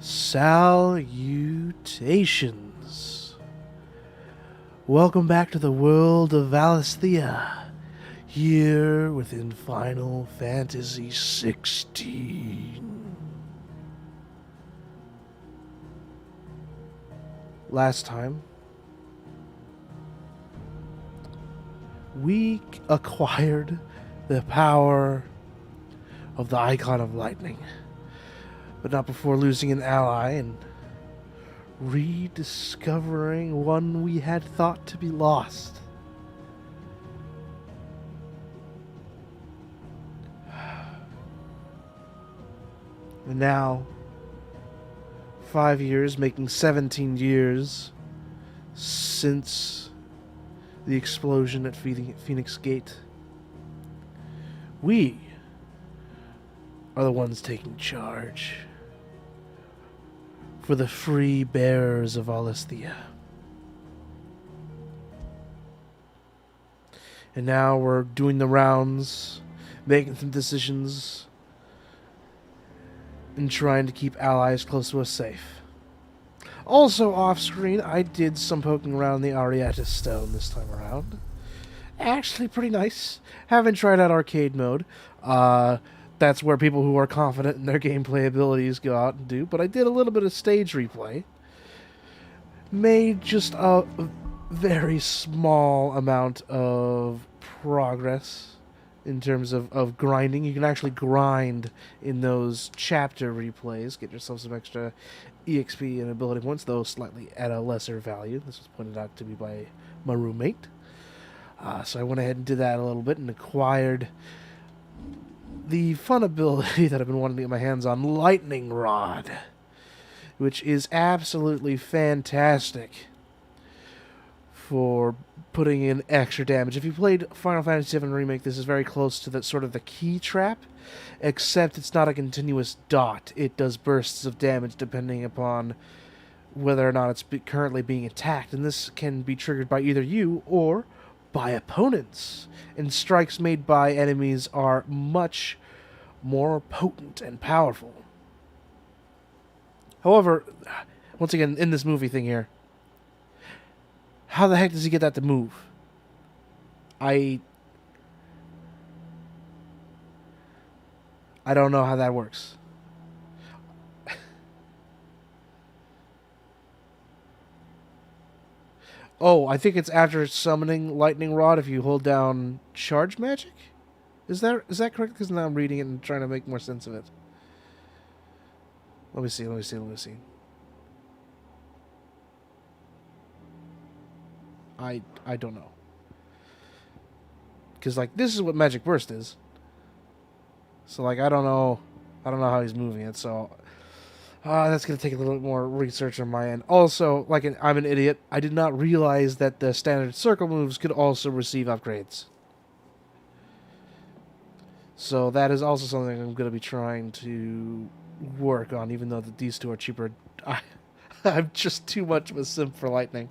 Salutations. Welcome back to the world of Valisthea, here within Final Fantasy 16. Last time, we acquired the power of the Icon of Lightning, but not before losing an ally and rediscovering one we had thought to be lost. And now, 5 years, making 17 years since the explosion at Phoenix Gate, we are the ones taking charge for the free bearers of Valisthea. And now we're doing the rounds, making some decisions, and trying to keep allies close to us safe. Also off screen, I did some poking around the Arietta Stone this time around. Actually pretty nice. Haven't tried out arcade mode. That's where people who are confident in their gameplay abilities go out and do. But I did a little bit of stage replay. Made just a very small amount of progress in terms of grinding. You can actually grind in those chapter replays. Get yourself some extra EXP and ability points, though slightly at a lesser value. This was pointed out to me by my roommate. So I went ahead and did that a little bit and acquired the fun ability that I've been wanting to get my hands on, Lightning Rod, which is absolutely fantastic for putting in extra damage. If you played Final Fantasy VII Remake, this is very close to the key trap, except it's not a continuous dot. It does bursts of damage depending upon whether or not it's currently being attacked, and this can be triggered by either you or by opponents, and strikes made by enemies are much more potent and powerful. However, once again, in this movie thing here, how the heck does he get that to move? I don't know how that works. Oh, I think it's after summoning Lightning Rod if you hold down Charge Magic? Is that correct? Because now I'm reading it and trying to make more sense of it. Let me see. I don't know. Because, this is what Magic Burst is. So, I don't know how he's moving it, so that's going to take a little bit more research on my end. Also, I'm an idiot. I did not realize that the standard circle moves could also receive upgrades. So that is also something I'm going to be trying to work on, even though these two are cheaper. I'm just too much of a simp for lightning.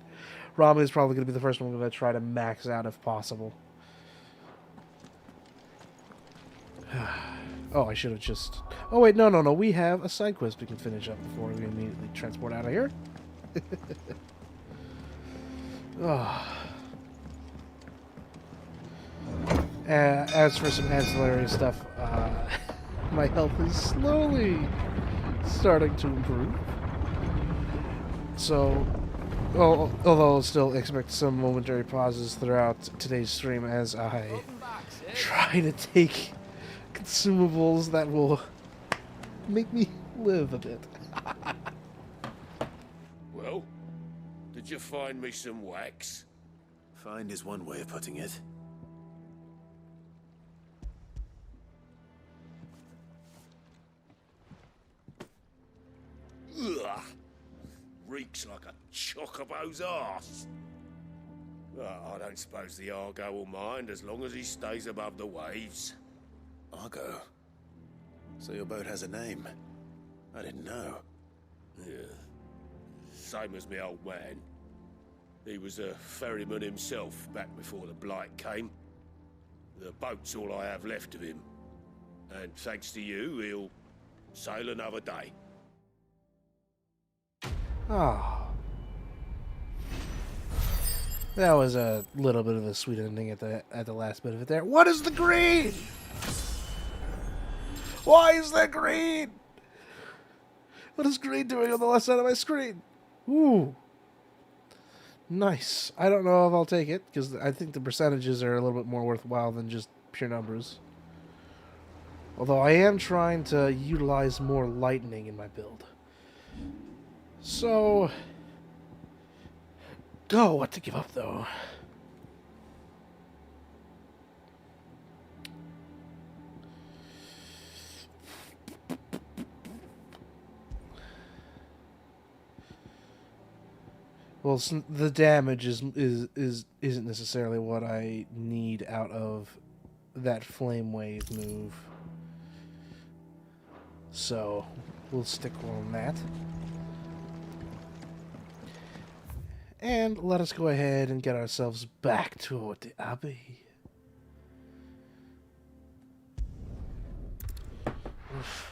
Ramen is probably going to be the first one I'm going to try to max out if possible. Oh, I should have just... Oh, wait, no. We have a side quest we can finish up before we immediately transport out of here. As for some ancillary stuff, my health is slowly starting to improve. So, although I'll still expect some momentary pauses throughout today's stream as I try to take consumables that will make me live a bit. Well, did you find me some wax? Find is one way of putting it. Ugh. Reeks like a chocobo's arse. I don't suppose the Argo will mind as long as he stays above the waves. Argo? So your boat has a name? I didn't know. Yeah. Same as me old man. He was a ferryman himself back before the Blight came. The boat's all I have left of him. And thanks to you, he'll sail another day. Oh. That was a little bit of a sweet ending at the last bit of it there. What is the green? Why is that green? What is green doing on the left side of my screen? Ooh. Nice. I don't know if I'll take it, because I think the percentages are a little bit more worthwhile than just pure numbers. Although I am trying to utilize more lightning in my build. So... what to give up, though. Well, the damage isn't necessarily what I need out of that flame wave move. So, we'll stick on that. And let us go ahead and get ourselves back toward the Abbey. Oof.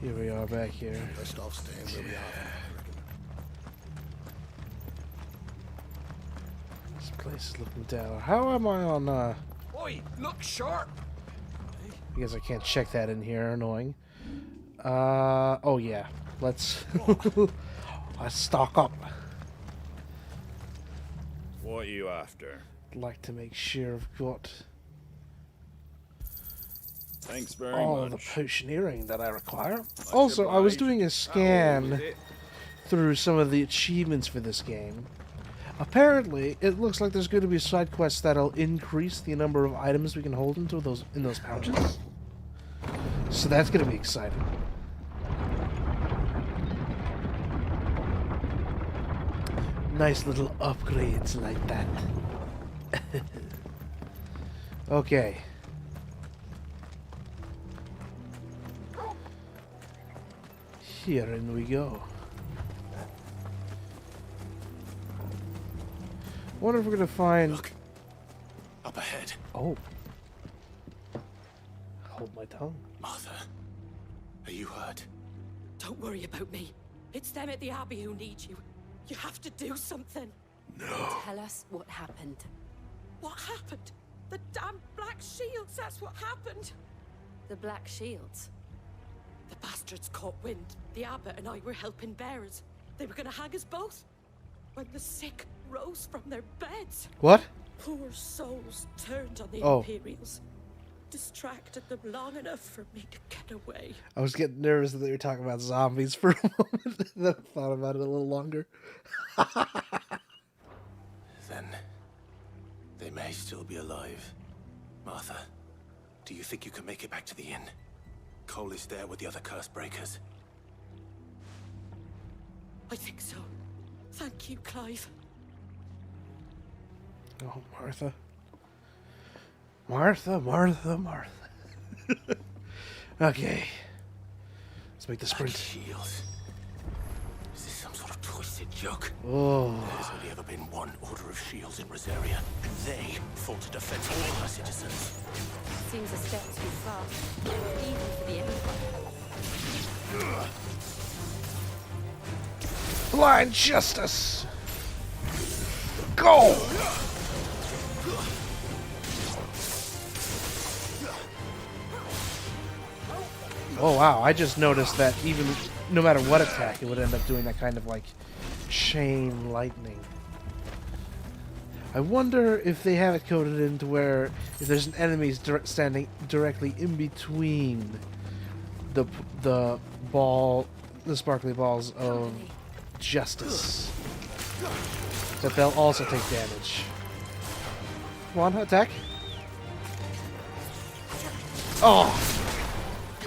Here we are back here. Best off staying where we are. This place is looking down. How am I on, Oi, look sharp! I guess I can't check that in here. Annoying. Oh yeah. Let's... let's stock up. What are you after? I'd like to make sure I've got Thanks very all much. the potioneering that I require. Also, I was doing a scan through some of the achievements for this game. Apparently, it looks like there's going to be side quests that'll increase the number of items we can hold into those pouches. So that's going to be exciting. Nice little upgrades like that. Okay. Herein we go. Wonder if we're gonna find. Look, up ahead. Oh. Hold my tongue. Martha, are you hurt? Don't worry about me. It's them at the Abbey who need you. You have to do something. No. Tell us what happened. What happened? The damn Black Shields, that's what happened. The Black Shields? The bastards caught wind. The Abbot and I were helping bearers. They were gonna hang us both. When the sick rose from their beds. What? Poor souls turned on the Oh. Imperials. Distracted them long enough for me to get away. I was getting nervous that they were talking about zombies for a moment. Then I thought about it a little longer. Then they may still be alive. Martha, do you think you can make it back to the inn? Cole is there with the other curse breakers. I think so. Thank you, Clive. Oh, Martha. Martha, Martha, Martha. Okay. Let's make the Black sprint. shields. Is this some sort of twisted joke? Oh. There's only ever been one order of shields in Rosaria, and they fought to defend all our citizens. Seems a step too far, even for the Empire. Blind justice. Go. Oh wow, I just noticed that even no matter what attack, it would end up doing that kind of like chain lightning. I wonder if they have it coded into where if there's an enemy standing directly in between the sparkly balls of justice, that they'll also take damage. Come on, attack. Oh!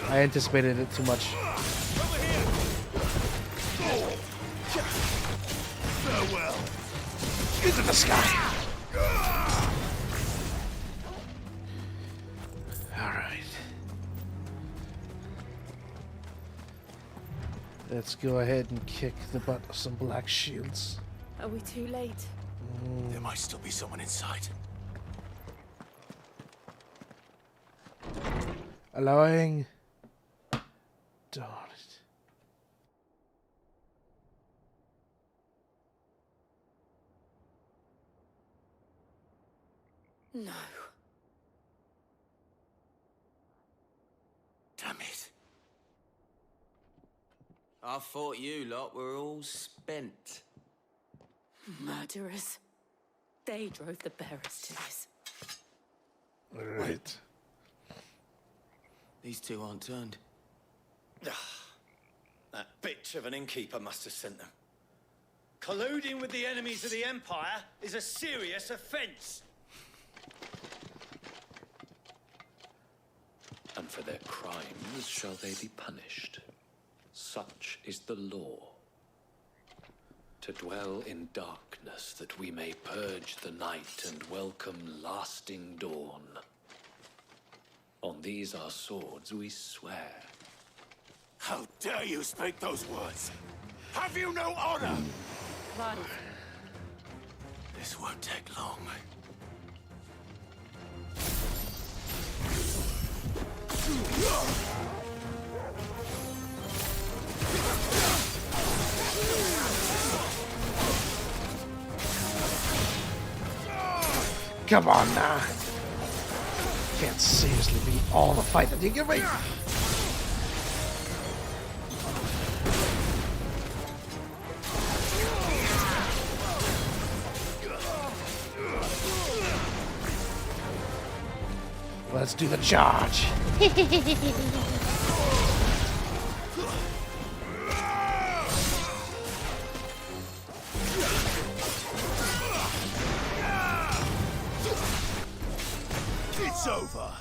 I anticipated it too much. Farewell. Into the sky! Alright. Let's go ahead and kick the butt of some black shields. Are we too late? There might still be someone inside. Allowing. Darn it. No. Damn it. I thought you lot were all spent. Murderers. They drove the bearers to this. Alright. These two aren't turned. That bitch of an innkeeper must have sent them. Colluding with the enemies of the Empire is a serious offense. And for their crimes shall they be punished. Such is the law. To dwell in darkness that we may purge the night and welcome lasting dawn. On these our swords we swear. How dare you speak those words? Have you no honor? Clive. This won't take long. Come on now. Can't seriously beat all the fight that you give me. Let's do the charge. It's over.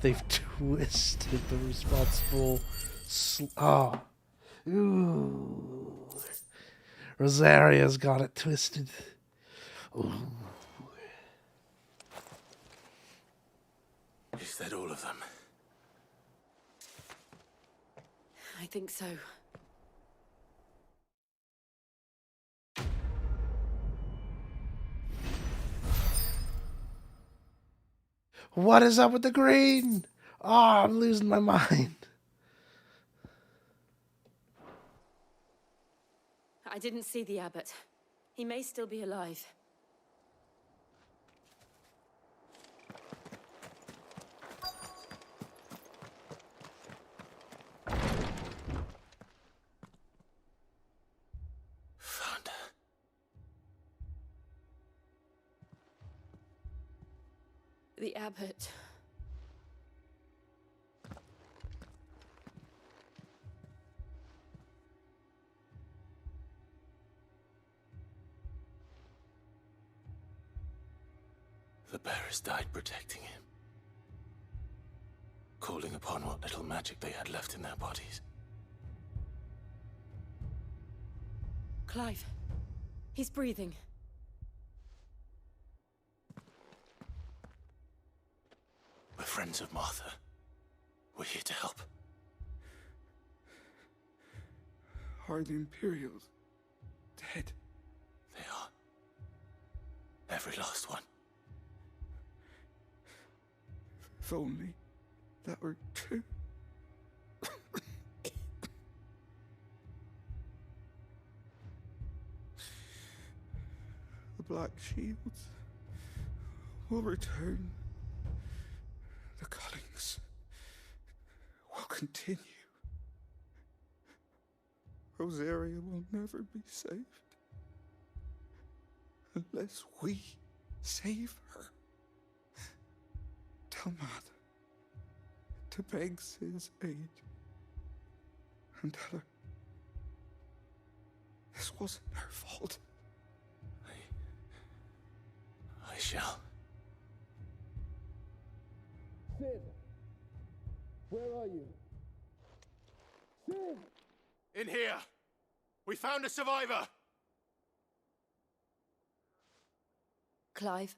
They've twisted the responsible. Ooh. Rosaria's got it twisted. Ooh. Is that all of them? I think so. What is up with the green? Oh, I'm losing my mind. I didn't see the abbot. He may still be alive. Found her. The abbot. The bearers died protecting him. Calling upon what little magic they had left in their bodies. Clive. He's breathing. We're friends of Martha. We're here to help. Are the Imperials dead? They are. Every last one. If only that were true. The Black Shields will return. The cullings will continue. Rosaria will never be saved unless we save her. Tell Matt to beg Sid's aid and tell her this wasn't her fault. I shall. Sid! Where are you? Sid! In here! We found a survivor! Clive.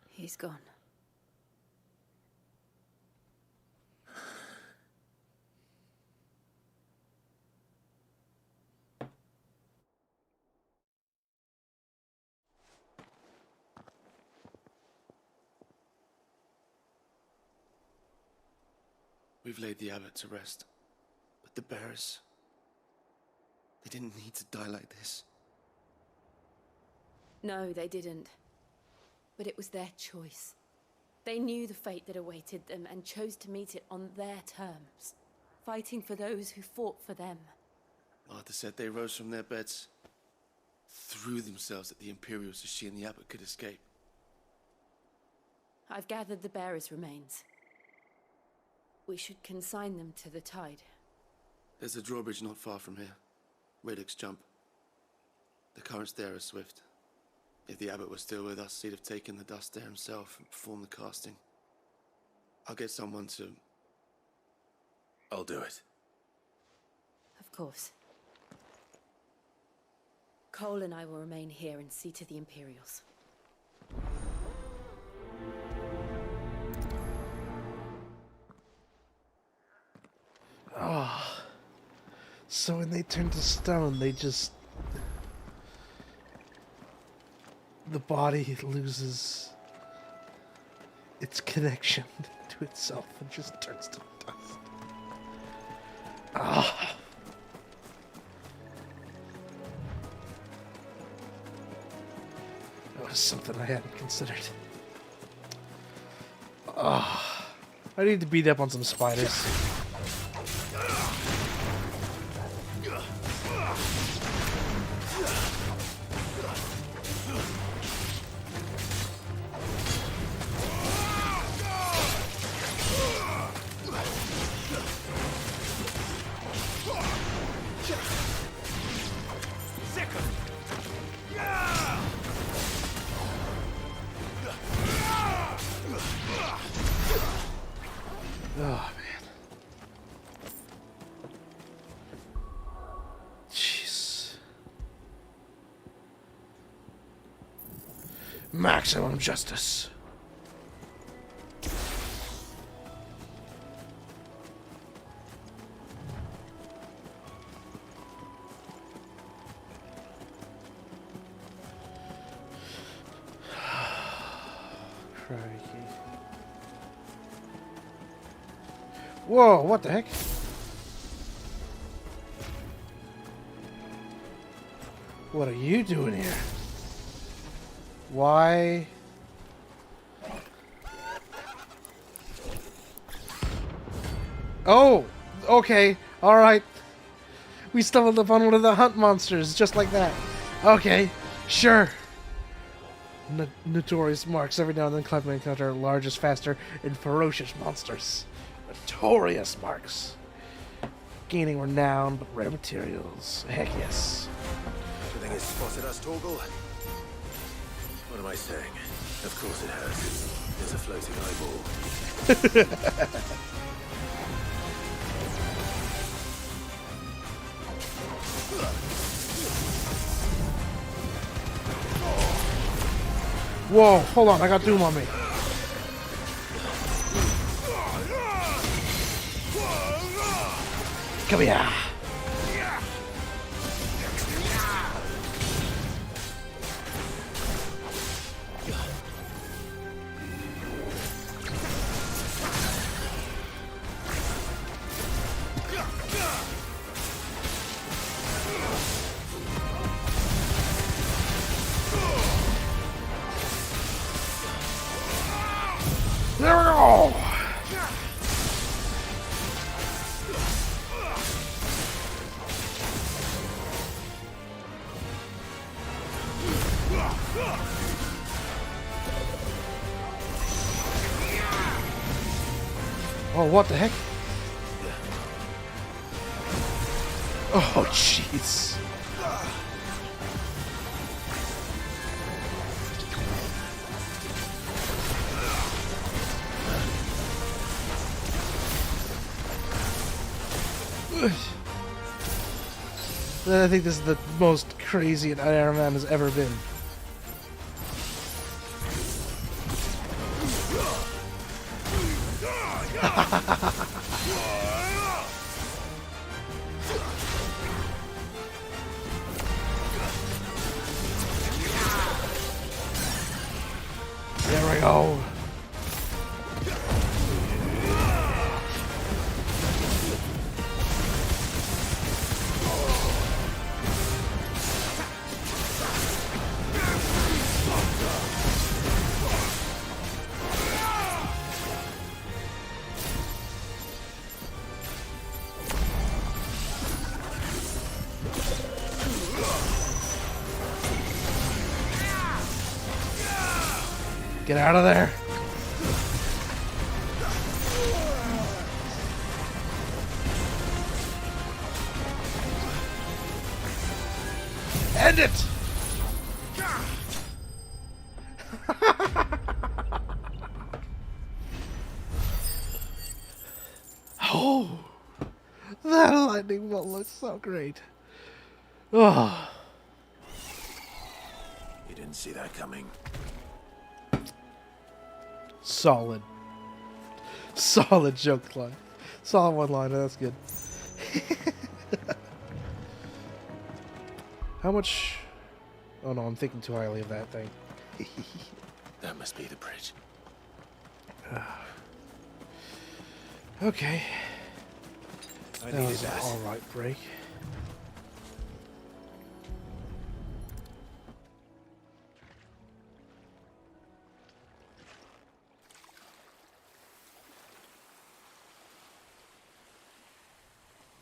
He's gone. We've laid the abbot to rest. But the bearers... they didn't need to die like this. No, they didn't. But it was their choice. They knew the fate that awaited them and chose to meet it on their terms, fighting for those who fought for them. Martha said they rose from their beds, threw themselves at the Imperials so she and the abbot could escape. I've gathered the bearers' remains. We should consign them to the tide. There's a drawbridge not far from here. Radix jump. The currents there are swift. If the abbot was still with us, he'd have taken the dust there himself and performed the casting. I'll get someone to... I'll do it. Of course. Cole and I will remain here and see to the Imperials. Ah. So when they turn to stone, they just... the body loses its connection to itself and just turns to dust. Ah. That was something I hadn't considered. Ah. I need to beat up on some spiders. Oh, man. Jeez. Maximum justice. Crikey. Whoa, what the heck? What are you doing here? Why? Oh, okay, alright. We stumbled upon one of the hunt monsters, just like that. Okay, sure. Notorious marks. Every now and then, Clive may encounter largest, faster, and ferocious monsters. Notorious marks. Gaining renown, but rare materials. Heck yes. Everything has spotted us, Torgal. What am I saying? Of course it has. It's a floating eyeball. Whoa, hold on, I got Doom on me. Come here. There we go. Oh, what the heck? Oh, jeez. I think this is the most crazy an Iron Man has ever been. There we go. Get out of there. End it! Oh, that lightning bolt looks so great. Oh. You didn't see that coming. Solid. Solid joke line. Solid one-liner, that's good. How much... Oh no, I'm thinking too highly of that thing. That must be the bridge. Okay. I That needed was an that. alright break.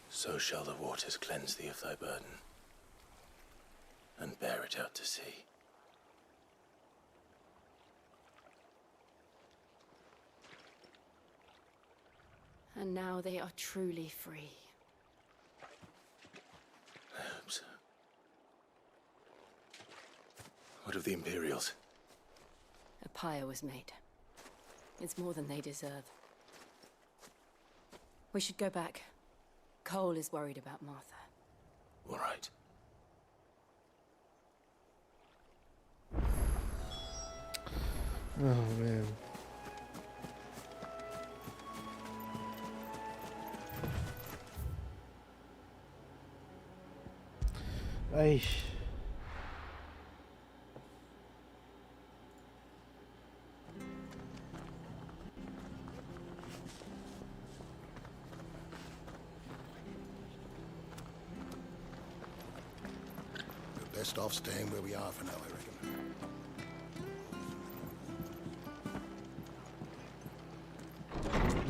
So shall the waters cleanse thee of thy burden, and bear it out to sea. And now they are truly free. I hope so. What of the Imperials? A pyre was made. It's more than they deserve. We should go back. Cole is worried about Martha. All right. Oh man. Ay. We're best off staying where we are for now, I reckon.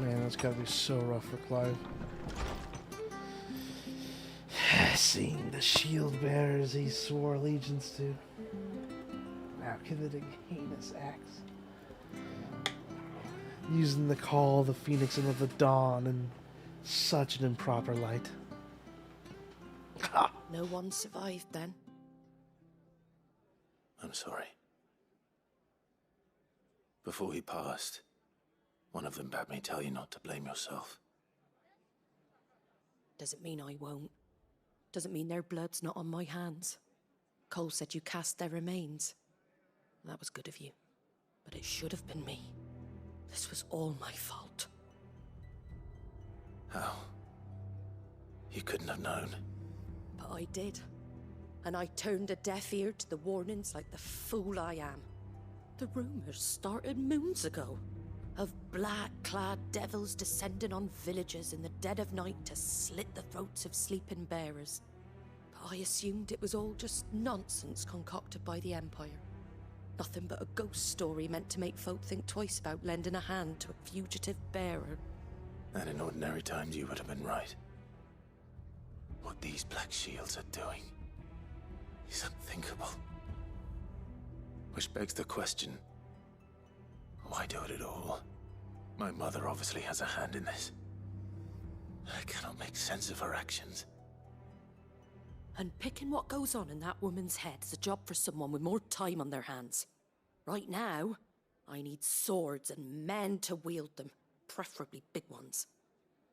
Man, that's gotta be so rough for Clive. Seeing the shield bearers he swore allegiance to. Now committing heinous acts. Using the call of the Phoenix and of the Dawn in such an improper light. No one survived then. I'm sorry. Before he passed, one of them bade me tell you not to blame yourself. Doesn't mean I won't. Doesn't mean their blood's not on my hands. Cole said you cast their remains. That was good of you. But it should have been me. This was all my fault. How? You couldn't have known. But I did. And I turned a deaf ear to the warnings like the fool I am. The rumors started moons ago. Of black-clad devils descending on villages in the dead of night to slit the throats of sleeping bearers. But I assumed it was all just nonsense concocted by the Empire. Nothing but a ghost story meant to make folk think twice about lending a hand to a fugitive bearer. And in ordinary times you would have been right. What these Black Shields are doing is unthinkable. Which begs the question, why do it at all? My mother obviously has a hand in this. I cannot make sense of her actions. And picking what goes on in that woman's head is a job for someone with more time on their hands. Right now, I need swords and men to wield them, preferably big ones.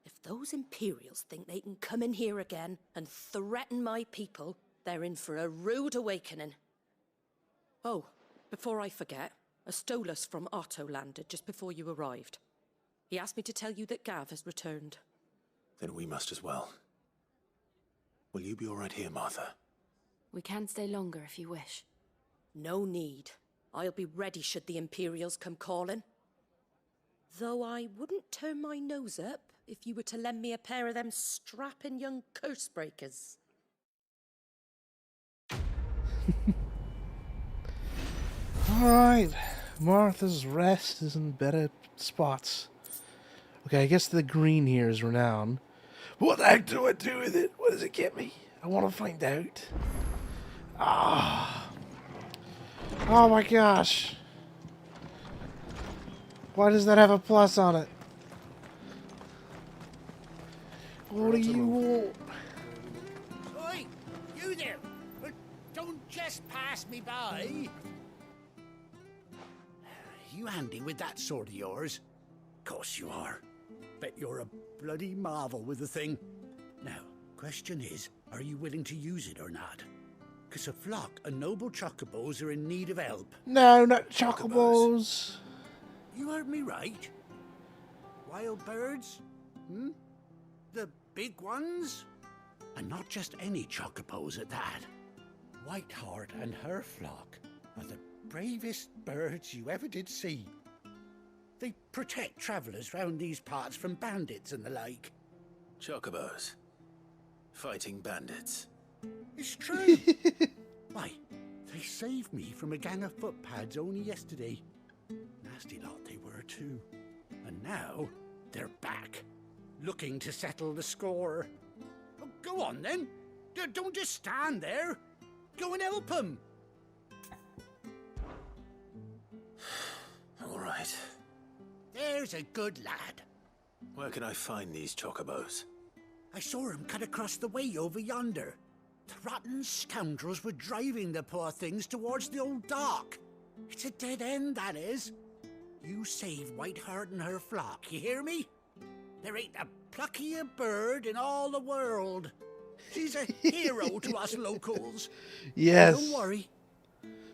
If those Imperials think they can come in here again and threaten my people, they're in for a rude awakening. Oh, before I forget, a Stolas from Otto landed just before you arrived. He asked me to tell you that Gav has returned. Then we must as well. Will you be all right here, Martha? We can stay longer if you wish. No need. I'll be ready should the Imperials come calling. Though I wouldn't turn my nose up if you were to lend me a pair of them strapping young curse breakers. Alright. Martha's rest is in better spots. Okay, I guess the green here is renowned. What the heck do I do with it? What does it get me? I want to find out. Ah. Oh my gosh. Why does that have a plus on it? What do you want? Oi! You there! Don't just pass me by! You handy with that sword of yours? Course you are. Bet you're a bloody marvel with the thing. Now, question is, are you willing to use it or not? 'Cause a flock of noble chocobos are in need of help. No, not chocobos. You heard me right. Wild birds? Hmm? The big ones? And not just any chocobos at that. Whiteheart and her flock are the bravest birds you ever did see. They protect travellers round these parts from bandits and the like. Chocobos. Fighting bandits. It's true. Why, they saved me from a gang of footpads only yesterday. Nasty lot they were too. And now they're back, looking to settle the score. Oh, go on then. Don't just stand there. Go and help them. All right. There's a good lad. Where can I find these chocobos? I saw him cut across the way over yonder. The rotten scoundrels were driving the poor things towards the old dock. It's a dead end, that is. You save Whiteheart and her flock, you hear me? There ain't a pluckier bird in all the world. She's a hero to us locals. Yes. Don't worry.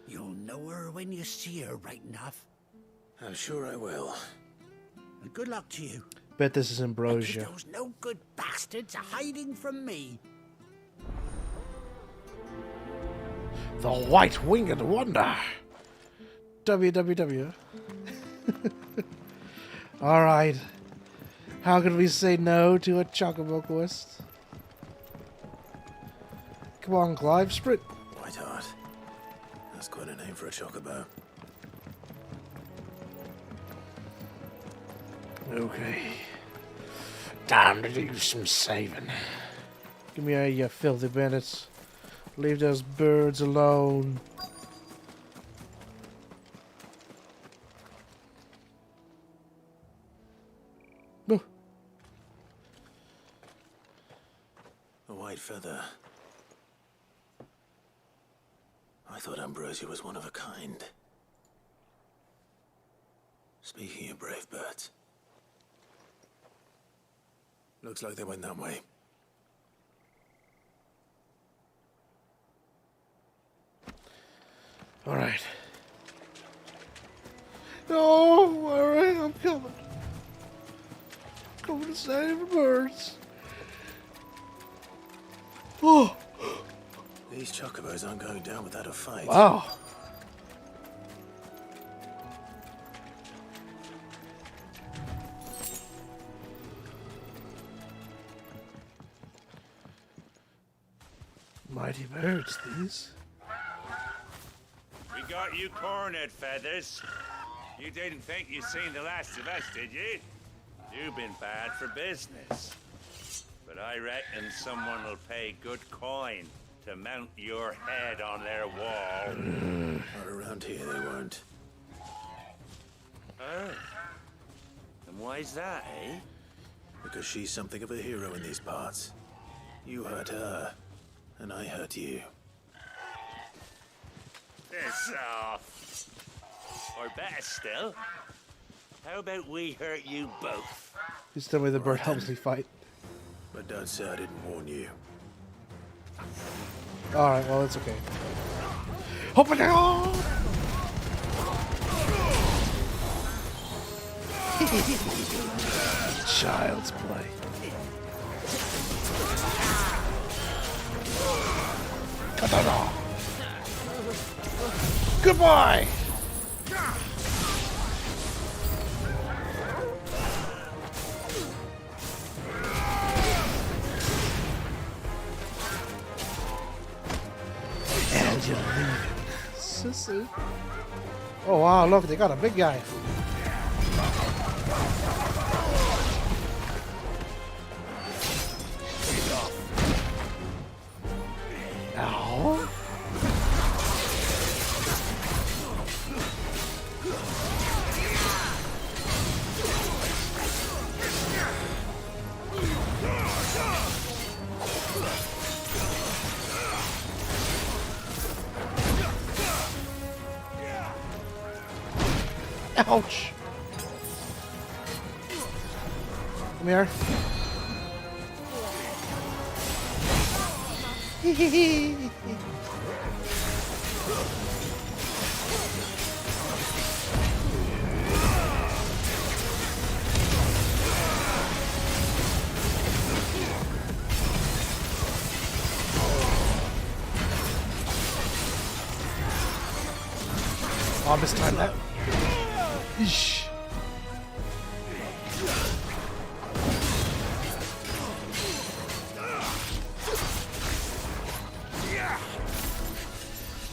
You'll know her when you see her right enough. I'm sure I will. And good luck to you. Bet this is ambrosia. Those no good bastards are hiding from me. The White Winged Wonder. WWW. Alright. How can we say no to a chocobo quest? Come on, Clive, sprint. Whiteheart. That's quite a name for a chocobo. Okay. Time to do some saving. Give me a, you filthy bandits. Leave those birds alone. Oh. A white feather. I thought ambrosia was one of a kind. Speaking of brave birds. Looks like they went that way. All right. No, all right, I'm coming. Coming to save the birds. Oh. These chocobos aren't going down without a fight. Wow. Mighty birds, these. We got you cornered, Feathers. You didn't think you'd seen the last of us, did you? You've been bad for business. But I reckon someone will pay good coin to mount your head on their wall. Not around here, they won't. Oh. And why's that, eh? Because she's something of a hero in these parts. You hurt her, and I hurt you. Piss off. Or better still, how about we hurt you both? Please tell me the bird helps me fight. But don't say I didn't warn you. Alright, well, it's okay. Open it all! Child's play. Ta-da-da. Goodbye! And you're leaving, sissy. Oh wow, look, they got a big guy. Ow. Ouch! Come here. Oh, I mistimed that. Eesh.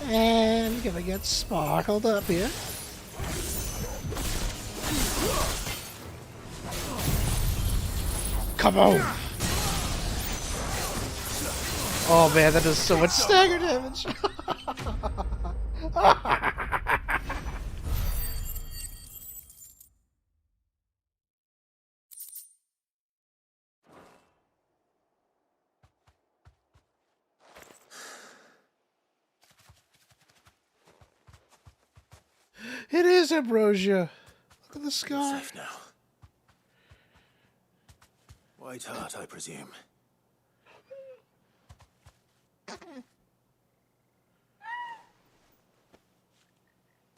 And gonna get sparkled up here. Come on! Oh man, that does so much stagger damage! It is Ambrosia. Look at the sky. Safe now. White Hart, I presume. Do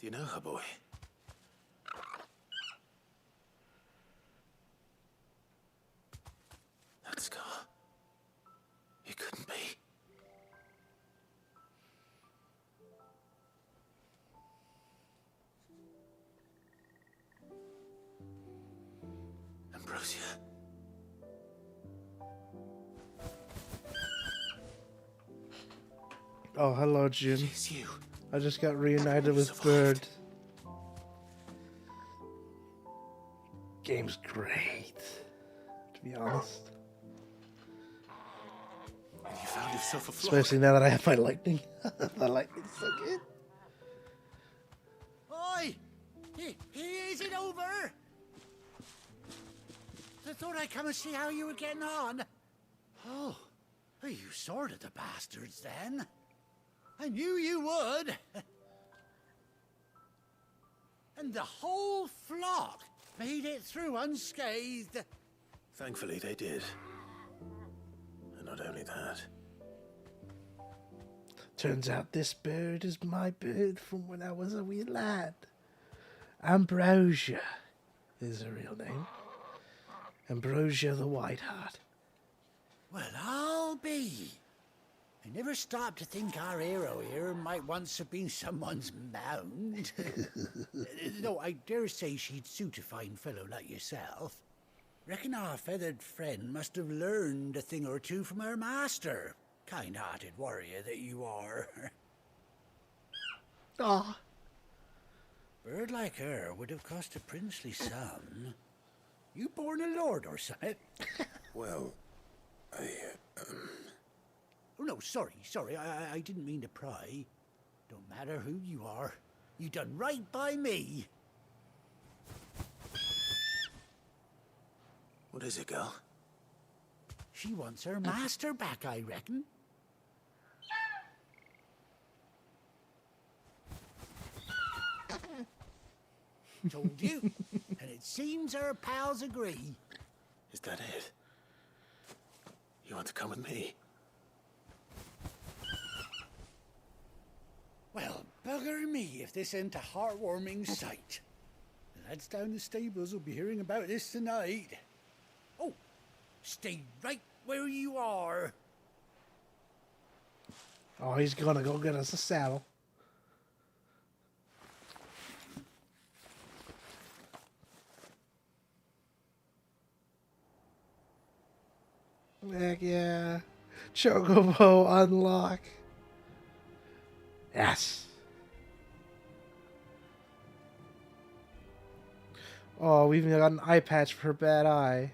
you know her, boy? That scar. It couldn't be. Ambrosia. Oh, hello, June. It's you. I just got reunited with Bird. Game's great, to be honest. And you found yourself a flock. Especially now that I have my lightning. The lightning's so good. Oi! Is it over? I thought I'd come and see how you were getting on. Oh, you sorted the bastards then. I knew you would. And the whole flock made it through unscathed. Thankfully, they did. And not only that. Turns out this bird is my bird from when I was a wee lad. Ambrosia is her real name. Ambrosia the White Hart. Well, I'll be. I never stopped to think our hero here might once have been someone's mound. Though I dare say she'd suit a fine fellow like yourself. Reckon our feathered friend must have learned a thing or two from her master. Kind-hearted warrior that you are. Ah. Bird like her would have cost a princely sum. You born a lord or something? Well, Oh, no, sorry. I didn't mean to pry. Don't matter who you are. You done right by me. what is it, girl? She wants her master back, I reckon. Told you. And it seems her pals agree. Is that it? You want to come with me? Well, bugger me if this ain't a heartwarming sight. The lads down the stables will be hearing about this tonight. Oh, stay right where you are. Oh, he's gonna go get us a saddle. Heck yeah. Chocobo unlock. Yes. Oh, we even got an eye patch for her bad eye.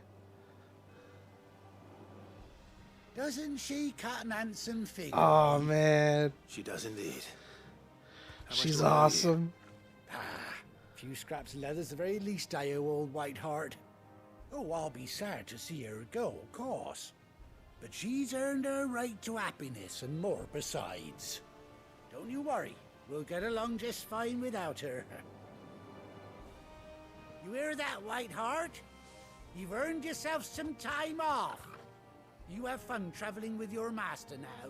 Doesn't she cut an handsome figure? Oh, man. She does indeed. She's awesome. A few scraps of leather's the very least I owe old White Hart. Oh, I'll be sad to see her go, of course. But she's earned her right to happiness and more besides. Don't you worry. We'll get along just fine without her. You hear that, Whiteheart? You've earned yourself some time off. You have fun traveling with your master now.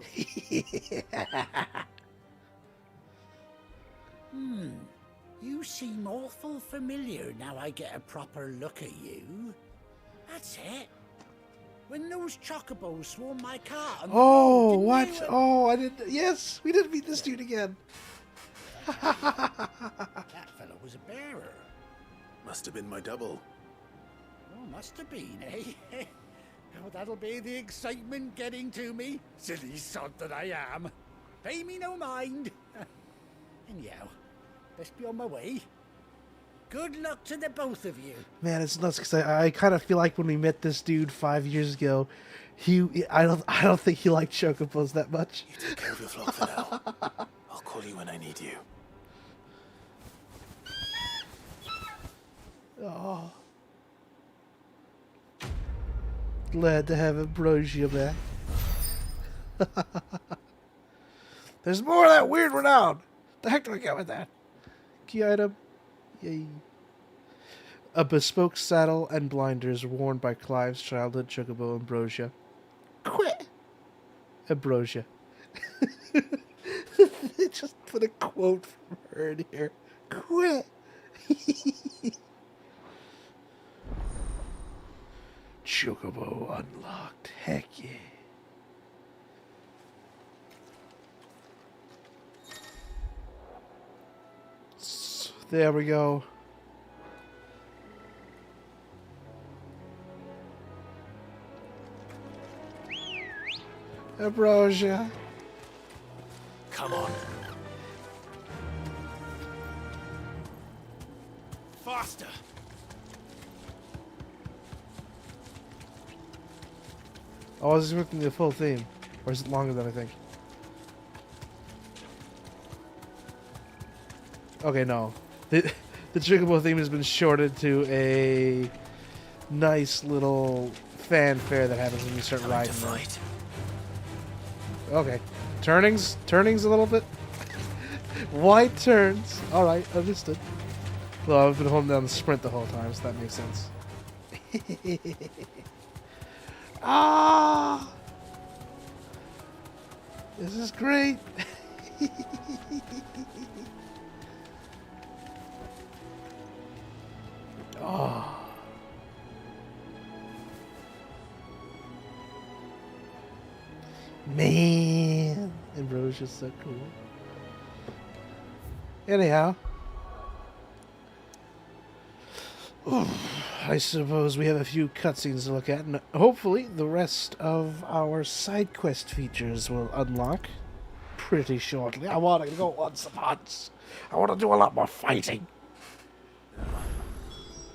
You seem awful familiar now I get a proper look at you. That's it. When those chocobos swarmed my car... Oh, what? Oh, I didn't... Yes, we did meet this dude again. That fellow was a bearer. Must have been my double. Oh, must have been, eh? Oh, that'll be the excitement getting to me. Silly sod that I am. Pay me no mind. Anyhow, best be on my way. Good luck to the both of you. Man, it's nuts because I kind of feel like when we met this dude 5 years ago, I don't think he liked chocobos that much. You take care of your flock for now. I'll call you when I need you. Oh. Glad to have Ambrosia back. There's more of that weird renown. The heck do I get with that? Key item. Yay. A bespoke saddle and blinders worn by Clive's childhood chocobo Ambrosia. Quit. Ambrosia. They just put a quote from her in here. Quit. Chocobo unlocked. Heck yeah. There we go. Ambrosia. Come on. Faster! Oh, I was expecting the full theme. Or is it longer than I think? Okay, no. The Chocobo theme has been shorted to a nice little fanfare that happens when you start riding. Okay. Turnings a little bit. Wide turns. Alright, understood. Well, I've been holding down the sprint the whole time, so that makes sense. Ah! This is great. Oh. Man, Ambrosia's so cool. Anyhow, I suppose we have a few cutscenes to look at, and hopefully the rest of our side quest features will unlock pretty shortly. I want to go on some hunts. I want to do a lot more fighting.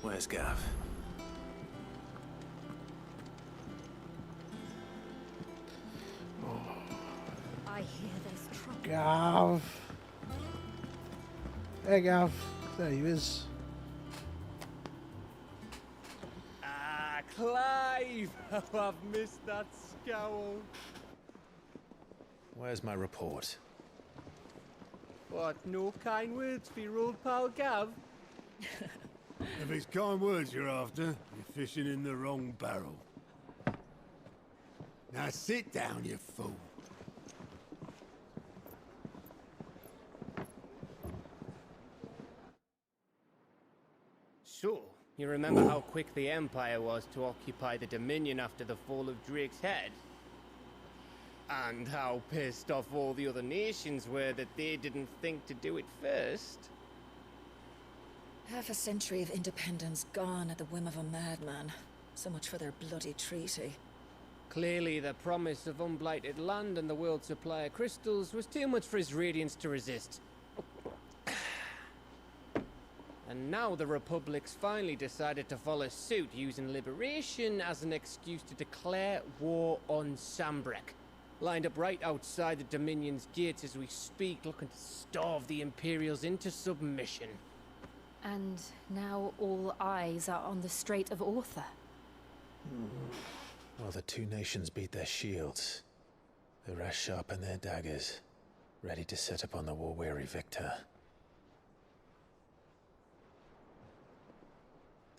Where's Gav? I hear there's trouble. Gav. Hey, Gav. There he is. Ah, Clive! How I've missed that scowl. Where's my report? What, no kind words for your old pal Gav? If it's kind words you're after, you're fishing in the wrong barrel. Now sit down, you fool. So, you remember how quick the Empire was to occupy the Dominion after the fall of Drake's head? And how pissed off all the other nations were that they didn't think to do it first? Half a century of independence gone at the whim of a madman. So much for their bloody treaty. Clearly, the promise of unblighted land and the world's supply of crystals was too much for his radiance to resist. And now the Republic's finally decided to follow suit, using liberation as an excuse to declare war on Sambrek. Lined up right outside the Dominion's gates as we speak, looking to starve the Imperials into submission. And now all eyes are on the Strait of Author. While the two nations beat their shields, the rest sharpen their daggers, ready to set upon the war-weary victor.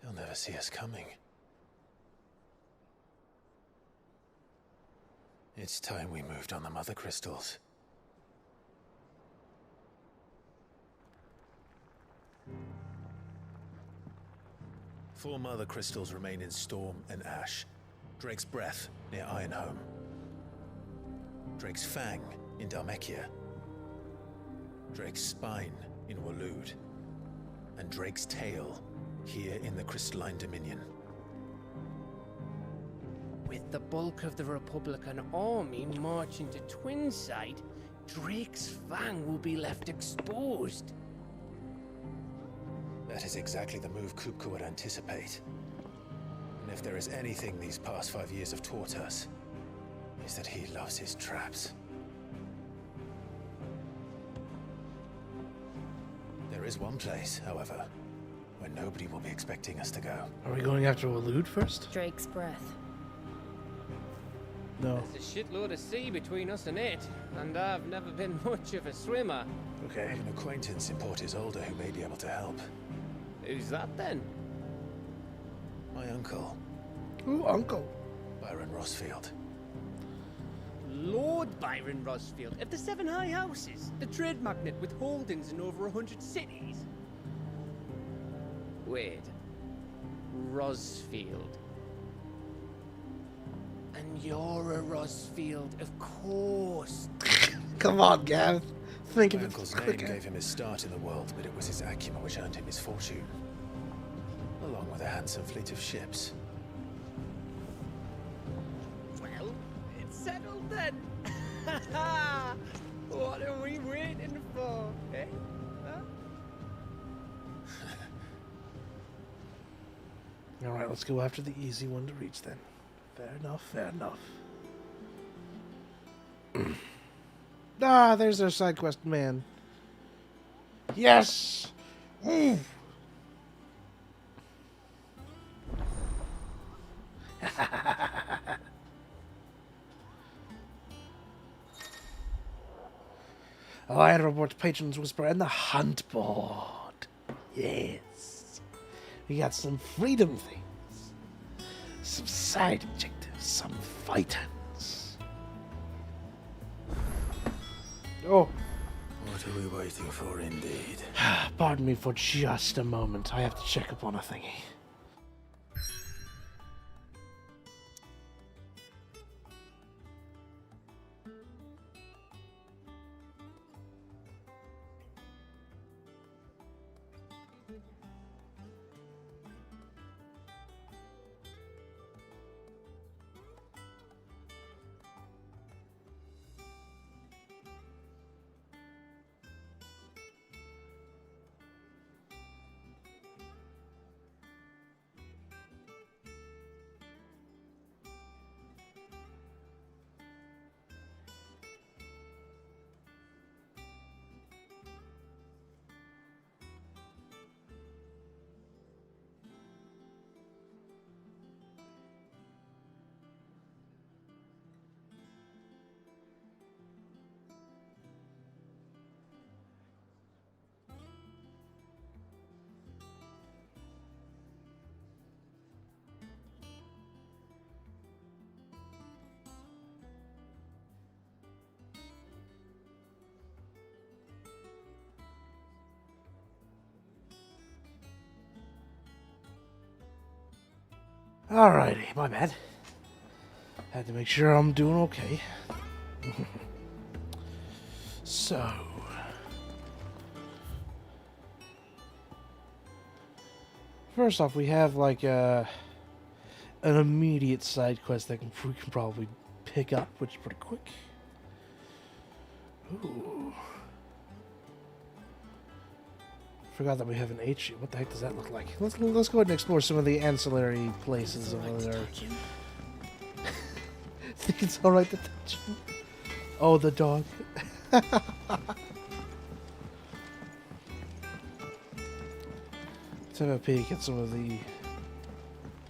They'll never see us coming. It's time we moved on the mother crystals. Four mother crystals remain in Storm and Ash. Drake's Breath near Ironhome. Drake's Fang in Dhalmekia. Drake's Spine in Waloed. And Drake's Tail here in the Crystalline Dominion. With the bulk of the Republican army marching to Twinside, Drake's Fang will be left exposed. That is exactly the move Kupka would anticipate. And if there is anything these past 5 years have taught us, is that he loves his traps. There is one place, however, where nobody will be expecting us to go. Are we going after Waloed first? Drake's Breath. No. There's a shitload of sea between us and it, and I've never been much of a swimmer. Okay. I have an acquaintance in Port Isolde who may be able to help. Who's that then? My uncle. Ooh, uncle. Byron Rossfield. Lord Byron Rossfield of the Seven High Houses, the trade magnate with holdings in over 100 cities. Wait. Rossfield. And you're a Rossfield, of course. Come on, Gav. Think of My it uncle's name quicker. gave him his start in the world, but it was his acumen which earned him his fortune. Along with a handsome fleet of ships. Well, it's settled then. What are we waiting for, eh? Huh? Alright, let's go after the easy one to reach then. Fair enough, fair enough. Ah, there's our side quest man. Yes! Ooh. Allied reports patrons whisper and the hunt board. Yes. We got some freedom things. Some side objectives. Some fighters. Oh. What are we waiting for, indeed? Pardon me for just a moment. I have to check up on a thingy. Alrighty, my bad. Had to make sure I'm doing okay. So... first off, we have like an immediate side quest that we can probably pick up, which is pretty quick. Ooh. Forgot that we have an H. What the heck does that look like? Let's go ahead and explore some of the ancillary places over there. Think it's alright to touch him? Oh, the dog. Let's have a peek at some of the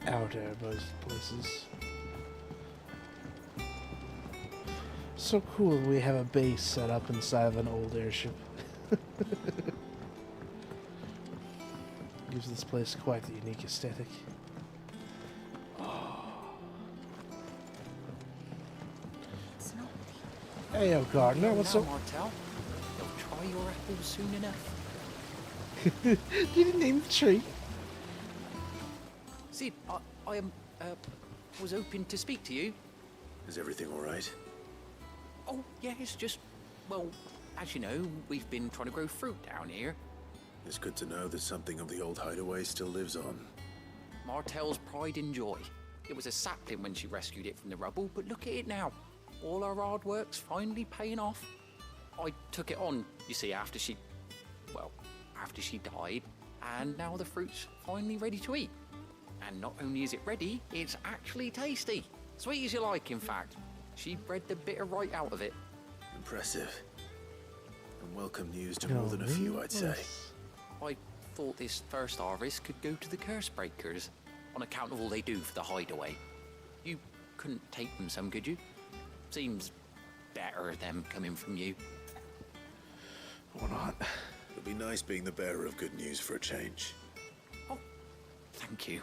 outer places. So cool we have a base set up inside of an old airship. Gives this place quite the unique aesthetic. Hey, yo, Gardner, what's up? Martel? You'll try your apples soon enough. You didn't name the tree. Sid, I was hoping to speak to you. Is everything all right? Oh, yeah, it's just, well, as you know, we've been trying to grow fruit down here. It's good to know that something of the old hideaway still lives on. Martel's pride and joy. It was a sapling when she rescued it from the rubble, but look at it now. All our hard work's finally paying off. I took it on, you see, after she died, and now the fruit's finally ready to eat. And not only is it ready, it's actually tasty. Sweet as you like, in fact. She bred the bitter right out of it. Impressive. And welcome news to more than a few, I'd say. I thought this first harvest could go to the curse breakers, on account of all they do for the hideaway. You couldn't take them some, could you? Seems better them coming from you. Or not. It'll be nice being the bearer of good news for a change. Oh, thank you.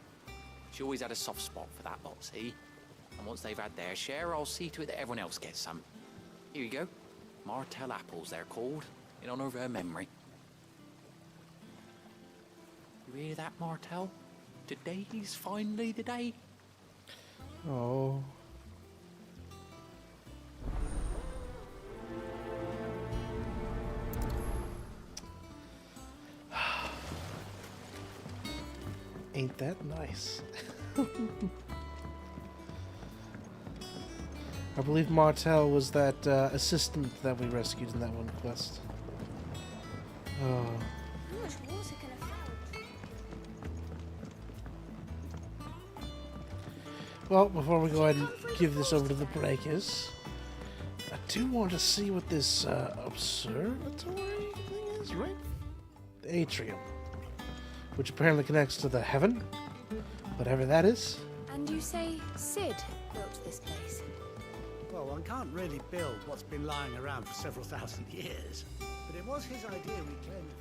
She always had a soft spot for that lot, see? And once they've had their share, I'll see to it that everyone else gets some. Here you go. Martel apples, they're called, in honor of her memory. You hear that, Martel? Today's finally the day. Oh. Ain't that nice? I believe Martel was that assistant that we rescued in that one quest. Oh. How much water can a flower? Well, before we go ahead and give this over to the breakers, I do want to see what this observatory thing is, right? The atrium, which apparently connects to the heaven, whatever that is. And you say Sid built this place? Well, one can't really build what's been lying around for several thousand years. But it was his idea we claim it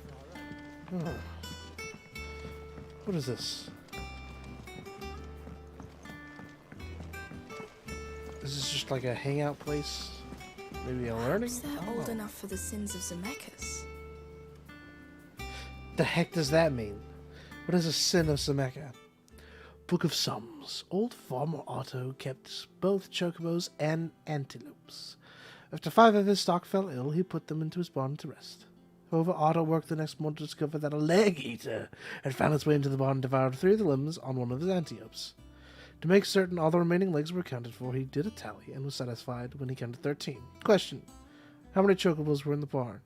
for our own. What is this? Is this just like a hangout place? Maybe a learning? Perhaps they're old enough for the sins of Zemeckis. The heck does that mean? What is a sin of Zemeckis? Book of Sums. Old farmer Otto kept both chocobos and antelopes. After 5 of his stock fell ill, he put them into his barn to rest. However, Otto worked the next morning to discover that a leg-eater had found its way into the barn and devoured 3 of the limbs on one of his antelopes. To make certain all the remaining legs were accounted for, he did a tally and was satisfied when he counted 13. Question: how many chocobos were in the barn?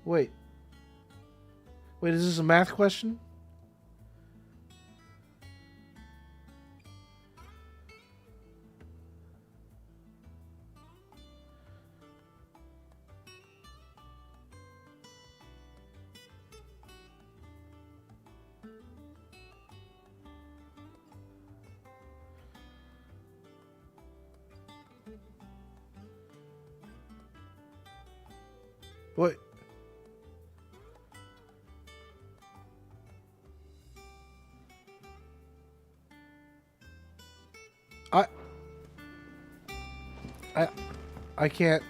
Wait, is this a math question? What? I can't.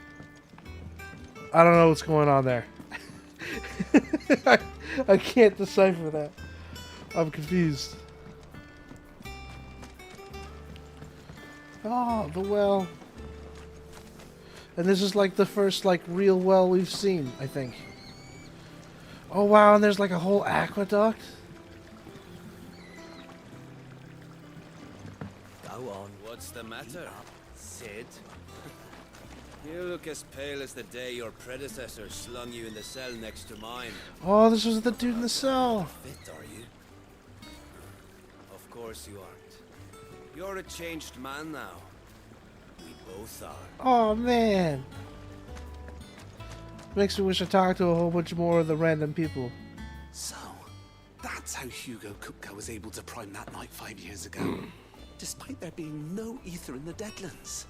I don't know what's going on there. I can't decipher that. I'm confused. Oh, the well. And this is like the first like real well we've seen, I think. Oh wow, and there's like a whole aqueduct. Go on. What's the matter, Sid? You look as pale as the day your predecessor slung you in the cell next to mine. Oh, this was the dude in the cell. Fit, are you? Of course you aren't. You're a changed man now. We both are. Oh man. Makes me wish I talked to a whole bunch more of the random people. So, that's how Hugo Kupka was able to prime that night 5 years ago, despite there being no ether in the Deadlands.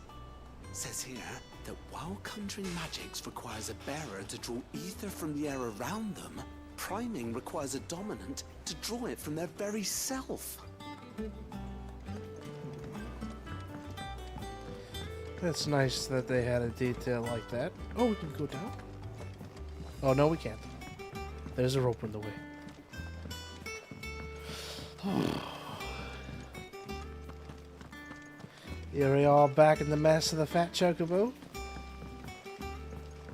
Says here, that while conjuring magics requires a bearer to draw ether from the air around them, priming requires a dominant to draw it from their very self. That's nice that they had a detail like that. Oh, we can go down? Oh, no, we can't. There's a rope in the way. Here we are back in the mess of the Fat Chocobo.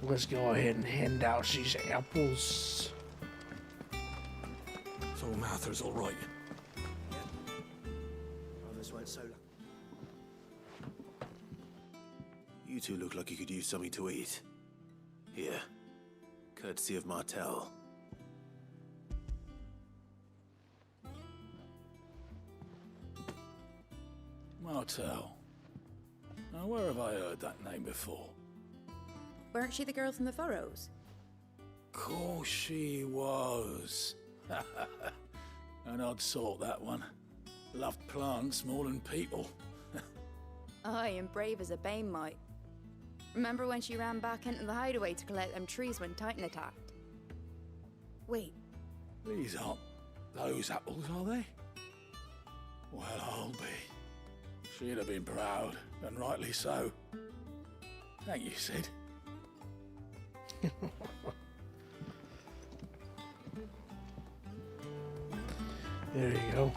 Let's go ahead and hand out these apples. So Mather's all right. Others weren't so lucky. You two look like you could use something to eat. Here, courtesy of Martel. Martel. Now, where have I heard that name before? Weren't she the girl from the Furrows? Course she was. An odd sort, that one. Loved plants more than people. Aye, and brave as a bane might. Remember when she ran back into the hideaway to collect them trees when Titan attacked? Wait. These aren't those apples, are they? Well, I'll be. She'd have been proud, and rightly so. Thank you, Sid. There you go.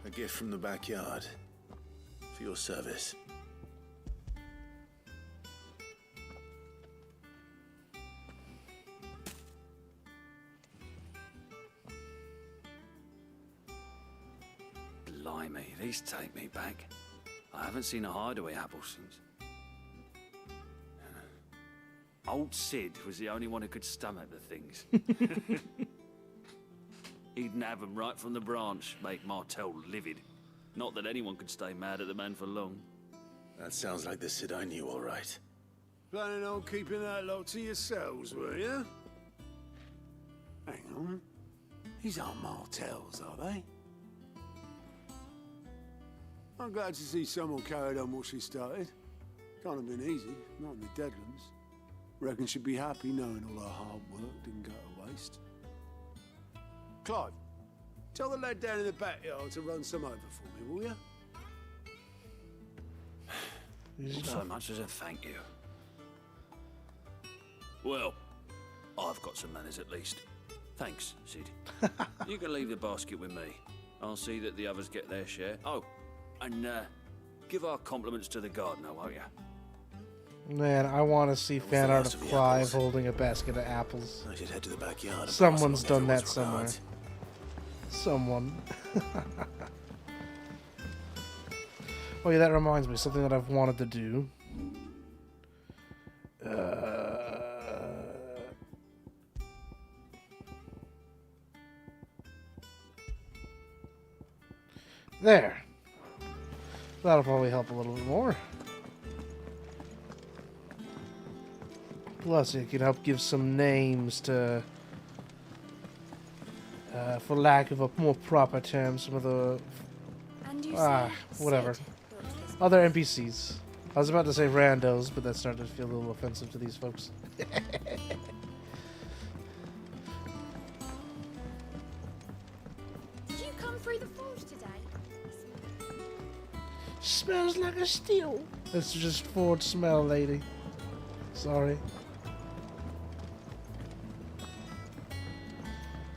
A gift from the backyard. For your service. Blimey, these take me back. I haven't seen a hideaway apple since. Old Sid was the only one who could stomach the things. He'd nab them right from the branch, make Martel livid. Not that anyone could stay mad at the man for long. That sounds like the Sid I knew, all right. Planning on keeping that lot to yourselves, were you? Hang on. These aren't Martels, are they? I'm glad to see someone carried on what she started. Can't have been easy, not in the Deadlands. Reckon she'd be happy knowing all her hard work didn't go to waste. Clive, tell the lad down in the backyard to run some over for me, will you? Not so much as a thank you. Well, I've got some manners at least. Thanks, Sid. You can leave the basket with me. I'll see that the others get their share. Oh, and give our compliments to the gardener, won't you? Man, I want to see fan art of Clive holding a basket of apples. I should head to the backyard. Someone's done that somewhere. Someone. Oh yeah, that reminds me, something that I've wanted to do. There. That'll probably help a little bit more. Plus, it can help give some names to, for lack of a more proper term, some of the, whatever, other NPCs. I was about to say randos, but that started to feel a little offensive to these folks. Did you come through the forge today? Smells like a steal. It's just forge smell, lady. Sorry.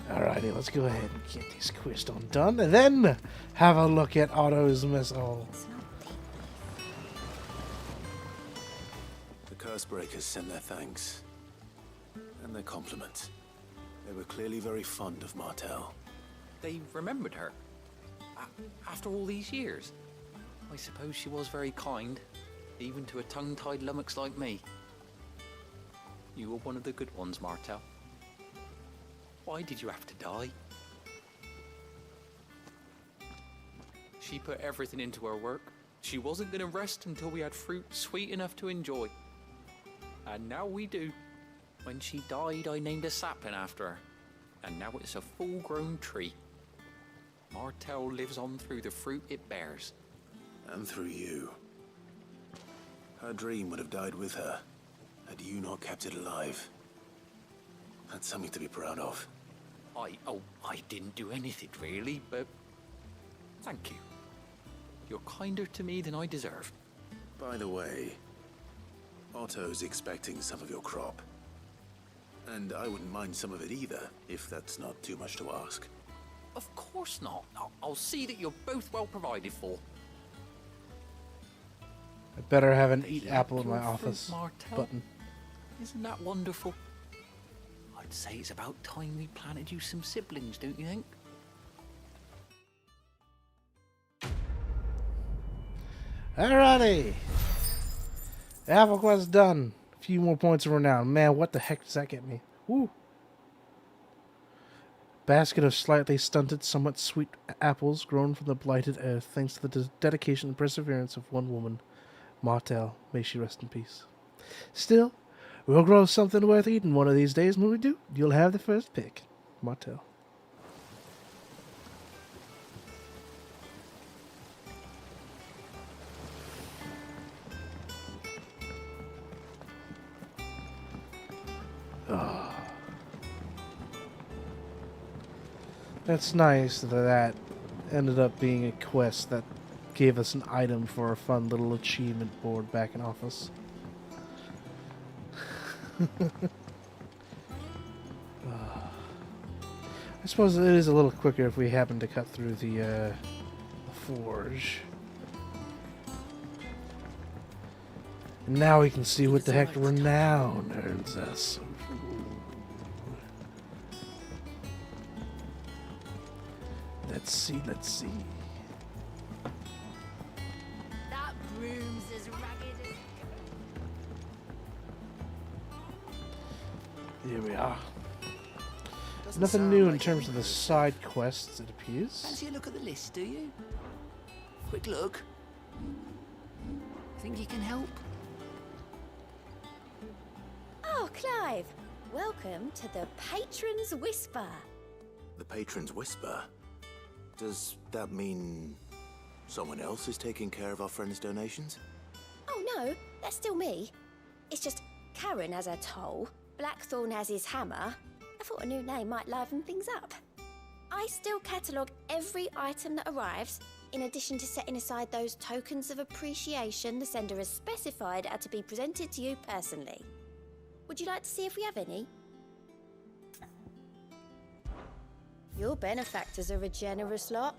Alrighty, let's go ahead and get this quest on done, and then have a look at Otto's missile. The Cursebreakers send their thanks. And their compliments. They were clearly very fond of Martel. They remembered her. After all these years. I suppose she was very kind, even to a tongue-tied lummox like me. You were one of the good ones, Martel. Why did you have to die? She put everything into her work. She wasn't going to rest until we had fruit sweet enough to enjoy. And now we do. When she died, I named a sapling after her. And now it's a full-grown tree. Martel lives on through the fruit it bears. And through you. Her dream would have died with her, had you not kept it alive. That's something to be proud of. I didn't do anything really, but thank you. You're kinder to me than I deserve. By the way, Otto's expecting some of your crop. And I wouldn't mind some of it either, if that's not too much to ask. Of course not. I'll see that you're both well provided for. I better have an eat apple in my Your fruit, office Martel. button. Isn't that wonderful? I'd say it's about time we planted you some siblings, don't you think? Alrighty. Apple quest done. A few more points of renown. Man, what the heck does that get me? Woo. Basket of slightly stunted, somewhat sweet apples grown from the blighted earth, thanks to the dedication and perseverance of one woman, Martel. May she rest in peace. Still, we'll grow something worth eating one of these days. When we do, you'll have the first pick. Martel. Oh. That's nice that that ended up being a quest that gave us an item for a fun little achievement board back in office. I suppose it is a little quicker if we happen to cut through the forge. And now we can see what the heck renown earns us. Let's see, let's see. That broom's as ragged as... Here we are. Nothing new in terms of the side quests, it appears. Fancy a look at the list, do you? Quick look. Think you can help? Oh, Clive. Welcome to the Patron's Whisper. The Patron's Whisper? Does that mean someone else is taking care of our friend's donations? Oh, no. That's still me. It's just Karen has her toll, Blackthorn has his hammer. I thought a new name might liven things up. I still catalogue every item that arrives, in addition to setting aside those tokens of appreciation the sender has specified are to be presented to you personally. Would you like to see if we have any? Your benefactors are a generous lot.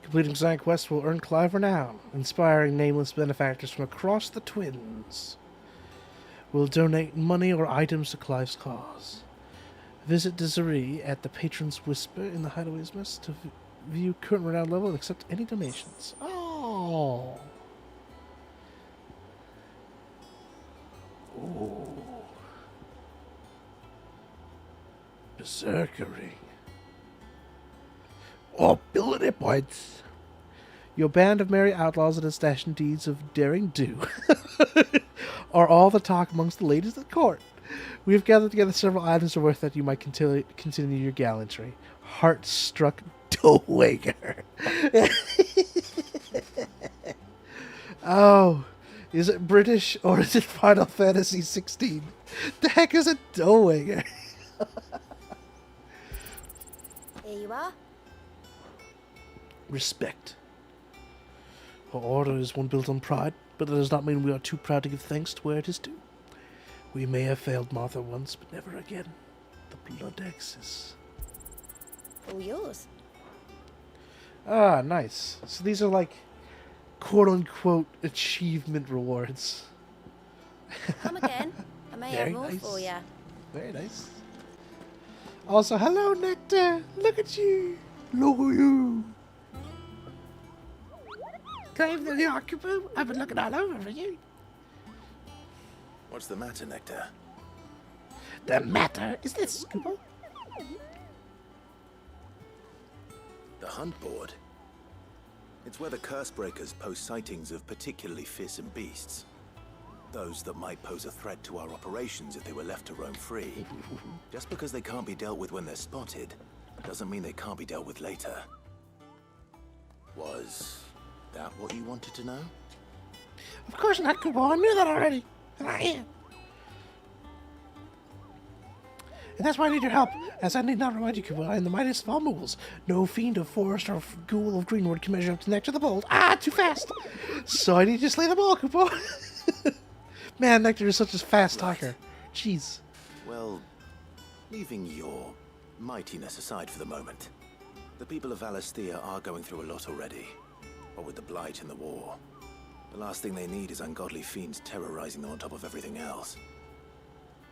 Completing side quests will earn Clive renown, inspiring nameless benefactors from across the Twins. Will donate money or items to Clive's cause. Visit Desiree at the Patron's Whisper in the Hideaway's Mess to view current renown level and accept any donations. Oh. Oh. Berserker ring. Oh, ability points. Your band of merry outlaws and astonishing deeds of daring do are all the talk amongst the ladies of the court. We have gathered together several items of worth that you might continue your gallantry. Heart-struck Dowager. Oh, is it British or is it Final Fantasy 16? The heck is a Dowager? Here you are. Respect. Our order is one built on pride, but that does not mean we are too proud to give thanks to where it is due. We may have failed Martha once, but never again. The blood axis. All yours. Ah, nice. So these are like quote-unquote achievement rewards. Come again. I may Very have more nice. for you. Very nice. Also, hello, Nectar. Look at you. Look at you. Claim the occupant. I've been looking all over for you. What's the matter, Nectar? The matter is this, Kubo. The hunt board. It's where the curse breakers post sightings of particularly fearsome beasts. Those that might pose a threat to our operations if they were left to roam free. Just because they can't be dealt with when they're spotted, doesn't mean they can't be dealt with later. Was that what you wanted to know? Of course not, Kubo. I knew that already. And I am. And that's why I need your help, as I need not remind you, Kubo, I am the mightiest of all moogles. No fiend of forest or ghoul of greenwood can measure up to Nectar the Bold. Ah, too fast! So I need you to slay them all, Kubo. Man, Nectar is such a fast talker. Jeez. Well, leaving your mightiness aside for the moment, the people of Valisthea are going through a lot already. What with the Blight and the war, the last thing they need is ungodly fiends terrorizing them on top of everything else.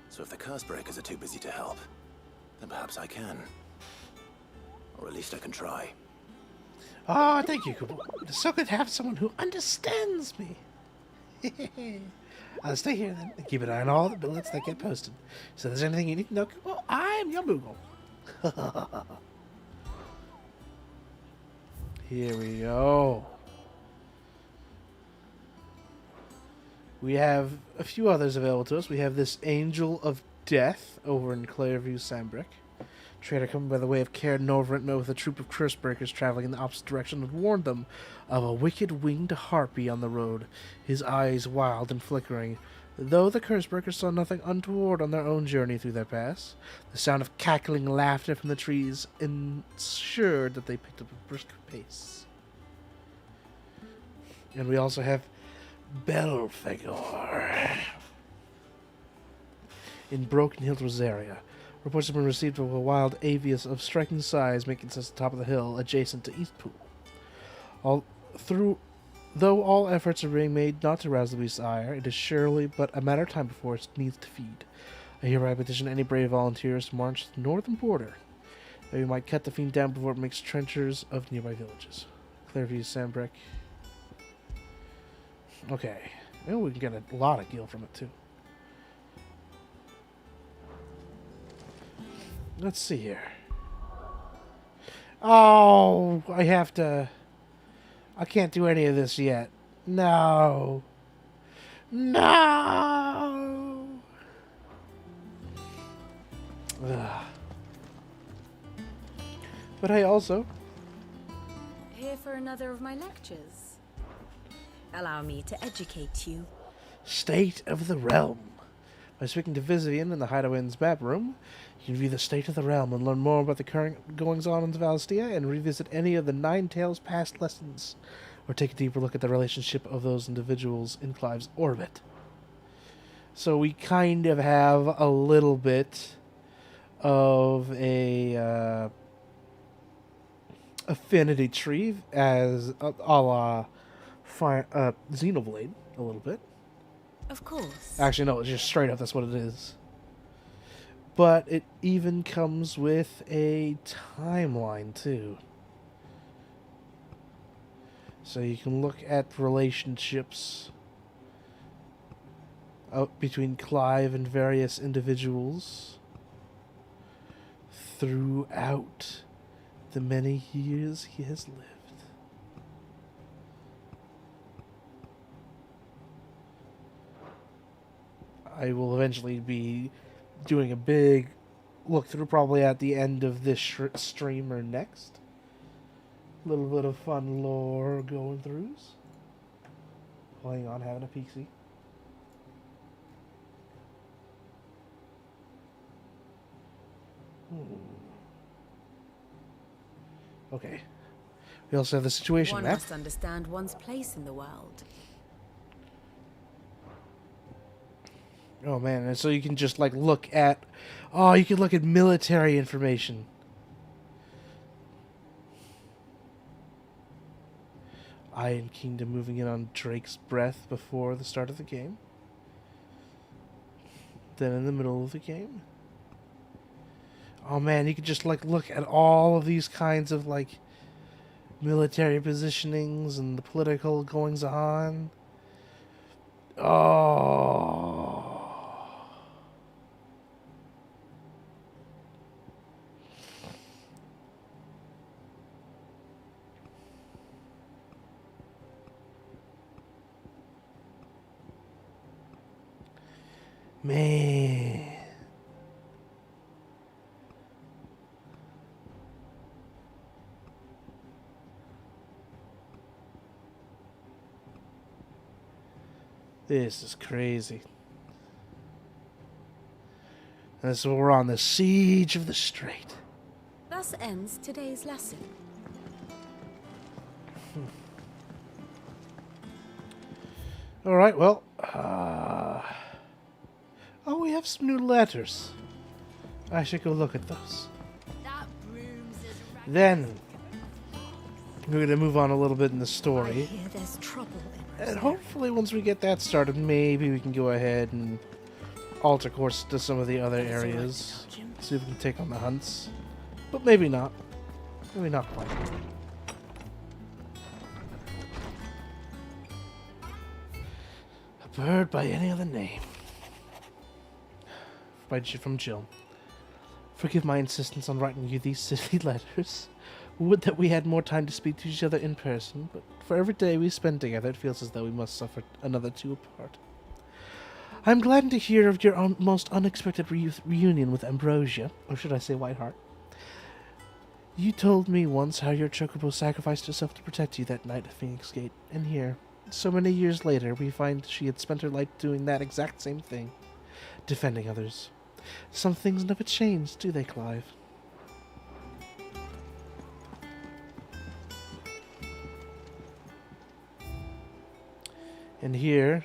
So if the Cursebreakers are too busy to help, then perhaps I can. Or at least I can try. Oh, thank you, Kubo. It's so good to have someone who understands me. I'll stay here then and keep an eye on all the billets that get posted. So if there's anything you need to know, Kubo, I'm your Moogle. Here we go. We have a few others available to us. We have this Angel of Death over in Clairview, Sambrick. Trader coming by the way of Cairn Norvrent met with a troop of Cursebreakers traveling in the opposite direction and warned them of a wicked winged harpy on the road, his eyes wild and flickering. Though the Cursebreakers saw nothing untoward on their own journey through their pass, the sound of cackling laughter from the trees ensured that they picked up a brisk pace. And we also have Belphegor in Broken Hill, Rosaria. Reports have been received of a wild avius of striking size making its at the top of the hill adjacent to Eastpool. Though all efforts are being made not to rouse the beast's ire, it is surely but a matter of time before it needs to feed. I hereby petition any brave volunteers to march to the northern border, that we might cut the fiend down before it makes trenchers of nearby villages. Clairview, Sambrick. Okay. Maybe we can get a lot of gil from it, too. Let's see here. Oh, I have to... I can't do any of this yet. No. No! Ugh. But I also... Here for another of my lectures. Allow me to educate you. State of the Realm. By speaking to Vivian in the Hideaway's map room, you can view the state of the realm and learn more about the current goings-on in Valisthea and revisit any of the Nine Tails past lessons, or take a deeper look at the relationship of those individuals in Clive's orbit. So we kind of have a little bit of a affinity tree as a la Xenoblade, a little bit. Of course. Actually, no, it's just straight up, that's what it is. But it even comes with a timeline, too. So you can look at relationships between Clive and various individuals throughout the many years he has lived. I will eventually be doing a big look through, probably at the end of this stream or next. A little bit of fun lore going throughs. Playing on, having a peek-see. Okay. We also have the situation One map. must understand one's place in the world. Oh man, and so you can just like look at, oh, you can look at military information. Iron Kingdom moving in on Drake's Breath before the start of the game. Then in the middle of the game. Oh man, you can just like look at all of these kinds of like military positionings and the political goings on. Oh. Man. This is crazy. And so we're on the Siege of the Strait. Thus ends today's lesson. All right, well, oh, we have some new letters. I should go look at those. Then we're going to move on a little bit in the story. I hear there's trouble in And hopefully once we get that started, maybe we can go ahead and alter course to some of the other areas. See if we can take on the hunts. But maybe not. Maybe not quite. A bird by any other name. From Jill. Forgive my insistence on writing you these silly letters. Would that we had more time to speak to each other in person, but for every day we spend together, it feels as though we must suffer another two apart. I'm glad to hear of your most unexpected reunion with Ambrosia, or should I say Whiteheart. You told me once how your chocobo sacrificed herself to protect you that night at Phoenix Gate, and here, so many years later, we find she had spent her life doing that exact same thing, defending others. Some things never change, do they, Clive? And here,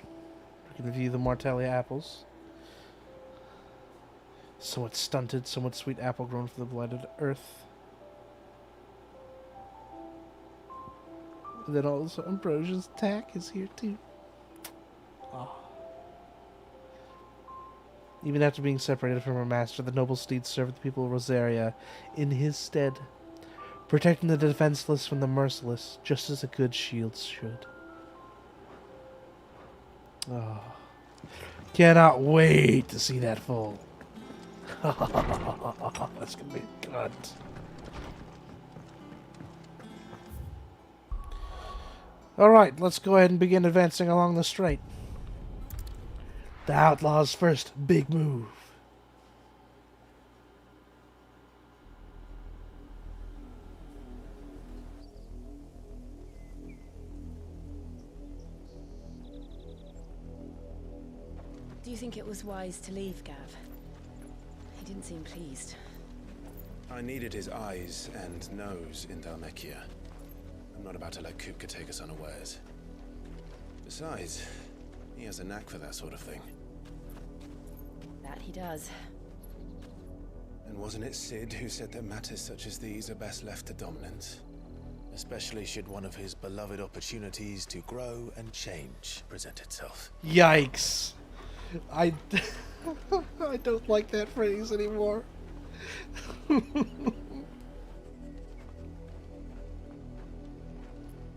we can view the Martellia apples. Somewhat stunted, somewhat sweet apple grown for the blighted earth. And then also Ambrosia's tack is here too. Oh. Even after being separated from her master, the noble steed served the people of Rosaria in his stead, protecting the defenseless from the merciless, just as a good shield should. Oh. Cannot wait to see that full. That's gonna be good. Alright, let's go ahead and begin advancing along the strait. The Outlaw's first big move. Do you think it was wise to leave, Gav? He didn't seem pleased. I needed his eyes and nose in Dhalmekia. I'm not about to let Kupka take us unawares. Besides, he has a knack for that sort of thing. That he does. And wasn't it Sid who said that matters such as these are best left to dominance? Especially should one of his beloved opportunities to grow and change present itself. Yikes. I don't like that phrase anymore.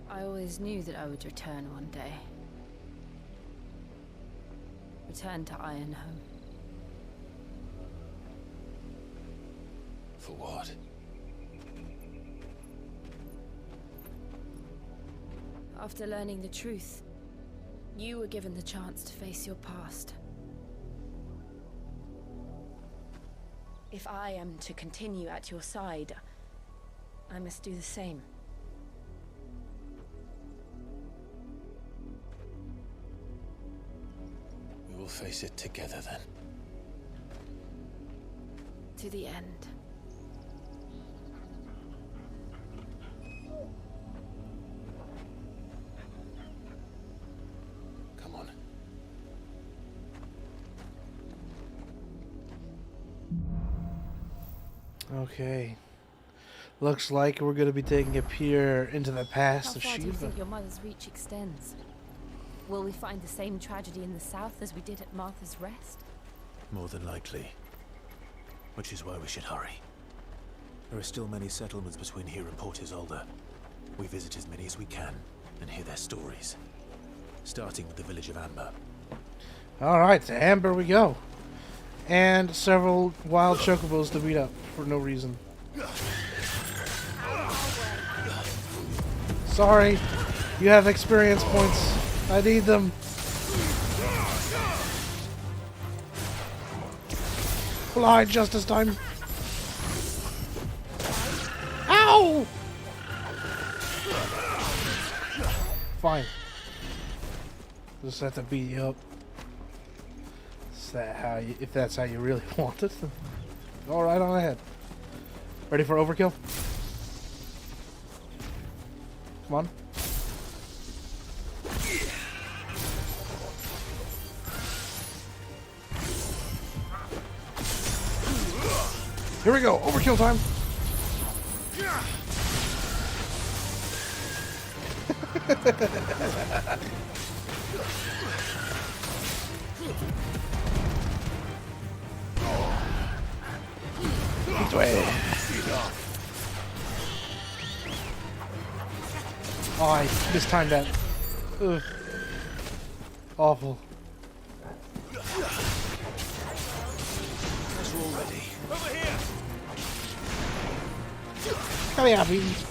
I always knew that I would return one day. Return to Ironhome. For what? After learning the truth, you were given the chance to face your past. If I am to continue at your side, I must do the same. We will face it together then. To the end. Come on. Okay. Looks like we're going to be taking a peer into the past of How far do you Shiva. think your mother's reach extends? Will we find the same tragedy in the south as we did at Martha's Rest? More than likely. Which is why we should hurry. There are still many settlements between here and Port Isolde. We visit as many as we can and hear their stories. Starting with the village of Amber. Alright, to Amber we go. And several wild chocobos to beat up for no reason. Sorry, you have experience points. I need them. Fly justice time. Ow! Fine. Just have to beat you up. Is that how you, if that's how you really want it? All right, on ahead. Ready for overkill? Come on. Here we go. Overkill time. This way. Oh, I mistimed that. Ugh. Awful. We're all ready. Over here! Come here, please.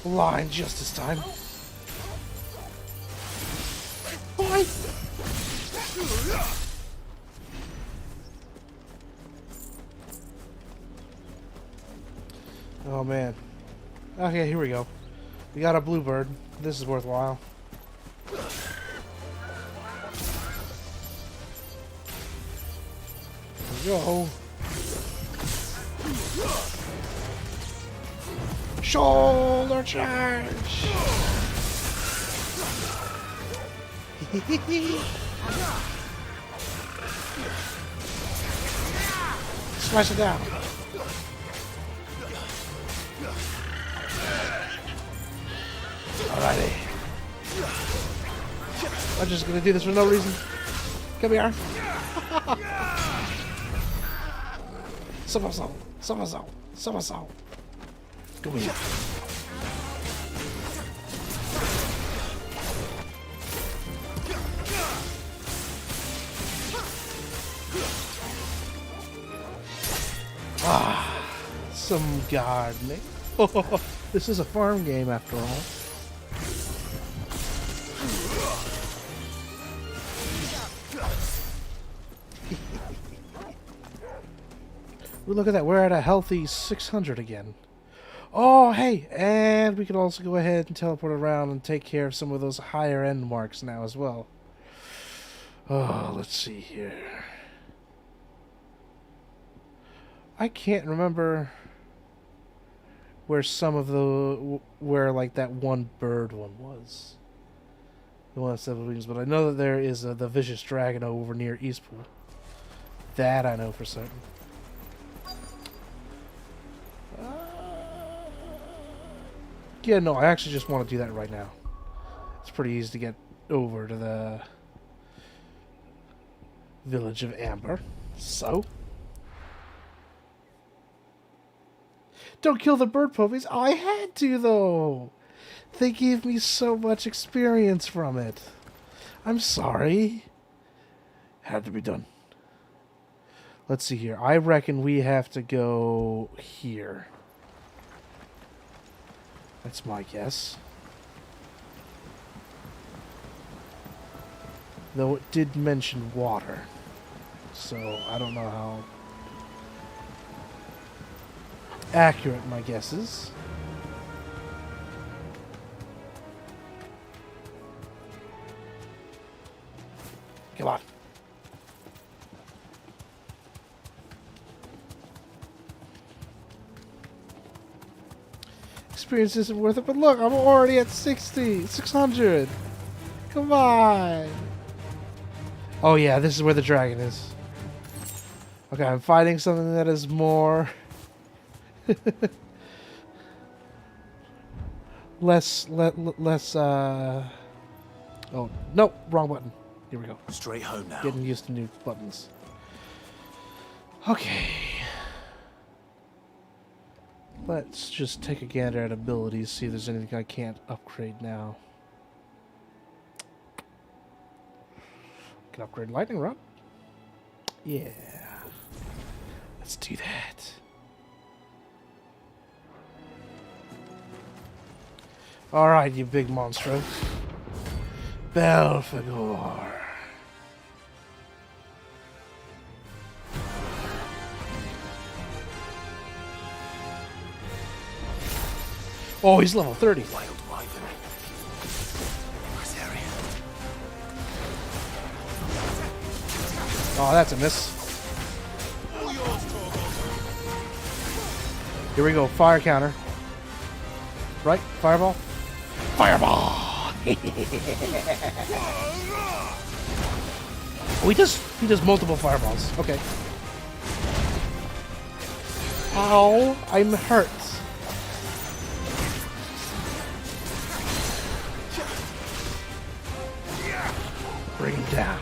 Line just this time. Boy. Oh man. Okay, here we go. We got a bluebird. This is worthwhile. Here we go. Shoulder charge! Smash it down. Alrighty. I'm just gonna do this for no reason. Come here. Somersault. Somersault. Somersault. Come here. Ah, some gardening. This is a farm game after all. Ooh, look at that. We're at a healthy 600 again. Oh, hey, and we can also go ahead and teleport around and take care of some of those higher end marks now as well. Oh, let's see here. I can't remember where some of the where like that one bird one was. The one with 7 wings, but I know that there is the vicious dragon over near Eastpool. That I know for certain. Yeah, no, I actually just want to do that right now. It's pretty easy to get over to the village of Amber. So, don't kill the bird puppies. I had to, though. They gave me so much experience from it. I'm sorry. Had to be done. Let's see here. I reckon we have to go here. That's my guess. Though it did mention water. So I don't know how accurate my guess is. Come on. Experience isn't worth it, but look, I'm already at 600. Come on. Oh yeah, this is where the dragon is. Okay, I'm fighting something that is more less oh no, wrong button. Here we go. Straight home now. Getting used to new buttons. Okay. Let's just take a gander at abilities, see if there's anything I can't upgrade now. Can upgrade lightning rod? Yeah. Let's do that. Alright, you big monstro. Belphegor. Oh, he's level 30. Wild wyvern. Rosaria. Oh, that's a miss. Here we go. Fire counter. Right? Fireball? Fireball! Oh, he does multiple fireballs. Okay. Ow, I'm hurt. Bring him down.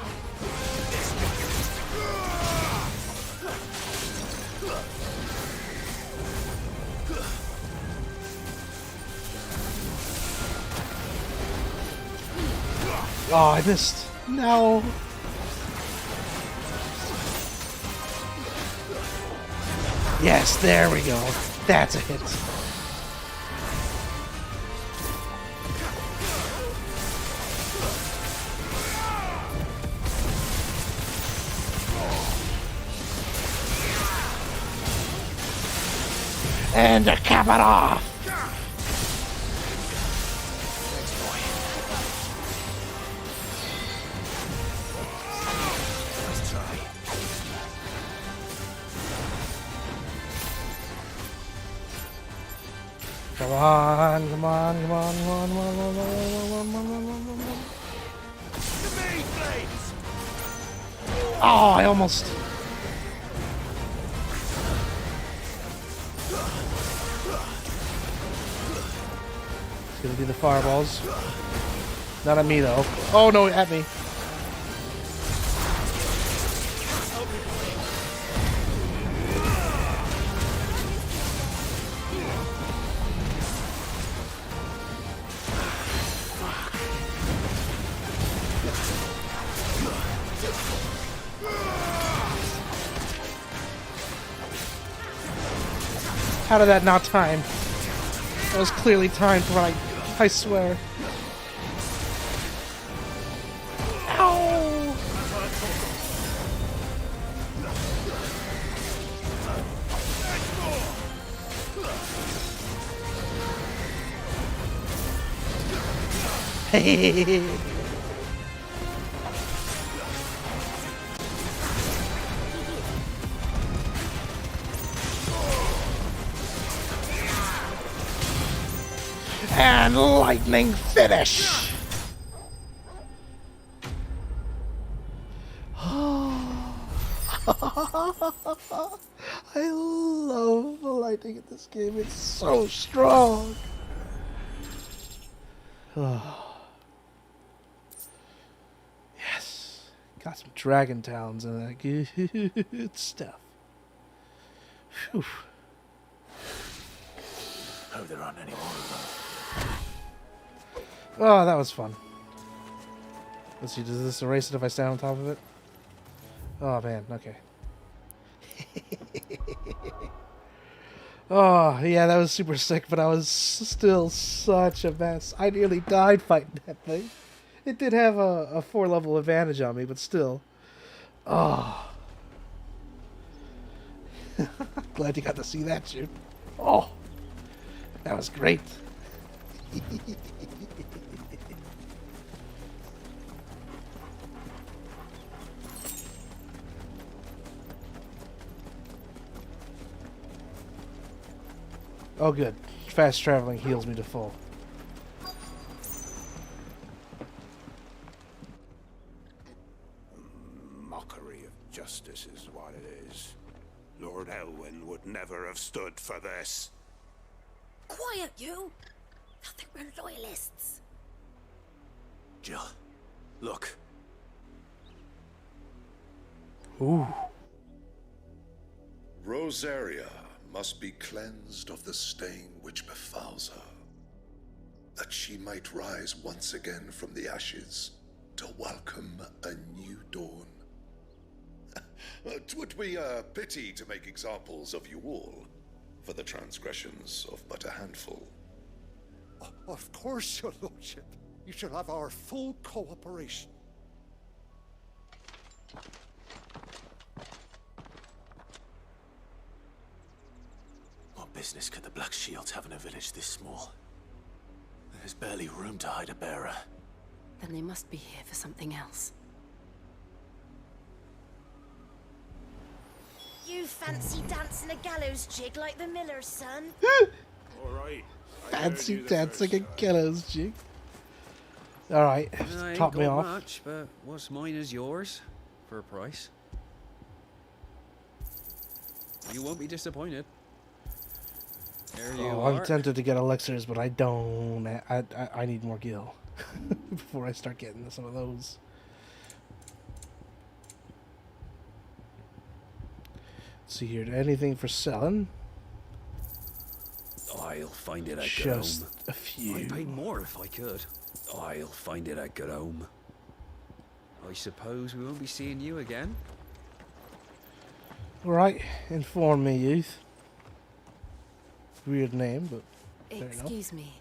Oh, I missed. No. Yes, there we go. That's a hit. And to cap it off. Come on, come on, come on, come on, come on, come on, come on, come on, come on. Oh, I almost. It's gonna do the fireballs. Not at me though. Oh no, at me. How did that not time? That was clearly timed right. I swear. Ow! Hey. And lightning finish. I love the lightning in this game. It's so strong. Yes. Got some Dragon Towns and that good stuff. Whew. Hope there aren't any more of them. Oh, that was fun. Let's see, does this erase it if I stand on top of it? Oh, man, okay. Oh, yeah, that was super sick, but I was still such a mess. I nearly died fighting that thing. It did have a 4-level advantage on me, but still. Oh. Glad you got to see that, dude. Oh, that was great. Oh, good. Fast traveling heals me to full. Mockery of justice is what it is. Lord Elwyn would never have stood for this. Quiet, you! They'll think we're loyalists. Jill, look. Ooh. Rosaria must be cleansed of the stain which befouls her, that she might rise once again from the ashes to welcome a new dawn. 'Twould be a pity to make examples of you all, for the transgressions of but a handful. Of course, your lordship. You shall have our full cooperation. What business could the Black Shields have in a village this small? There's barely room to hide a bearer. Then they must be here for something else. You fancy dancing a gallows jig like the miller's son? Alright. Fancy dancing a gallows jig. Alright, I ain't top me got off. much, but what's mine is yours for a price. You won't be disappointed. There you Oh, are. I'm tempted to get elixirs, but I don't. I need more gil before I start getting some of those. Let's see here, anything for selling? I'll find it at Just Good Home. a few. I'd pay more if I could. I'll find it at Good Home. I suppose we won't be seeing you again. Alright, inform me, youth. Weird name, but fair enough. Excuse me,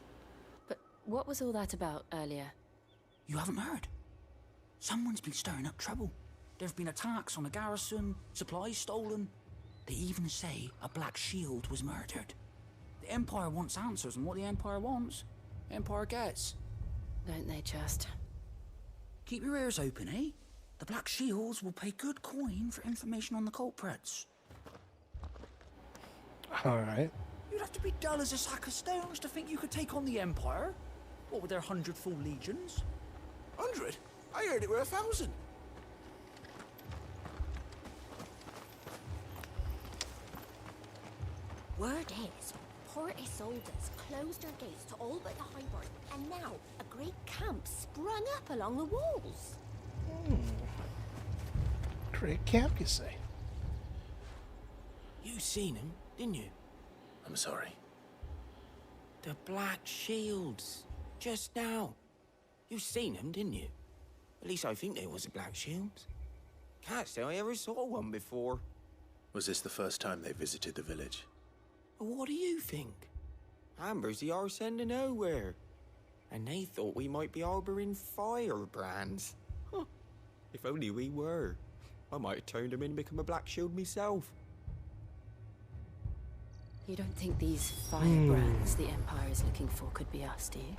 but what was all that about earlier? You haven't heard? Someone's been stirring up trouble. There have been attacks on the garrison, supplies stolen. They even say a Black Shield was murdered. The Empire wants answers, and what the Empire wants, the Empire gets. Don't they just? Keep your ears open, eh? The Black Shields will pay good coin for information on the culprits. Alright. You'd have to be dull as a sack of stones to think you could take on the Empire. What with their 100 full legions? 100? I heard it were 1,000. Word is, Port Isolde's closed her gates to all but the Highborn, and now a great camp sprung up along the walls. Great camp, you say? You seen him, didn't you? I'm sorry. The Black Shields. Just now. You seen them, didn't you? At least I think they was the Black Shields. Can't say I ever saw one before. Was this the first time they visited the village? What do you think? Amber's the arse end of nowhere. And they thought we might be harboring firebrands. Huh. If only we were. I might have turned them in and become a Black Shield myself. You don't think these firebrands the Empire is looking for could be us, do you?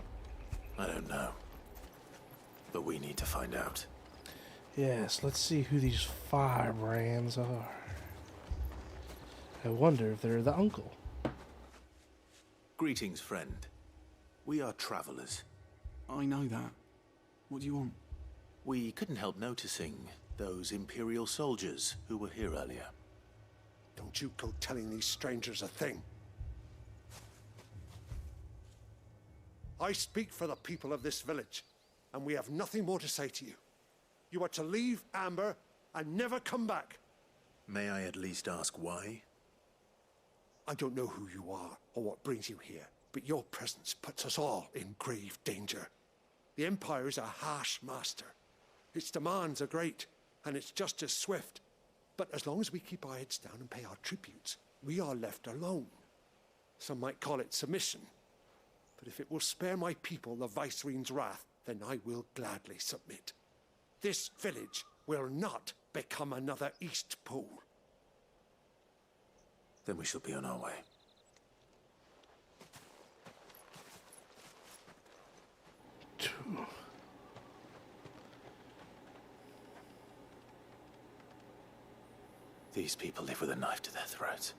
I don't know. But we need to find out. Yes, let's see who these firebrands are. I wonder if they're the uncle. Greetings, friend. We are travelers. I know that. What do you want? We couldn't help noticing those Imperial soldiers who were here earlier. Don't you go telling these strangers a thing. I speak for the people of this village, and we have nothing more to say to you. You are to leave Amber and never come back. May I at least ask why? I don't know who you are or what brings you here, but your presence puts us all in grave danger. The Empire is a harsh master. Its demands are great, and its justice swift. But as long as we keep our heads down and pay our tributes, we are left alone. Some might call it submission. But if it will spare my people the Viceroy's wrath, then I will gladly submit. This village will not become another East Pool. Then we shall be on our way. These people live with a knife to their throats.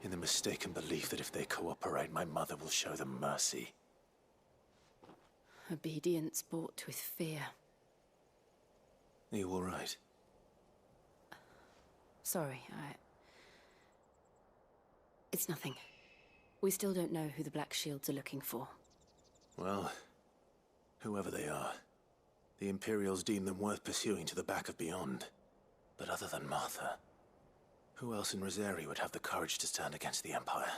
In the mistaken belief that if they cooperate, my mother will show them mercy. Obedience bought with fear. Are you all right? Sorry, It's nothing. We still don't know who the Black Shields are looking for. Well, whoever they are, the Imperials deem them worth pursuing to the back of beyond. But other than Martha, who else in Rosari would have the courage to stand against the Empire?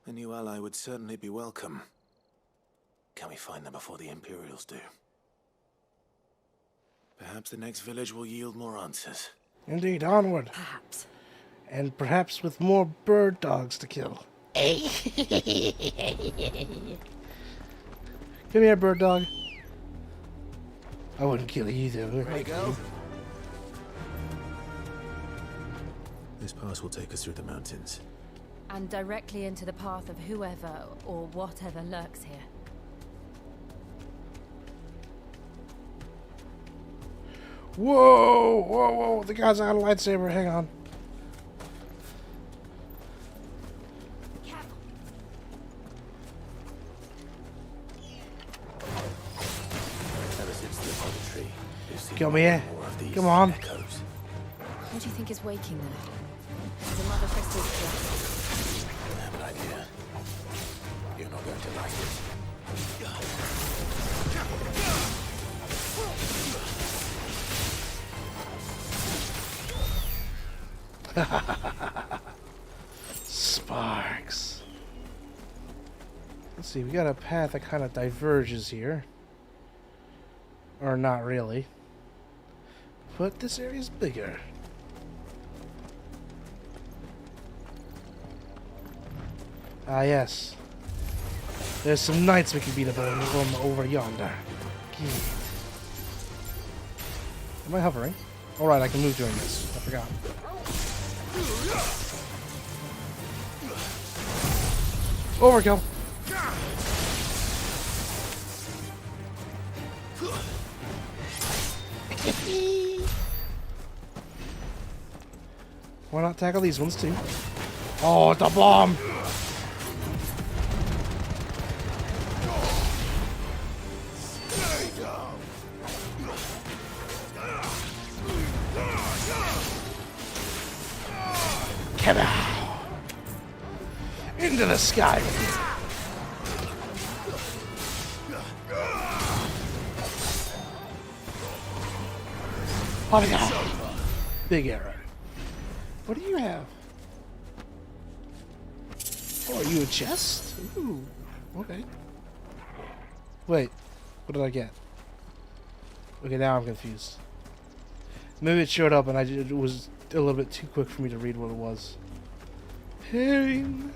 A new ally would certainly be welcome. Can we find them before the Imperials do? Perhaps the next village will yield more answers. Indeed, onward. Perhaps. And perhaps with more bird dogs to kill. Come here, bird dog. I wouldn't kill you either. There you go. This pass will take us through the mountains. And directly into the path of whoever or whatever lurks here. Whoa! Whoa, whoa! The guy's got a lightsaber. Hang on. Ever since the poetry, we've seen Come more here. and more of these Come on. echoes. Who do you think is waking there? Is a mother crystal's blood? I have an idea. You're not going to like it. Sparks. Let's see, we got a path that kind of diverges here. Or not really. But this area's bigger. Ah, yes. There's some knights we can beat up on over yonder. Get. Am I hovering? Alright, I can move during this. I forgot. Overkill. Why not tackle these ones too? Oh, the bomb! Come on! Into the sky with you! Oh, yeah. Big arrow. What do you have? Oh, are you a chest? Ooh, okay. Wait, what did I get? Okay, now I'm confused. Maybe it showed up and it was a little bit too quick for me to read what it was. Herring.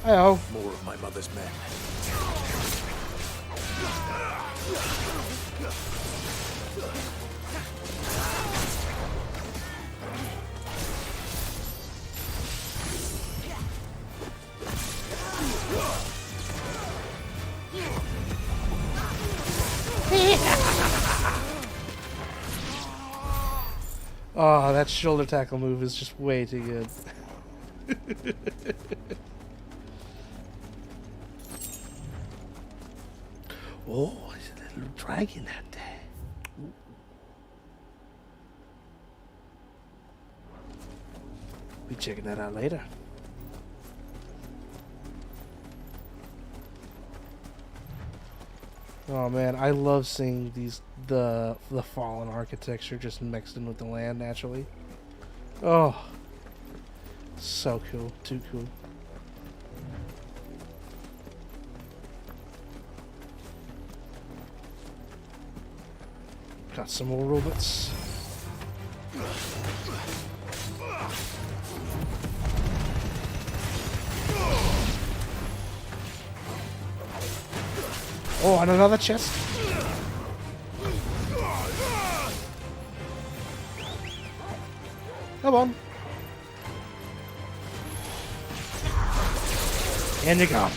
Hi-oh. More of my mother's men. Oh, that shoulder tackle move is just way too good. Oh, there's a little dragon out there. Ooh. Be checking that out later. Oh man, I love seeing the fallen architecture just mixed in with the land naturally. Oh, so cool, too cool. Got some more robots. Oh, and another chest. Come on. And you go.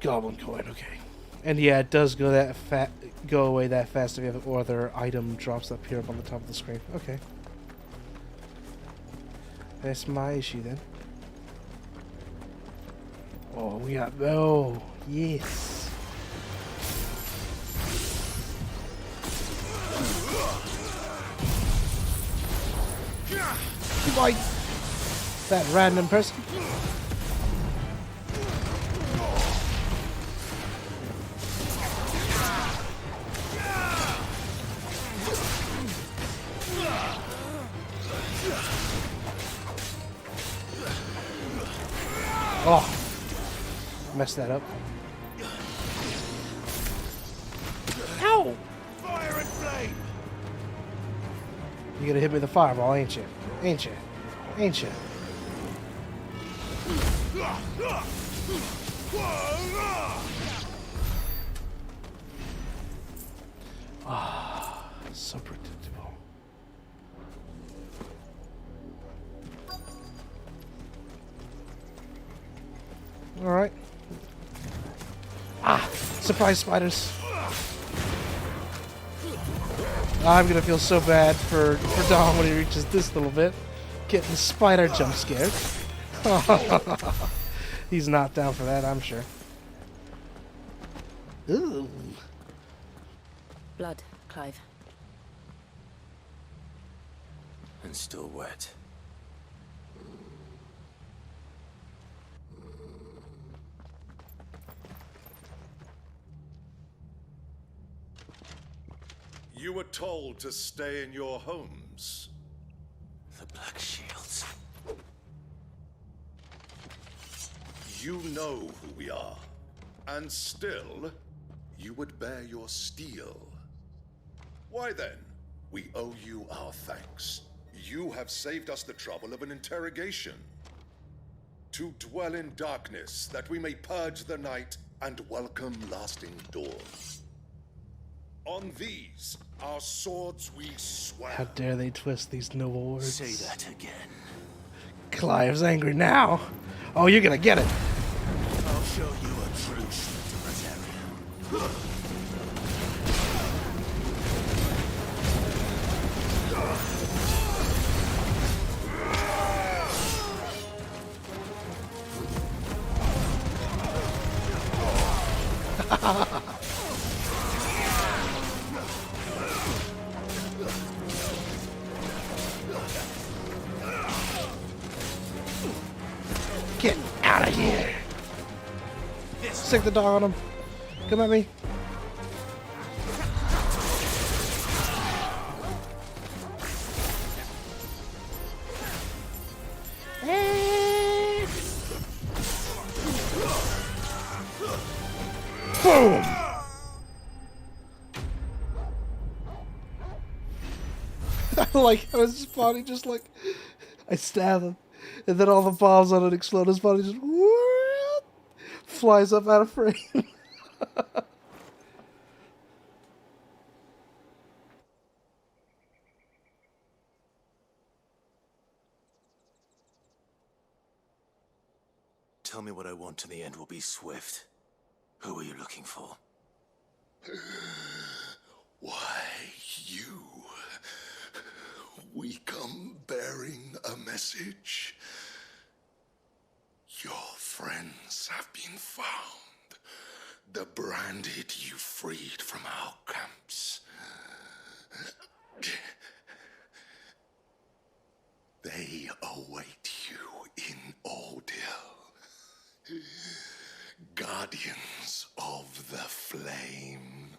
Goblin coin, okay. And yeah, it does go away that fast if you have other item drops up here up on the top of the screen. Okay. That's my issue then. Oh, we got yes. Goodbye, that random person. Oh, messed that up. Ow! Fire and flame! You gonna hit me with a fireball, ain't you? Ain't you? Ain't you? Ah, so predictable. Alright. Ah! Surprise spiders! I'm gonna feel so bad for Dom when he reaches this little bit. Getting spider jump scared. He's not down for that, I'm sure. Ooh. Blood, Clive. And still wet. You were told to stay in your homes. The Black Shields. You know who we are. And still, you would bear your steel. Why then? We owe you our thanks. You have saved us the trouble of an interrogation. To dwell in darkness, that we may purge the night and welcome lasting dawn. On these, our swords we swear. How dare they twist these noble words. Say that again. Clive's angry now. Oh, you're gonna get it. I'll show you a true libertarian. Get out of here! Stick the dog on him. Come at me. Boom! I like how his body just like... I stab him. And then all the bombs on it explode. His body just... flies up out of frame. Tell me what I want and the end will be swift. Who are you looking for? Why, you. We come bearing a message. Your friends have been found. The branded you freed from our camps. They await you in Ordeal. Guardians of the Flame.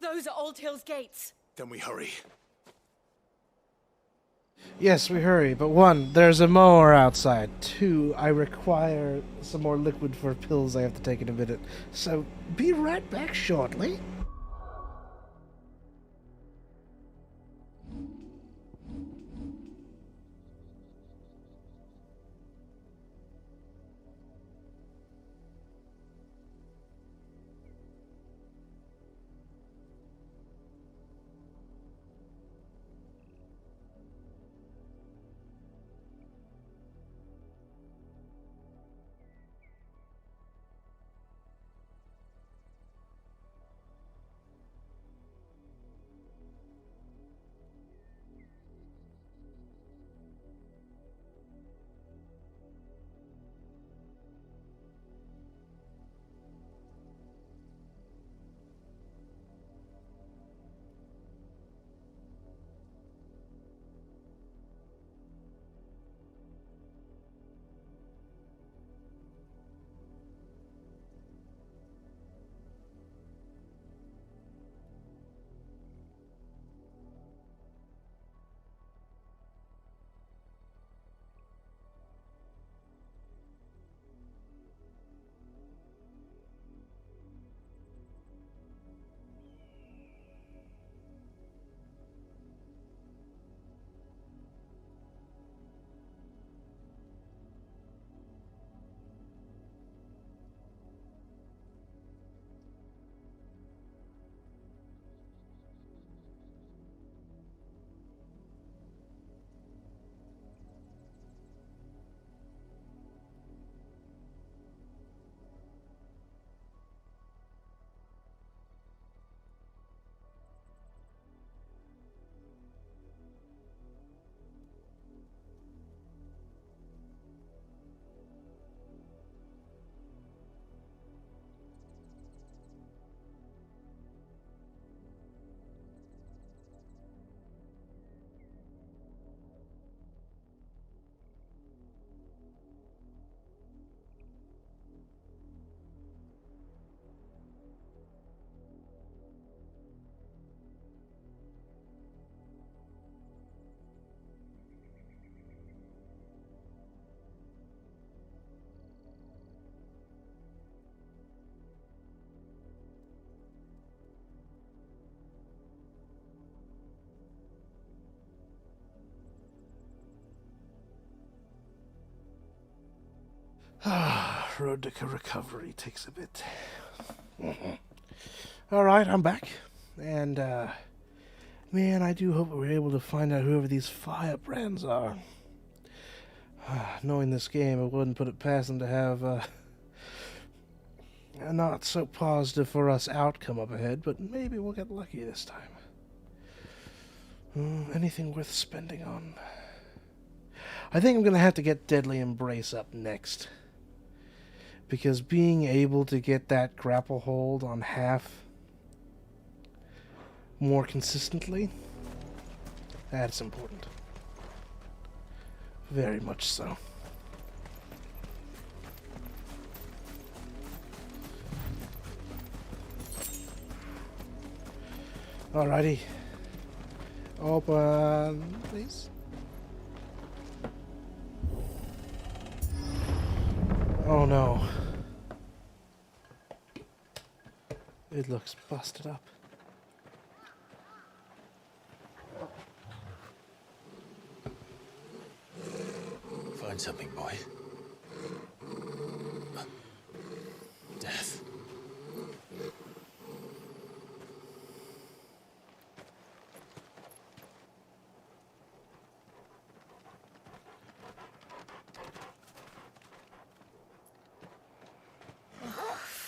Those are Old Hill's gates. Then we hurry. Yes, we hurry. But one, there's a mower outside. Two, I require some more liquid for pills I have to take in a minute. So, be right back shortly. Road to recovery takes a bit. Alright, I'm back. And, man, I do hope we're able to find out whoever these firebrands are. Knowing this game, I wouldn't put it past them to have a not so positive for us outcome up ahead, but maybe we'll get lucky this time. Anything worth spending on? I think I'm going to have to get Deadly Embrace up next. Because being able to get that grapple hold on half more consistently, that's important. Very much so. Alrighty. Open, please. Oh no. It looks busted up. Find something, boy. Death.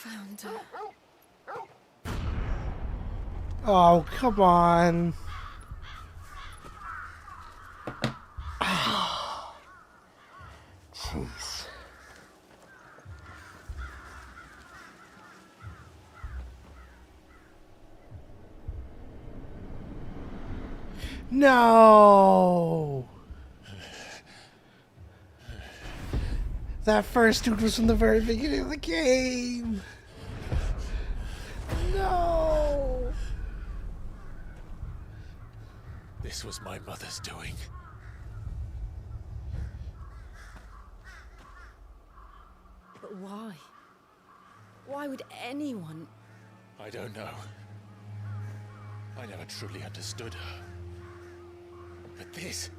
Found her. Oh, come on. Jeez. No. That first dude was from the very beginning of the game. No. This was my mother's doing. But why? Why would anyone... I don't know. I never truly understood her. But this...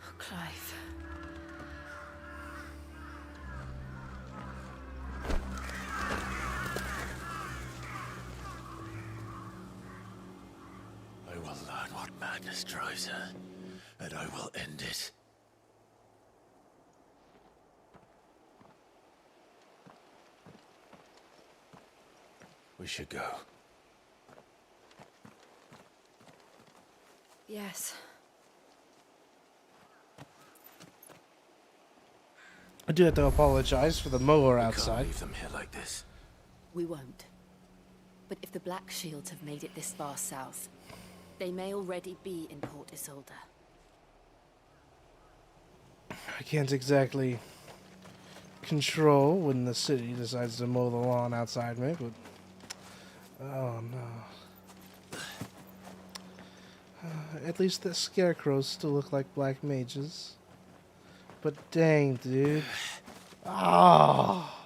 Oh, Clive. I will learn what madness drives her, and I will end it. We should go. Yes. I do have to apologize for the mower outside. Can't leave them here like this. We won't. But if the Black Shields have made it this far south, they may already be in Port Isolde. I can't exactly control when the city decides to mow the lawn outside me, but... Oh, no. At least the scarecrows still look like black mages. But dang, dude. Ah!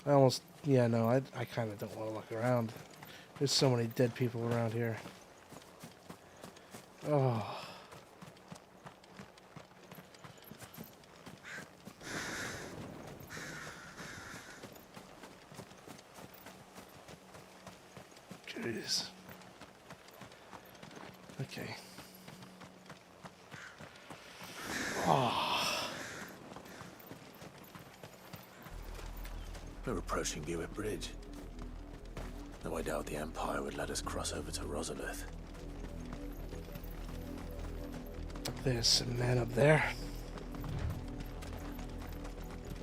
I almost... Yeah, no, I kind of don't want to look around. There's so many dead people around here. Oh... Jeez. Okay. Oh. We're approaching Buick Bridge. Though I doubt the Empire would let us cross over to Rosalith. There's some men up there.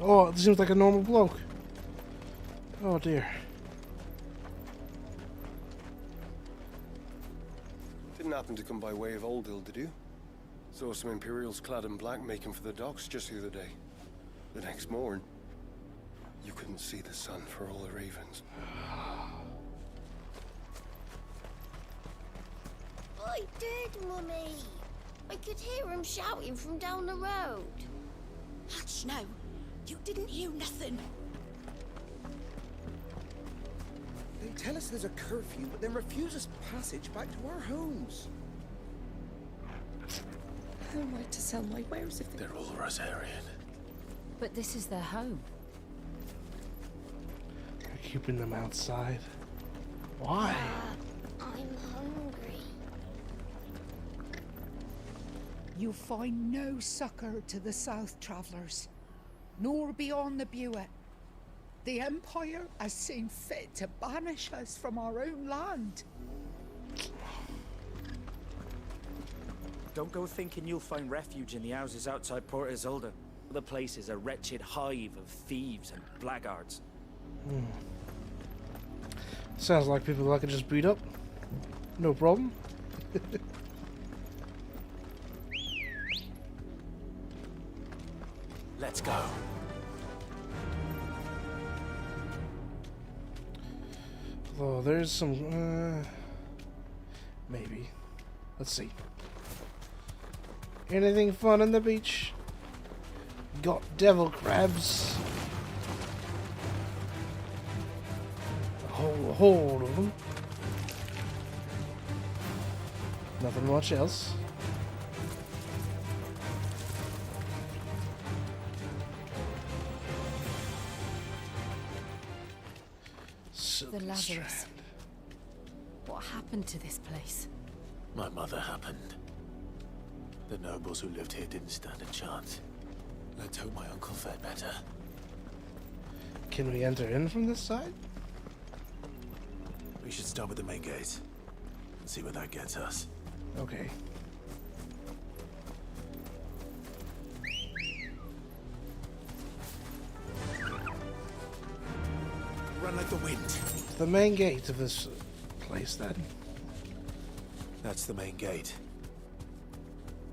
Oh, it seems like a normal bloke. Oh dear. Didn't happen to come by way of Oldhill, did you? Saw some Imperials clad in black making for the docks just the other day. The next morn, you couldn't see the sun for all the ravens. I did, Mummy. I could hear him shouting from down the road. Hush now. You didn't hear nothing. tell us there's a curfew, but then refuse us passage back to our homes. How am I to sell my wares if They're all Rosarian. But this is their home. They're keeping them outside. Why? I'm hungry. You find no succor to the south travellers, nor beyond the Buet. The Empire has seen fit to banish us from our own land. Don't go thinking you'll find refuge in the houses outside Port Isolde. The place is a wretched hive of thieves and blackguards. Sounds like people I could just beat up. No problem. Let's go. Oh, there's some... maybe. Let's see. Anything fun on the beach? Got devil crabs. A whole horde of them. Nothing much else. The Lazarus. What happened to this place? My mother happened. The nobles who lived here didn't stand a chance. Let's hope my uncle fared better. Can we enter in from this side? We should start with the main gate and see where that gets us. Okay. Run like the wind. The main gate of this place, then. That's the main gate.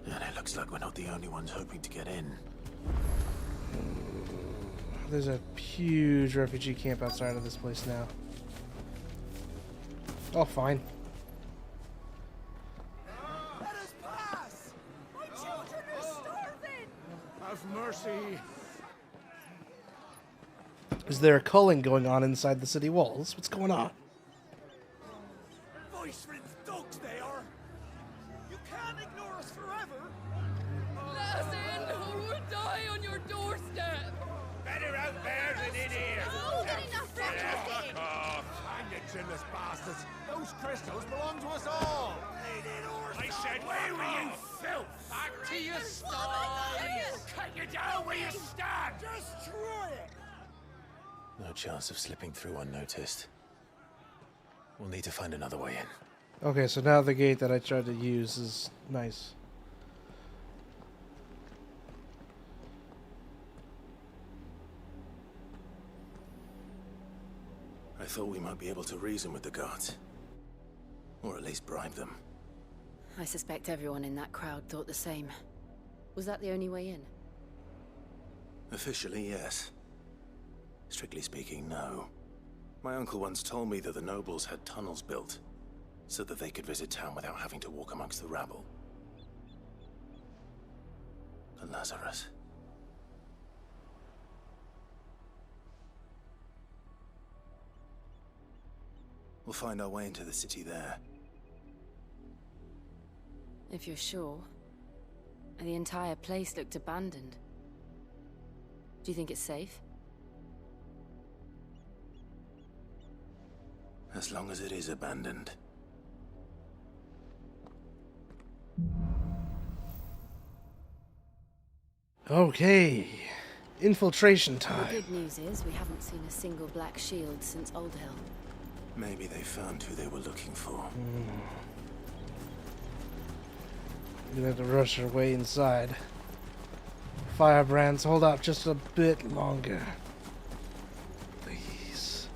And it looks like we're not the only ones hoping to get in. There's a huge refugee camp outside of this place now. Oh, fine. Let us pass! My children are starving! Have mercy. Is there a culling going on inside the city walls? What's going on? Voice-rinsed dogs they are! You can't ignore us forever! Let us in, or we'll die on your doorstep! Better out there than in here. Oh, get enough Fuck off. Hang you chinless bastards! Those crystals belong to us all! I said, where were you, filth? Back to your sties. Cut you down where you stand. Destroy it! No chance of slipping through unnoticed. We'll need to find another way in. Okay, so now the gate that I tried to use is nice. I thought we might be able to reason with the guards. Or at least bribe them. I suspect everyone in that crowd thought the same. Was that the only way in? Officially, yes. Strictly speaking, no. My uncle once told me that the nobles had tunnels built, so that they could visit town without having to walk amongst the rabble. And Lazarus. We'll find our way into the city there. If you're sure. The entire place looked abandoned. Do you think it's safe? As long as it is abandoned. Okay. Infiltration time. The good news is we haven't seen a single black shield since Old Hill. Maybe they found who they were looking for. We're gonna have to rush our way inside. Firebrands, hold up just a bit longer. Please.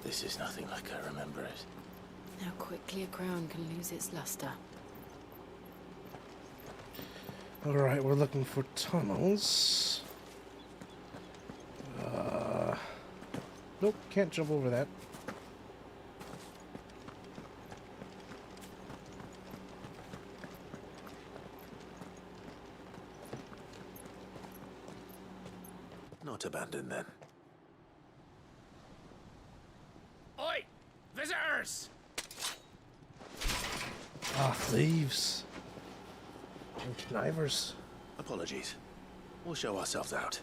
This is nothing like I remember it. How quickly a crown can lose its luster. Alright, we're looking for tunnels. Nope, can't jump over that. not abandon then. Oi! Visitors! Ah, thieves. And connivers. Apologies. We'll show ourselves out.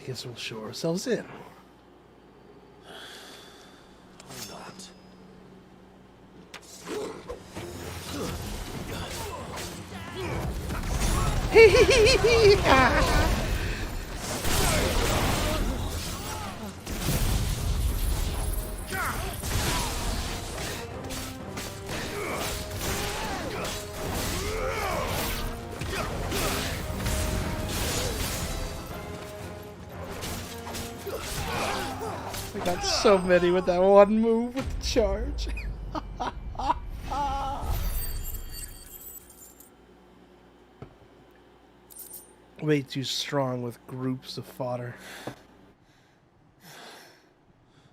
Guess we'll show ourselves in. We got so many with that one move with the charge. Way too strong with groups of fodder.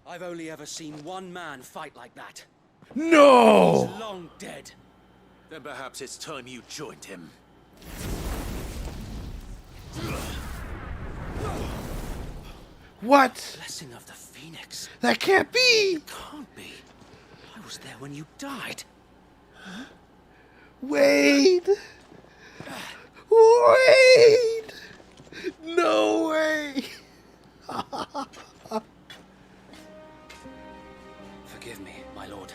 I've only ever seen one man fight like that. No! He's long dead. Then perhaps it's time you joined him. What? Blessing of the Phoenix. That can't be! It can't be. I was there when you died. Wade! Wade! No way! Forgive me, my lord.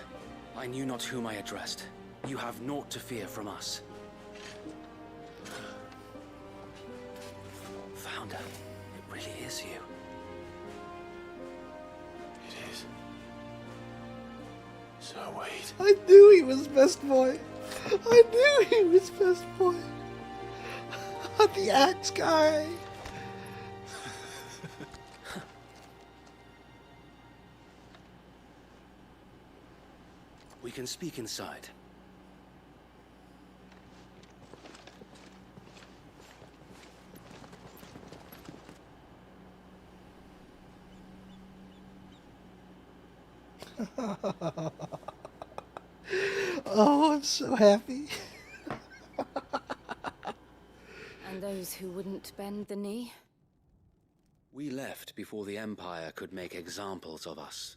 I knew not whom I addressed. You have naught to fear from us. Founder, it really is you. It is. So wait. I knew he was best boy. I knew he was best boy. The axe guy. We can speak inside. Oh, I'm so happy. And those who wouldn't bend the knee? We left before the Empire could make examples of us,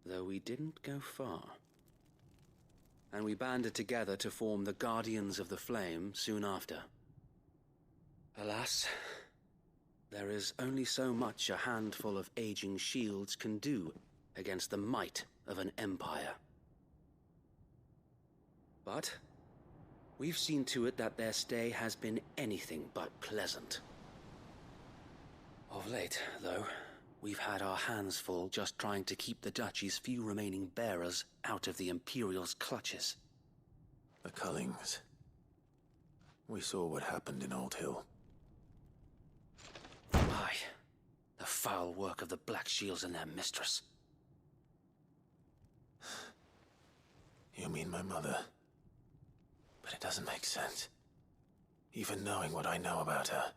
though we didn't go far. And we banded together to form the Guardians of the Flame soon after. Alas, there is only so much a handful of aging shields can do against the might of an empire. But we've seen to it that their stay has been anything but pleasant. Of late, though, we've had our hands full just trying to keep the Duchy's few remaining bearers out of the Imperial's clutches. The Cullings. We saw what happened in Old Hill. Aye, the foul work of the Black Shields and their mistress. You mean my mother? But it doesn't make sense. Even knowing what I know about her.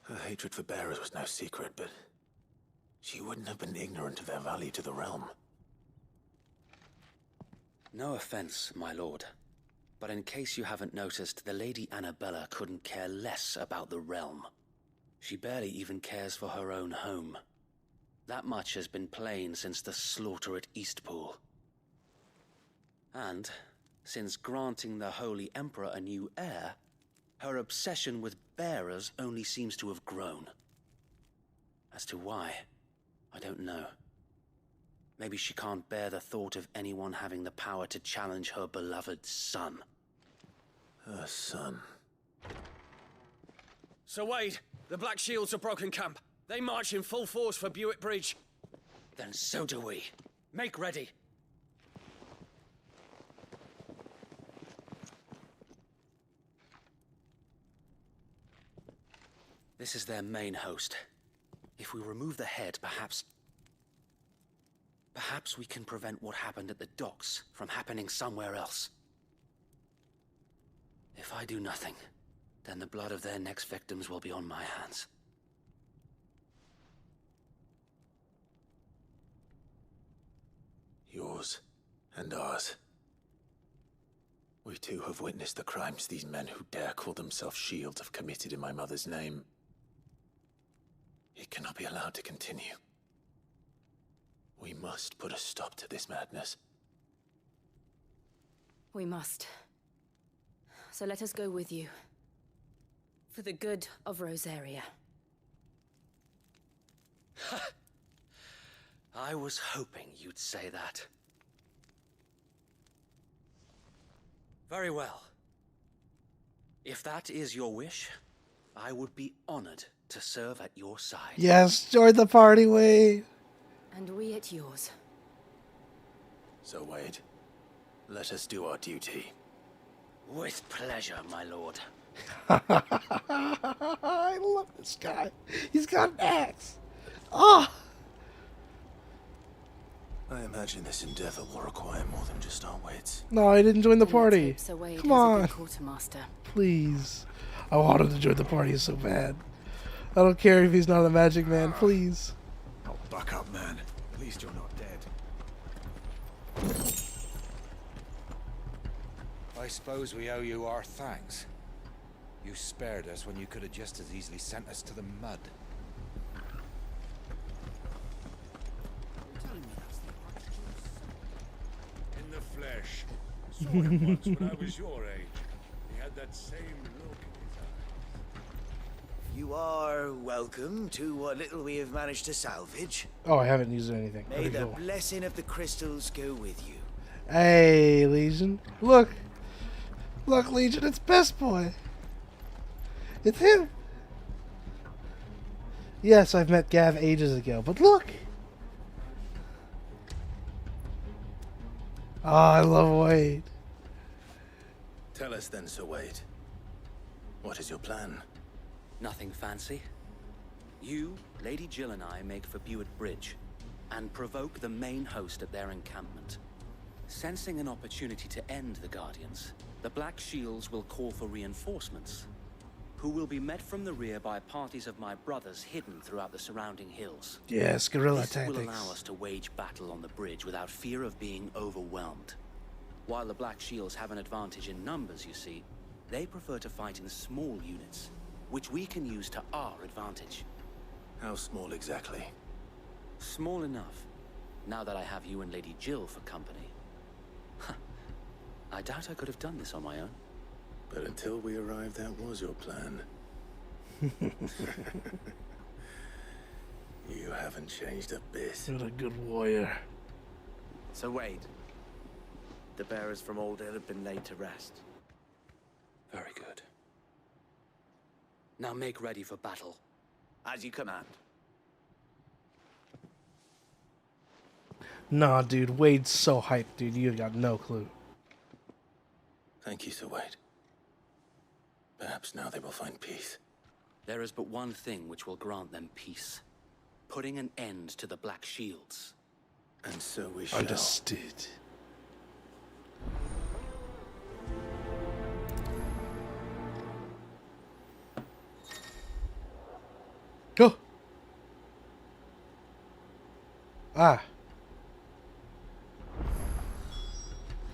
Her hatred for bearers was no secret, but she wouldn't have been ignorant of their value to the realm. No offense, my lord, but in case you haven't noticed, the Lady Annabella couldn't care less about the realm. She barely even cares for her own home. That much has been plain since the slaughter at Eastpool. And, since granting the Holy Emperor a new heir, her obsession with bearers only seems to have grown. As to why, I don't know. Maybe she can't bear the thought of anyone having the power to challenge her beloved son. Her son. Sir Wade, the Black Shields have broken camp. They march in full force for Buick Bridge. Then so do we. Make ready. This is their main host. If we remove the head, perhaps we can prevent what happened at the docks from happening somewhere else. If I do nothing, then the blood of their next victims will be on my hands. And ours. We too have witnessed the crimes these men who dare call themselves shields have committed in my mother's name. It cannot be allowed to continue. We must put a stop to this madness. We must. So let us go with you. For the good of Rosaria. I was hoping you'd say that. Very well. If that is your wish, I would be honored to serve at your side. Yes, join the party, Wade. And we at yours. So, Wade, let us do our duty. With pleasure, my lord. I love this guy. He's got an axe. Oh! I imagine this endeavor will require more than just our wits. No, I didn't join the party. Sir Wade Come has a on. good quartermaster. Please. I wanted to join the party so bad. I don't care if he's not a magic man. Please. Oh, buck up, man. At least you're not dead. I suppose we owe you our thanks. You spared us when you could have just as easily sent us to the mud. In the flesh. Saw him once when I was your age. He had that same look in his eyes. You are welcome to what little we have managed to salvage. Oh, I haven't used anything. May Where'd it the go? blessing of the crystals go with you. Hey, Legion. Look. Look, Legion, it's Best Boy. It's him. Yes, I've met Gav ages ago, but look. Oh, I love Wade. Tell us then, Sir Wade. What is your plan? Nothing fancy. You, Lady Jill and I make for Buett Bridge and provoke the main host at their encampment. Sensing an opportunity to end the Guardians, the Black Shields will call for reinforcements, who will be met from the rear by parties of my brothers hidden throughout the surrounding hills. Yes, guerrilla This tactics. will allow us to wage battle on the bridge without fear of being overwhelmed. While the Black Shields have an advantage in numbers, you see, they prefer to fight in small units, which we can use to our advantage. How small exactly? Small enough, now that I have you and Lady Jill for company. I doubt I could have done this on my own. But until we arrived, that was your plan. You haven't changed a bit. What a good warrior. So Wade, the bearers from Oldale have been laid to rest. Very good. Now make ready for battle. As you command. Nah, dude, Wade's so hyped, dude. You've got no clue. Thank you, Sir Wade. Perhaps now they will find peace. There is but one thing which will grant them peace. Putting an end to the Black Shields. And so we shall. Understood. Go. Ah.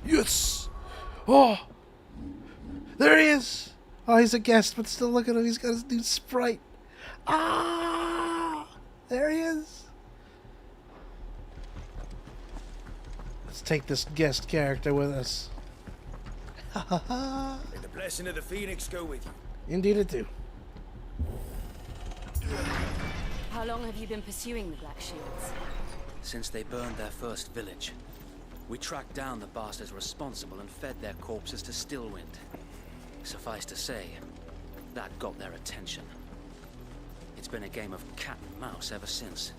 Yes. Oh. There he is. Oh, he's a guest, but still look at him. He's got his new sprite. Ah. There he is. Let's take this guest character with us. May the blessing of the Phoenix go with you. Indeed it do. How long have you been pursuing the Black Shields? Since they burned their first village. We tracked down the bastards responsible and fed their corpses to Stillwind. Suffice to say, that got their attention. It's been a game of cat and mouse ever since.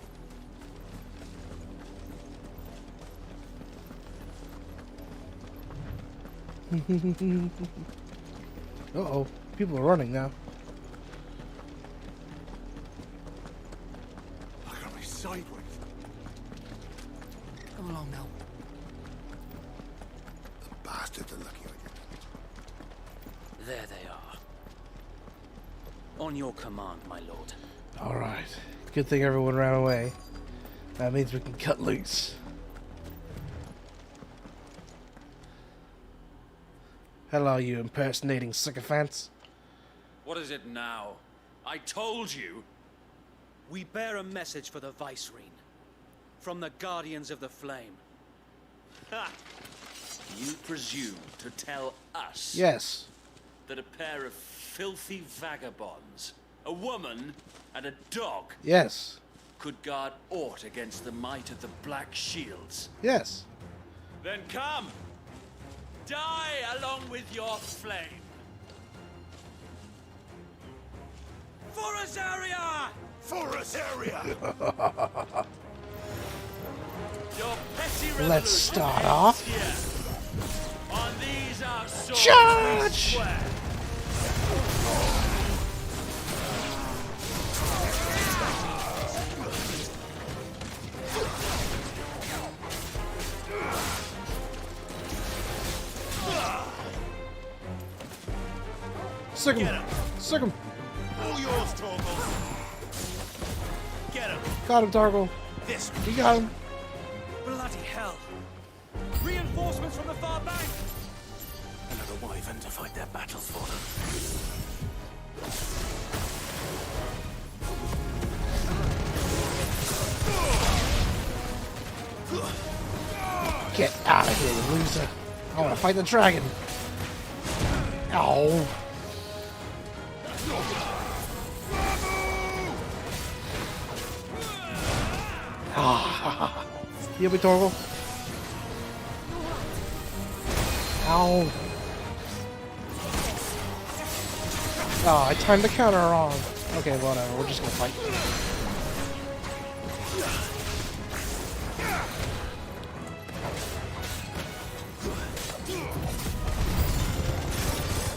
Uh-oh. People are running now. Look at me sideways. Come along now. The bastards are looking at you. There they are. On your command, my lord. Alright. Good thing everyone ran away. That means we can cut loose. Hello, you impersonating sycophants. What is it now? I told you! We bear a message for the Vicereine. From the Guardians of the Flame. Ha! You presume to tell us... Yes. ...that a pair of filthy vagabonds, a woman and a dog... Yes. ...could guard aught against the might of the Black Shields? Yes. Then come! Die along with your flame! For Azaria! For Azaria! Your petty Let's start off. here. On these our swords Charge! we swear. Sick him. Sick him. All yours, Torgal. Get him. Got him, Targle. This We got him. Bloody hell! Reinforcements from the far bank! Another wyvern to fight their battles for Get out of here, you loser. I want to fight the dragon. Ow. Ah. Heal me, Torgal. Ow. Oh, I timed the counter wrong. Okay, whatever. We're just gonna fight.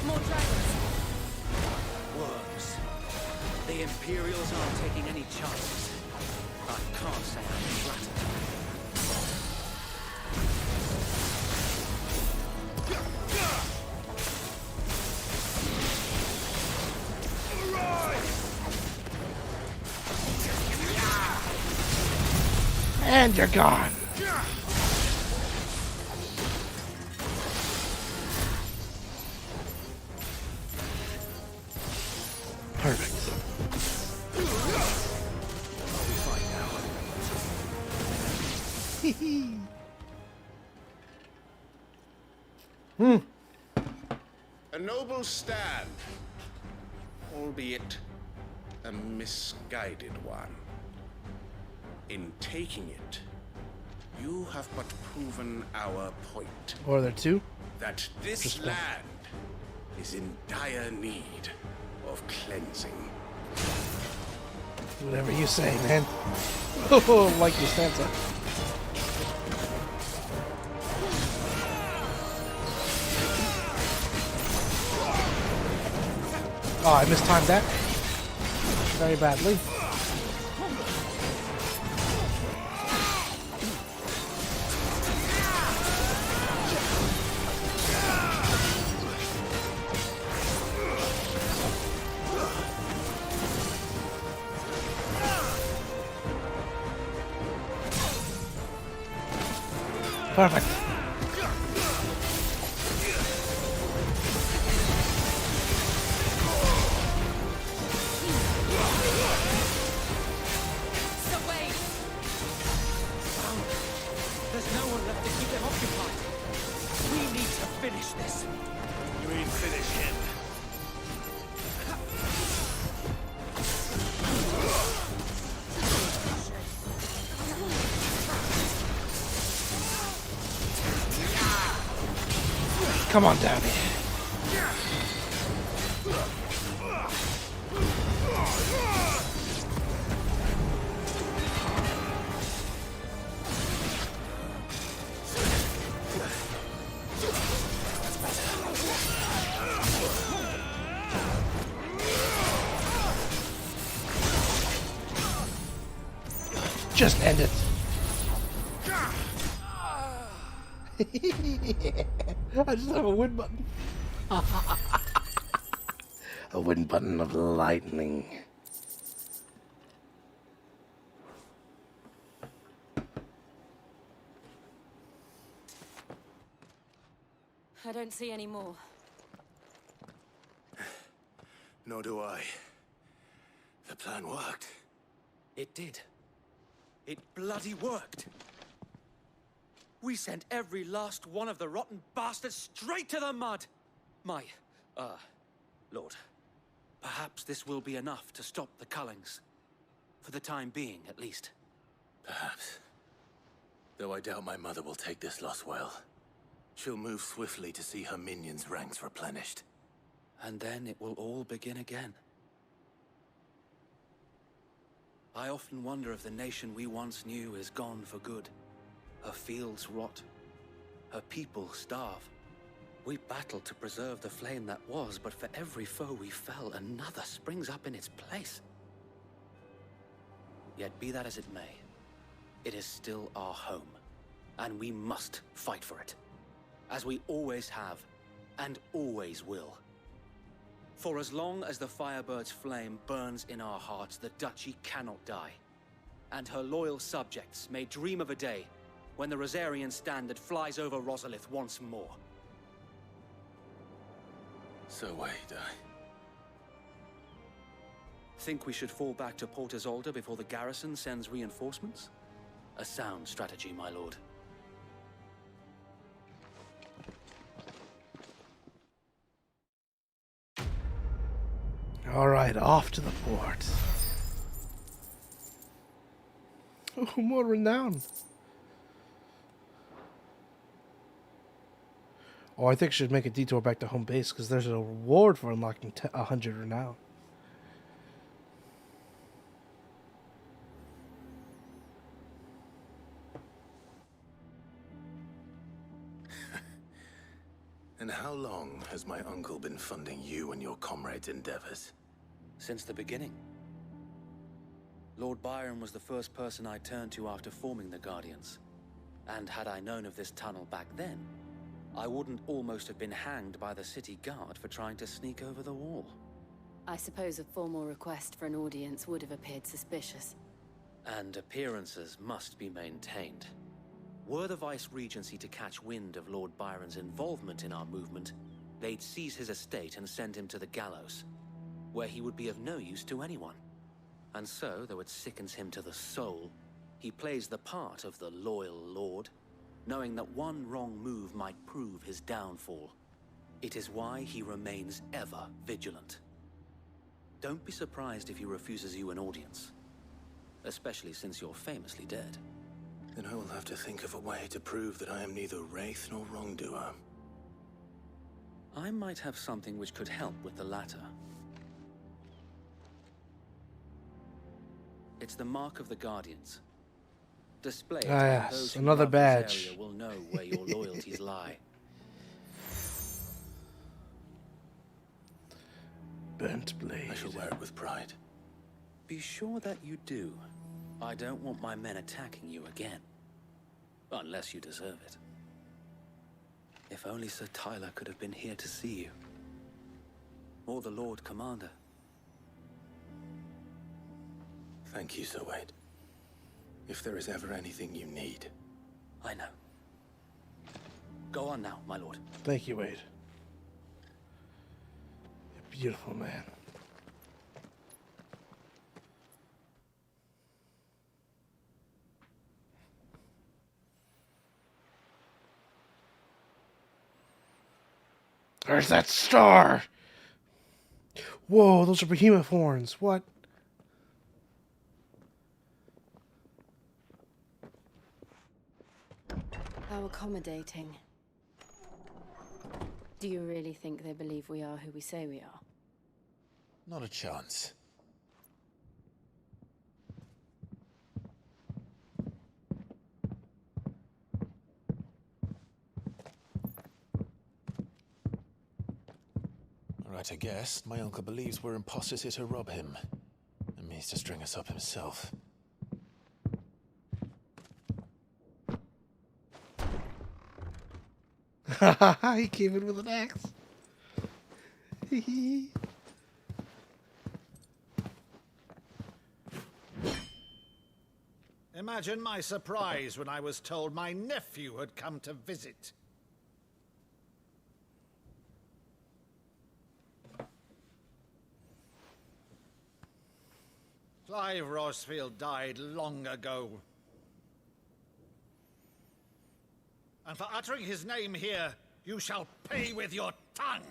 More dragons. Worms. The Imperials aren't taking any chances. I can't say I'm flattered. And you're gone. Perfect. A noble stand, albeit a misguided one. In taking it, you have but proven our point. Or are there two? That this Just one. land is in dire need of cleansing. Whatever you say, man. Oh, like your stanza. Oh, I mistimed that very badly. Perfect. There's no one left to keep them occupied. We need to finish this. You mean finish him? Come on down here. Just end it. I just have a win button. A win button of lightning. I don't see any more. Nor do I. The plan worked. It did. It bloody worked. We sent every last one of the rotten bastards straight to the mud! Lord, perhaps this will be enough to stop the Cullings. For the time being, at least. Perhaps. Though I doubt my mother will take this loss well. She'll move swiftly to see her minions' ranks replenished. And then it will all begin again. I often wonder if the nation we once knew is gone for good. Her fields rot. Her people starve. We battled to preserve the flame that was, but for every foe we fell, another springs up in its place. Yet be that as it may, it is still our home, and we must fight for it, as we always have, and always will. For as long as the Firebird's flame burns in our hearts, the Duchy cannot die, and her loyal subjects may dream of a day when the Rosarian standard flies over Rosalith once more. So wait, Think we should fall back to Port Isolde before the garrison sends reinforcements? A sound strategy, my lord. All right, off to the port. Oh, more renown. Oh, I think I should make a detour back to home base because there's a reward for unlocking 100 renown. And how long has my uncle been funding you and your comrades' endeavors? Since the beginning. Lord Byron was the first person I turned to after forming the Guardians. And had I known of this tunnel back then, I wouldn't almost have been hanged by the city guard for trying to sneak over the wall. I suppose a formal request for an audience would have appeared suspicious. And appearances must be maintained. Were the Vice-Regency to catch wind of Lord Byron's involvement in our movement, they'd seize his estate and send him to the gallows, where he would be of no use to anyone. And so, though it sickens him to the soul, he plays the part of the loyal lord, knowing that one wrong move might prove his downfall. It is why he remains ever vigilant. Don't be surprised if he refuses you an audience, especially since you're famously dead. Then I will have to think of a way to prove that I am neither wraith nor wrongdoer. I might have something which could help with the latter. It's the mark of the Guardians. Display it, and those who another love this badge. area will know where your loyalties lie. Burnt blade. I shall wear it with pride. Be sure that you do. I don't want my men attacking you again. Unless you deserve it. If only Sir Tyler could have been here to see you. Or the Lord Commander. Thank you, Sir Wade. If there is ever anything you need. I know. Go on now, my lord. Thank you, Wade. You're a beautiful man. There's that star! Whoa, those are behemoth horns. What? How accommodating. Do you really think they believe we are who we say we are? Not a chance. Right, I guess. My uncle believes we're imposters here to rob him. And means to string us up himself. He came in with an axe. Imagine my surprise when I was told my nephew had come to visit. Clive Rossfield died long ago. And for uttering his name here, you shall pay with your tongue!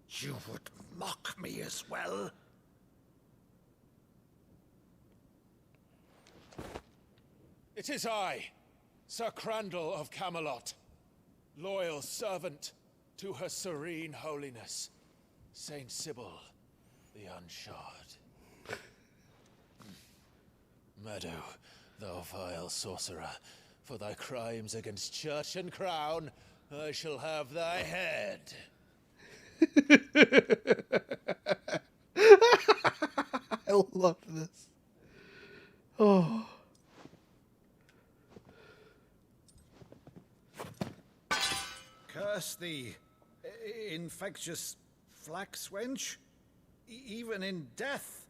You would mock me as well? It is I, Sir Crandall of Camelot, loyal servant to Her Serene Holiness, Saint Sybil the Unshod. Meadow, thou vile sorcerer, for thy crimes against church and crown, I shall have thy head. I love this. Oh. Curse thee, infectious flax wench. Even in death,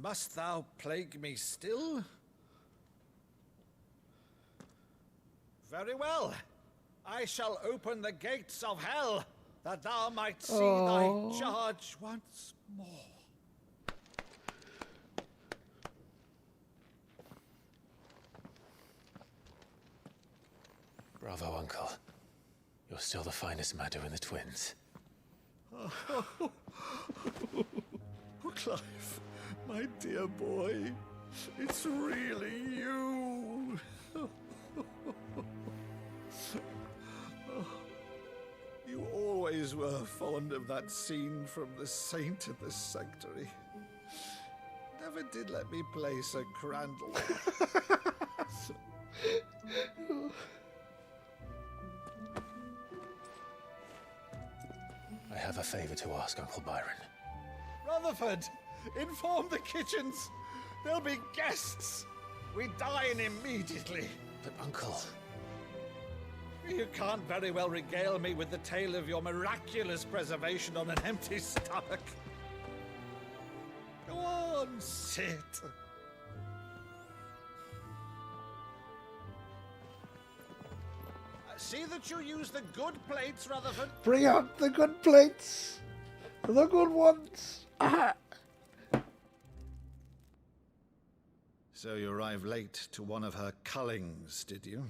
must thou plague me still? Very well. I shall open the gates of hell, that thou might see thy charge once more. Bravo, Uncle. You're still the finest Maddo in the twins. Oh, Clive, my dear boy, it's really you. You always were fond of that scene from The Saint in the Sanctuary. Never did let me play Sir Crandall. I have a favor to ask, Uncle Byron. Rutherford, inform the kitchens. There'll be guests. We dine immediately. But, Uncle... You can't very well regale me with the tale of your miraculous preservation on an empty stomach. Go on, sit. See that you use the good plates, Rutherford. Bring out the good plates. The good ones. Ah. So you arrived late to one of her cullings, did you?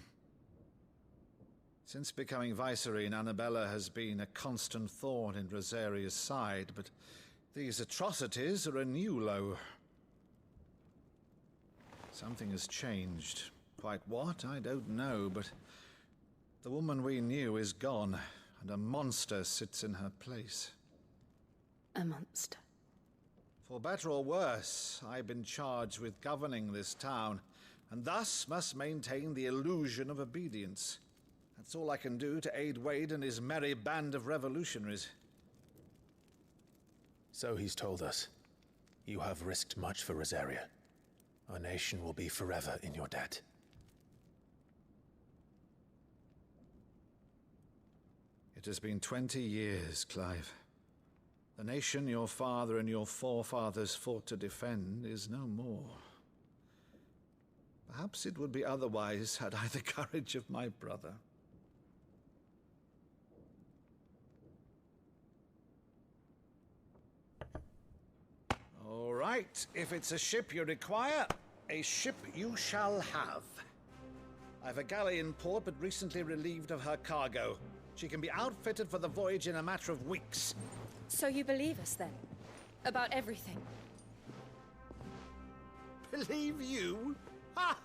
Since becoming Vicereine, Annabella has been a constant thorn in Rosaria's side, but these atrocities are a new low. Something has changed. Quite what, I don't know, but the woman we knew is gone, and a monster sits in her place. A monster. For better or worse, I've been charged with governing this town, and thus must maintain the illusion of obedience. That's all I can do to aid Wade and his merry band of revolutionaries. So he's told us. You have risked much for Rosaria. Our nation will be forever in your debt. It has been 20 years, Clive. The nation your father and your forefathers fought to defend is no more. Perhaps it would be otherwise had I the courage of my brother. All right, if it's a ship you require, a ship you shall have. I've a galley in port, but recently relieved of her cargo. She can be outfitted for the voyage in a matter of weeks. So you believe us then? About everything? Believe you? Ha!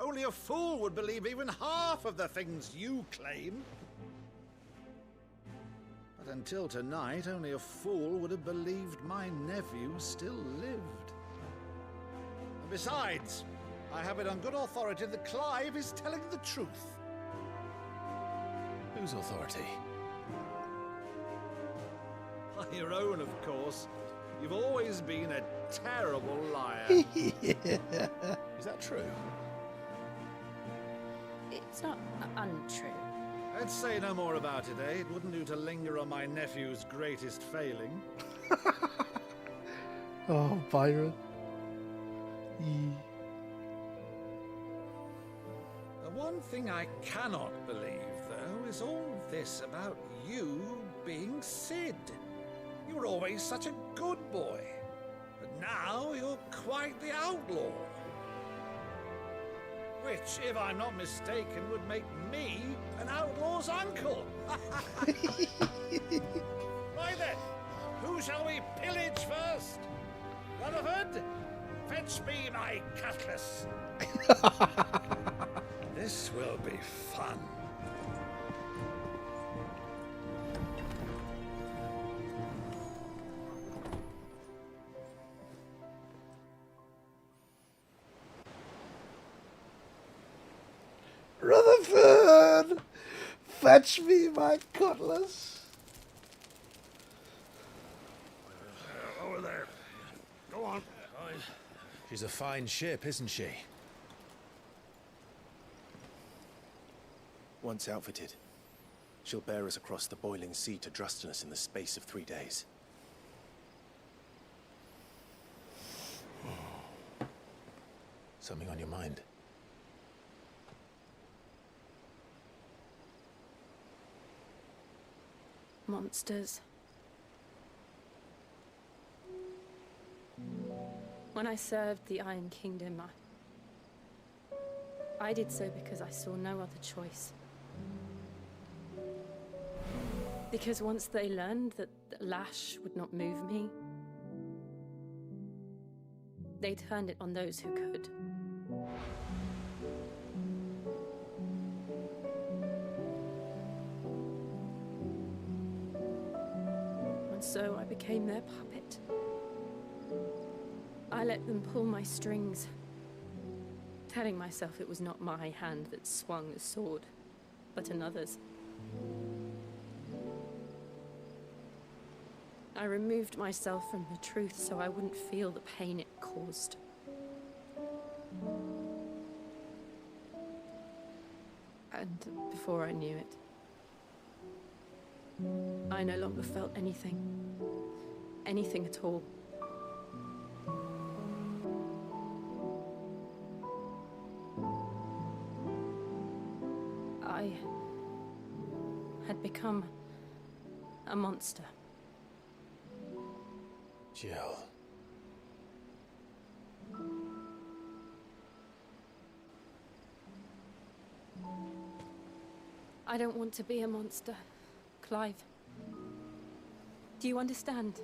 Only a fool would believe even half of the things you claim. But until tonight, only a fool would have believed my nephew still lived. And besides, I have it on good authority that Clive is telling the truth. Whose authority? By your own, of course. You've always been a terrible liar. Is that true? It's not untrue. Let's say no more about it, eh? It wouldn't do to linger on my nephew's greatest failing. Oh, Byron. The one thing I cannot believe, though, is all this about you being Sid. You were always such a good boy, but now you're quite the outlaw. Which, if I'm not mistaken, would make me an outlaw's uncle. Right then, who shall we pillage first? Rutherford, fetch me my cutlass. This will be fun. Rutherford, fetch me my cutlass. Over there. Go on. She's a fine ship, isn't she? Once outfitted, she'll bear us across the boiling sea to Drustinus in the space of 3 days. Something on your mind? Monsters. When I served the Iron Kingdom, I did so because I saw no other choice. Because once they learned that the lash would not move me, they turned it on those who could. And so I became their puppet. I let them pull my strings, telling myself it was not my hand that swung the sword, but another's. I removed myself from the truth so I wouldn't feel the pain it caused. And before I knew it, I no longer felt anything. Anything at all. I had become a monster. Jill. I don't want to be a monster, Clive. Do you understand?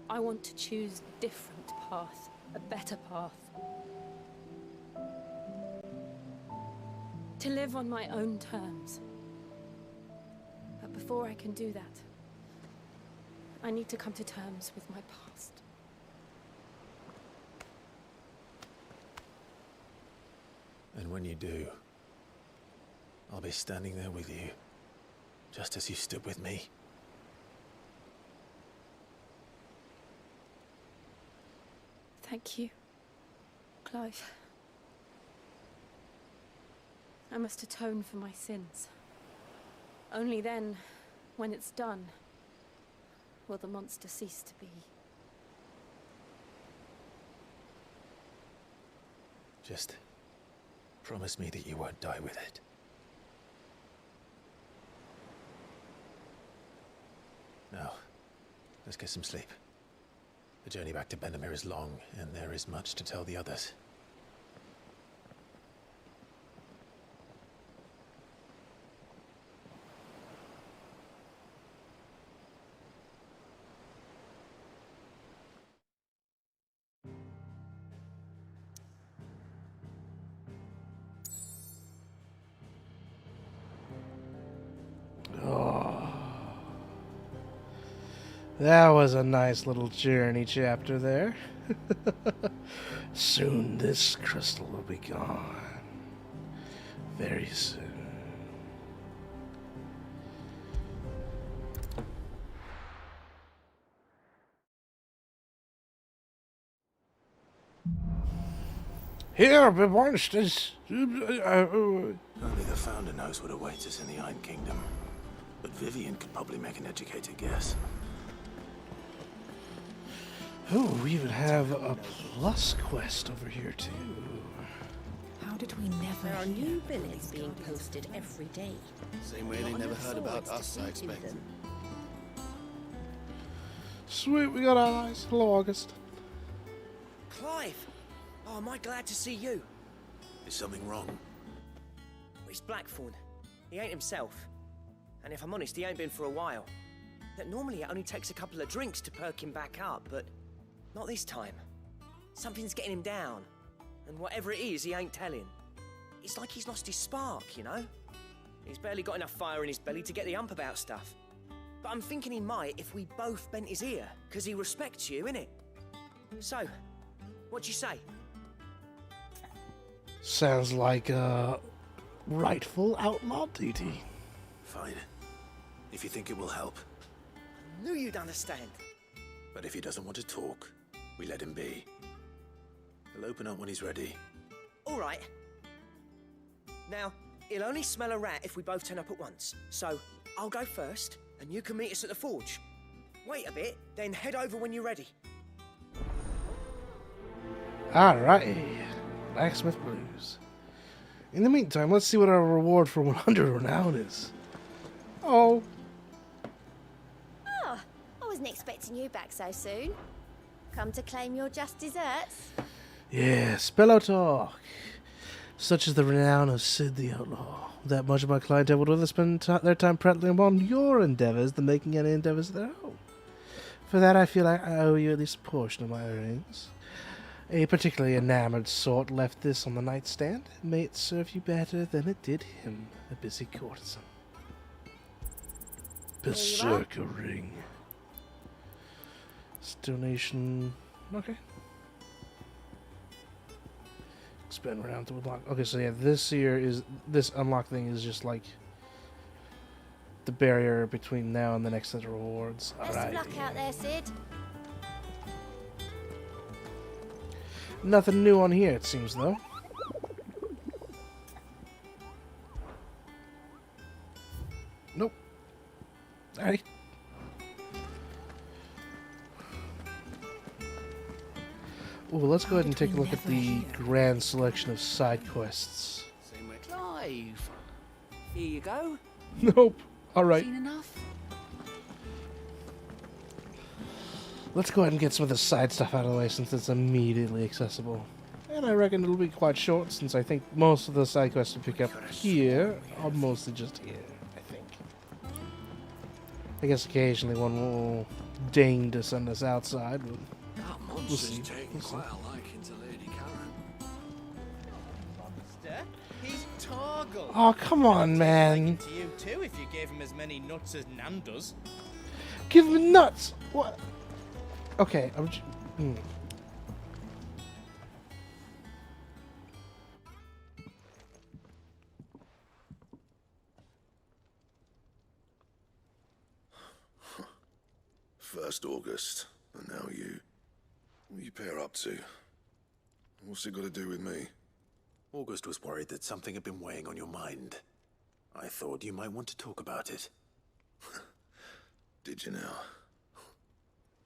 I want to choose a different path, a better path. To live on my own terms. But before I can do that, I need to come to terms with my past. And when you do, I'll be standing there with you, just as you stood with me. Thank you, Clive. I must atone for my sins. Only then, when it's done, will the monster cease to be. Just promise me that you won't die with it. Now, let's get some sleep. The journey back to Benamir is long, and there is much to tell the others. That was a nice little journey chapter there. Soon this crystal will be gone. Very soon. Here, be monsters. Only the Founder knows what awaits us in the Iron Kingdom. But Vivian could probably make an educated guess. Oh, we even have a plus quest over here too. How did we never? There are new billets being posted every day. Same way they never heard about us, I expect. Sweet, we got allies. Hello, August. Clive! Oh, am I glad to see you? Is something wrong? It's Blackthorn. He ain't himself. And if I'm honest, he ain't been for a while. That normally it only takes a couple of drinks to perk him back up, but not this time. Something's getting him down. And whatever it is, he ain't telling. It's like he's lost his spark, you know? He's barely got enough fire in his belly to get the ump about stuff. But I'm thinking he might if we both bent his ear, because he respects you, innit? So, what'd you say? Sounds like a rightful outlaw duty. Fine. If you think it will help. I knew you'd understand. But if he doesn't want to talk, we let him be. He'll open up when he's ready. All right. Now, he'll only smell a rat if we both turn up at once. So, I'll go first, and you can meet us at the forge. Wait a bit, then head over when you're ready. Alright. Blacksmith Blues. In the meantime, let's see what our reward for 100 renown is. Oh. Oh, I wasn't expecting you back so soon. Come to claim your just desserts? Yes, pillow talk. Such is the renown of Sid the Outlaw. That much of my clientele would rather spend their time prattling upon your endeavors than making any endeavors of their own. For that, I feel like I owe you at least a portion of my earnings. A particularly enamored sort left this on the nightstand. May it serve you better than it did him, a busy courtesan. Berserker ring. It's donation. Okay. Spend round to unlock. Okay, so yeah, this unlock thing is just like the barrier between now and the next set of rewards. Best of luck out there, Sid. Nothing new on here, it seems, though. Nope. Alright. Ooh, let's go ahead and take a look at the grand selection of side quests. Clive! Here you go. Nope. Alright. Seen enough? Let's go ahead and get some of the side stuff out of the way since it's immediately accessible. And I reckon it'll be quite short since I think most of the side quests to pick up here are mostly just here, I think. I guess occasionally one will deign to send us outside, but That monster's taking quite a liking to Lady Karen. Monster? He's Torgal. Oh, come on, man. To you too if you gave him as many nuts as Nan does. Give him nuts! What? Okay, I'm First August, and now you. What are you pair up to? What's it got to do with me? August was worried that something had been weighing on your mind. I thought you might want to talk about it. Did you now?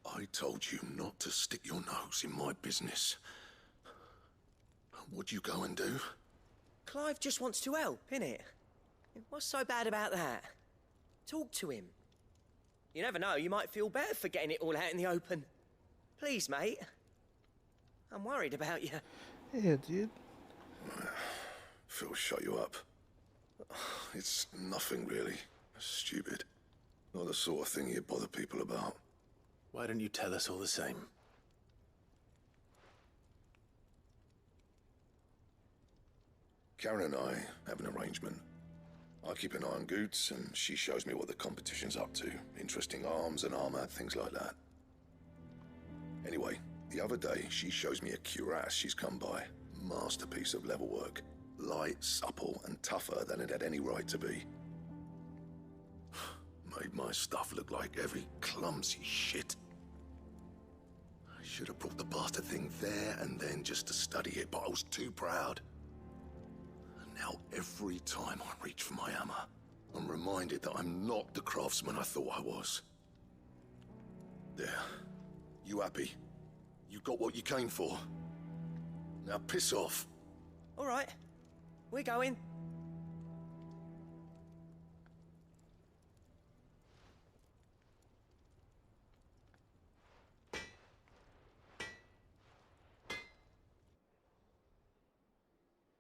I told you not to stick your nose in my business. What'd you go and do? Clive just wants to help, innit? What's so bad about that? Talk to him. You never know, you might feel better for getting it all out in the open. Please, mate. I'm worried about you. Yeah, dude. Phil shut you up. It's nothing really. Stupid. Not the sort of thing you bother people about. Why don't you tell us all the same? Karen and I have an arrangement. I keep an eye on Goots, and she shows me what the competition's up to. Interesting arms and armor, things like that. Anyway, the other day, she shows me a cuirass she's come by. Masterpiece of level work. Light, supple, and tougher than it had any right to be. Made my stuff look like every clumsy shit. I should have brought the bastard thing there and then just to study it, but I was too proud. And now every time I reach for my hammer, I'm reminded that I'm not the craftsman I thought I was. There. You happy? You got what you came for. Now piss off. All right, we're going.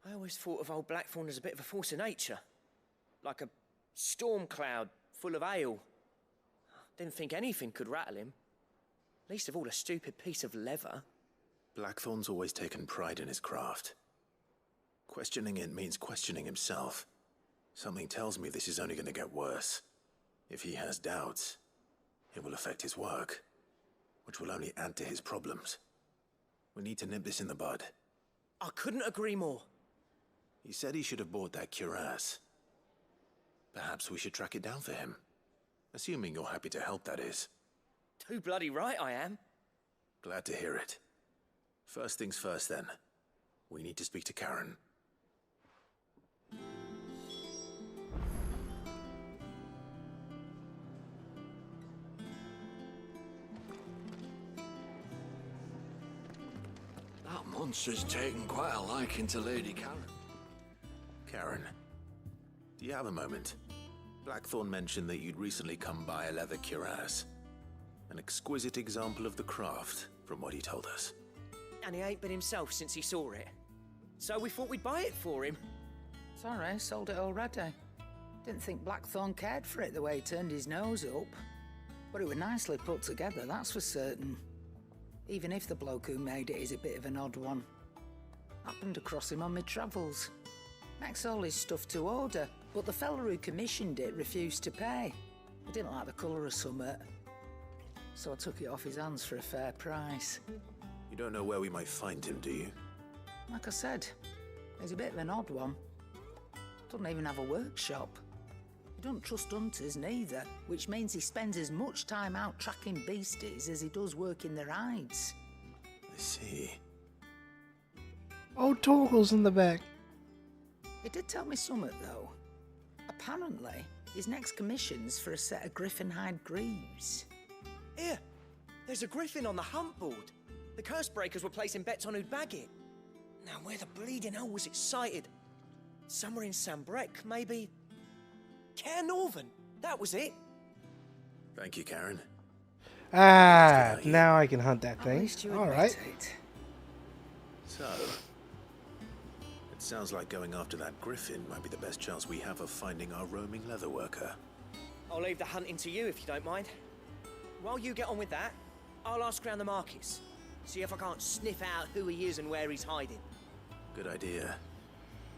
I always thought of old Blackthorn as a bit of a force of nature. Like a storm cloud full of hail. Didn't think anything could rattle him. Least of all a stupid piece of leather. Blackthorn's always taken pride in his craft. Questioning it means questioning himself. Something tells me this is only going to get worse. If he has doubts, it will affect his work, which will only add to his problems. We need to nip this in the bud. I couldn't agree more. He said he should have bought that cuirass. Perhaps we should track it down for him. Assuming you're happy to help, that is. Too bloody right I am. Glad to hear it. First things first, then. We need to speak to Karen. That monster's taken quite a liking to Lady Karen. Karen, do you have a moment? Blackthorn mentioned that you'd recently come by a leather cuirass. An exquisite example of the craft, from what he told us. And he ain't been himself since he saw it. So we thought we'd buy it for him. Sorry, sold it already. Didn't think Blackthorn cared for it the way he turned his nose up. But it was nicely put together, that's for certain. Even if the bloke who made it is a bit of an odd one. Happened across him on my travels. Makes all his stuff to order, but the fella who commissioned it refused to pay. He didn't like the colour of summit. So I took it off his hands for a fair price. You don't know where we might find him, do you? Like I said, he's a bit of an odd one. Doesn't even have a workshop. He don't trust hunters neither, which means he spends as much time out tracking beasties as he does working their hides. I see. Oh, Torgal's in the back. He did tell me something, though. Apparently, his next commission's for a set of griffin hide greaves. Here, there's a griffin on the hunt board. The curse breakers were placing bets on who'd bag it. Now, where the bleeding hell was it sighted? Somewhere in Sambrec, maybe? Cairnorvin, that was it. Thank you, Karen. Ah, now I can hunt that thing. All right. So, it sounds like going after that griffin might be the best chance we have of finding our roaming leather worker. I'll leave the hunting to you if you don't mind. While you get on with that, I'll ask around the markets. See if I can't sniff out who he is and where he's hiding. Good idea.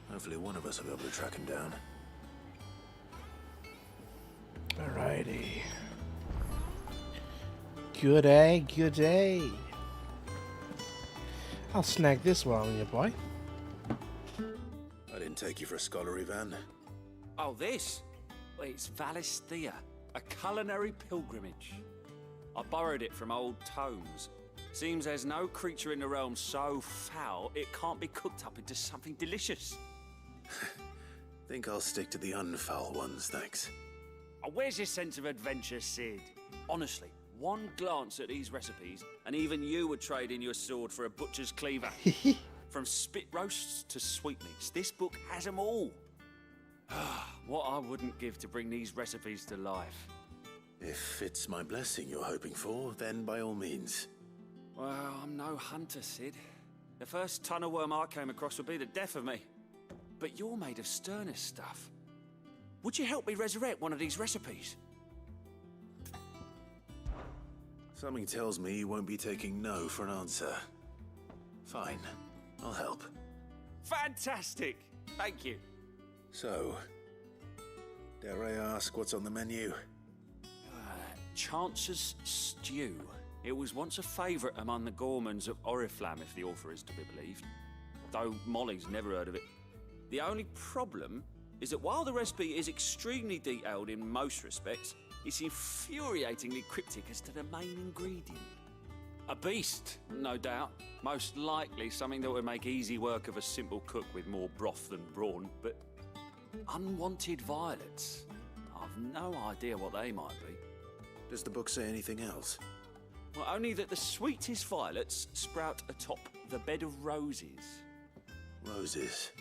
Hopefully one of us will be able to track him down. Alrighty. Good day, good day. I'll snag this while I'm here, boy. I didn't take you for a scholar, Ivan. Oh, this? Well, it's Valisthea, a culinary pilgrimage. I borrowed it from old tomes. Seems there's no creature in the realm so foul it can't be cooked up into something delicious. Think I'll stick to the unfoul ones, thanks. Oh, where's your sense of adventure, Sid? Honestly, one glance at these recipes, and even you would trade in your sword for a butcher's cleaver. From spit roasts to sweetmeats, this book has them all. What I wouldn't give to bring these recipes to life. If it's my blessing you're hoping for, then by all means. Well, I'm no hunter, Sid. The first ton of worm I came across would be the death of me. But you're made of sterner stuff. Would you help me resurrect one of these recipes? Something tells me you won't be taking no for an answer. Fine, I'll help. Fantastic! Thank you. So, dare I ask what's on the menu? Chance's Stew. It was once a favourite among the gourmands of Oriflamme, if the author is to be believed. Though Molly's never heard of it. The only problem is that while the recipe is extremely detailed in most respects, it's infuriatingly cryptic as to the main ingredient. A beast, no doubt. Most likely something that would make easy work of a simple cook with more broth than brawn, but unwanted violets. I've no idea what they might be. Does the book say anything else? Well, only that the sweetest violets sprout atop the bed of roses. Roses.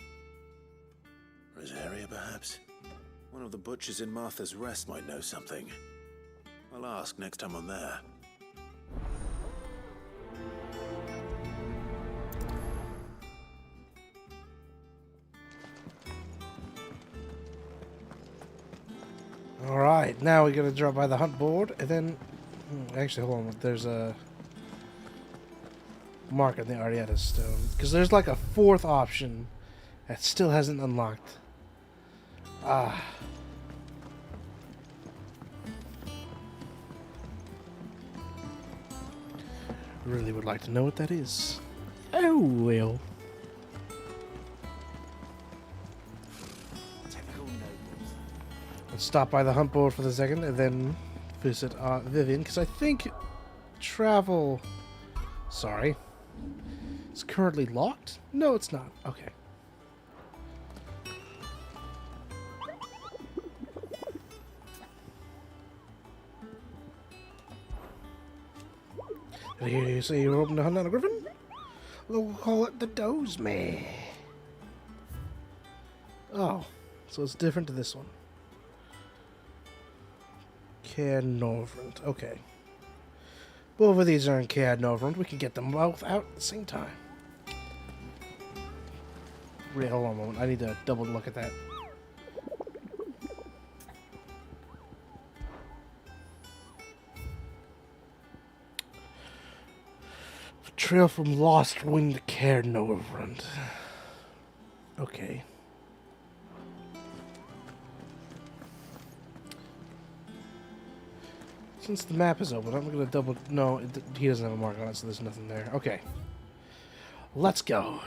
Rosaria, perhaps? One of the butchers in Martha's Rest might know something. I'll ask next time I'm there. Alright, now we gotta drop by the hunt board, and then... Actually, hold on, there's a... mark on the Arietta stone. Because there's like a fourth option that still hasn't unlocked. Ah. Really would like to know what that is. Oh, well. Let's stop by the hunt board for the second, and then visit Vivian, because I think travel... Sorry. It's currently locked? No, it's not. Okay. Did I hear you say you were hoping to hunt on a griffin? We'll call it the Dozeme. Oh, so it's different to this one. Cairnrond. Okay. Both of these are in Cairnrond. We can get them both out at the same time. Wait, hold on a moment. I need to double look at that. Trail from Lost Wing to Cairnrond. Okay. Since the map is open, I'm gonna double... No, he doesn't have a mark on it, so there's nothing there. Okay. Let's go.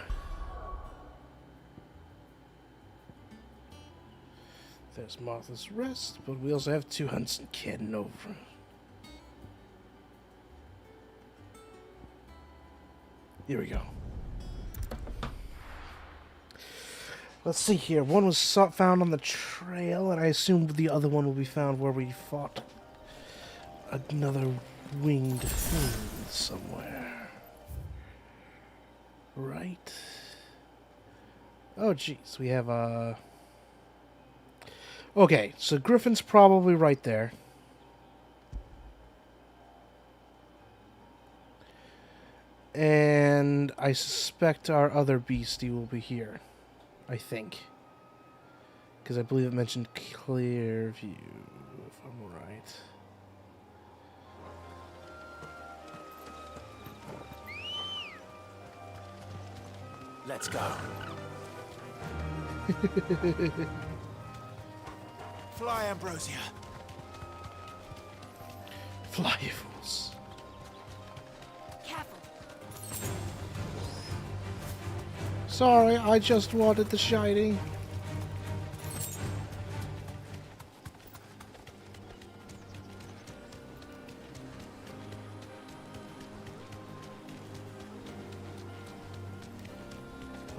There's Martha's Rest, but we also have 2 hunts in Cairnrond. Here we go. Let's see here. One was found on the trail, and I assume the other one will be found where we fought another winged fiend somewhere. Right. Oh, jeez. We have a... Okay, so Griffin's probably right there. And I suspect our other beastie will be here. I think. Because I believe it mentioned Clearview, if I'm right. Let's go. Fly, Ambrosia. Fly, you fools. Careful. Sorry, I just wanted the shiny.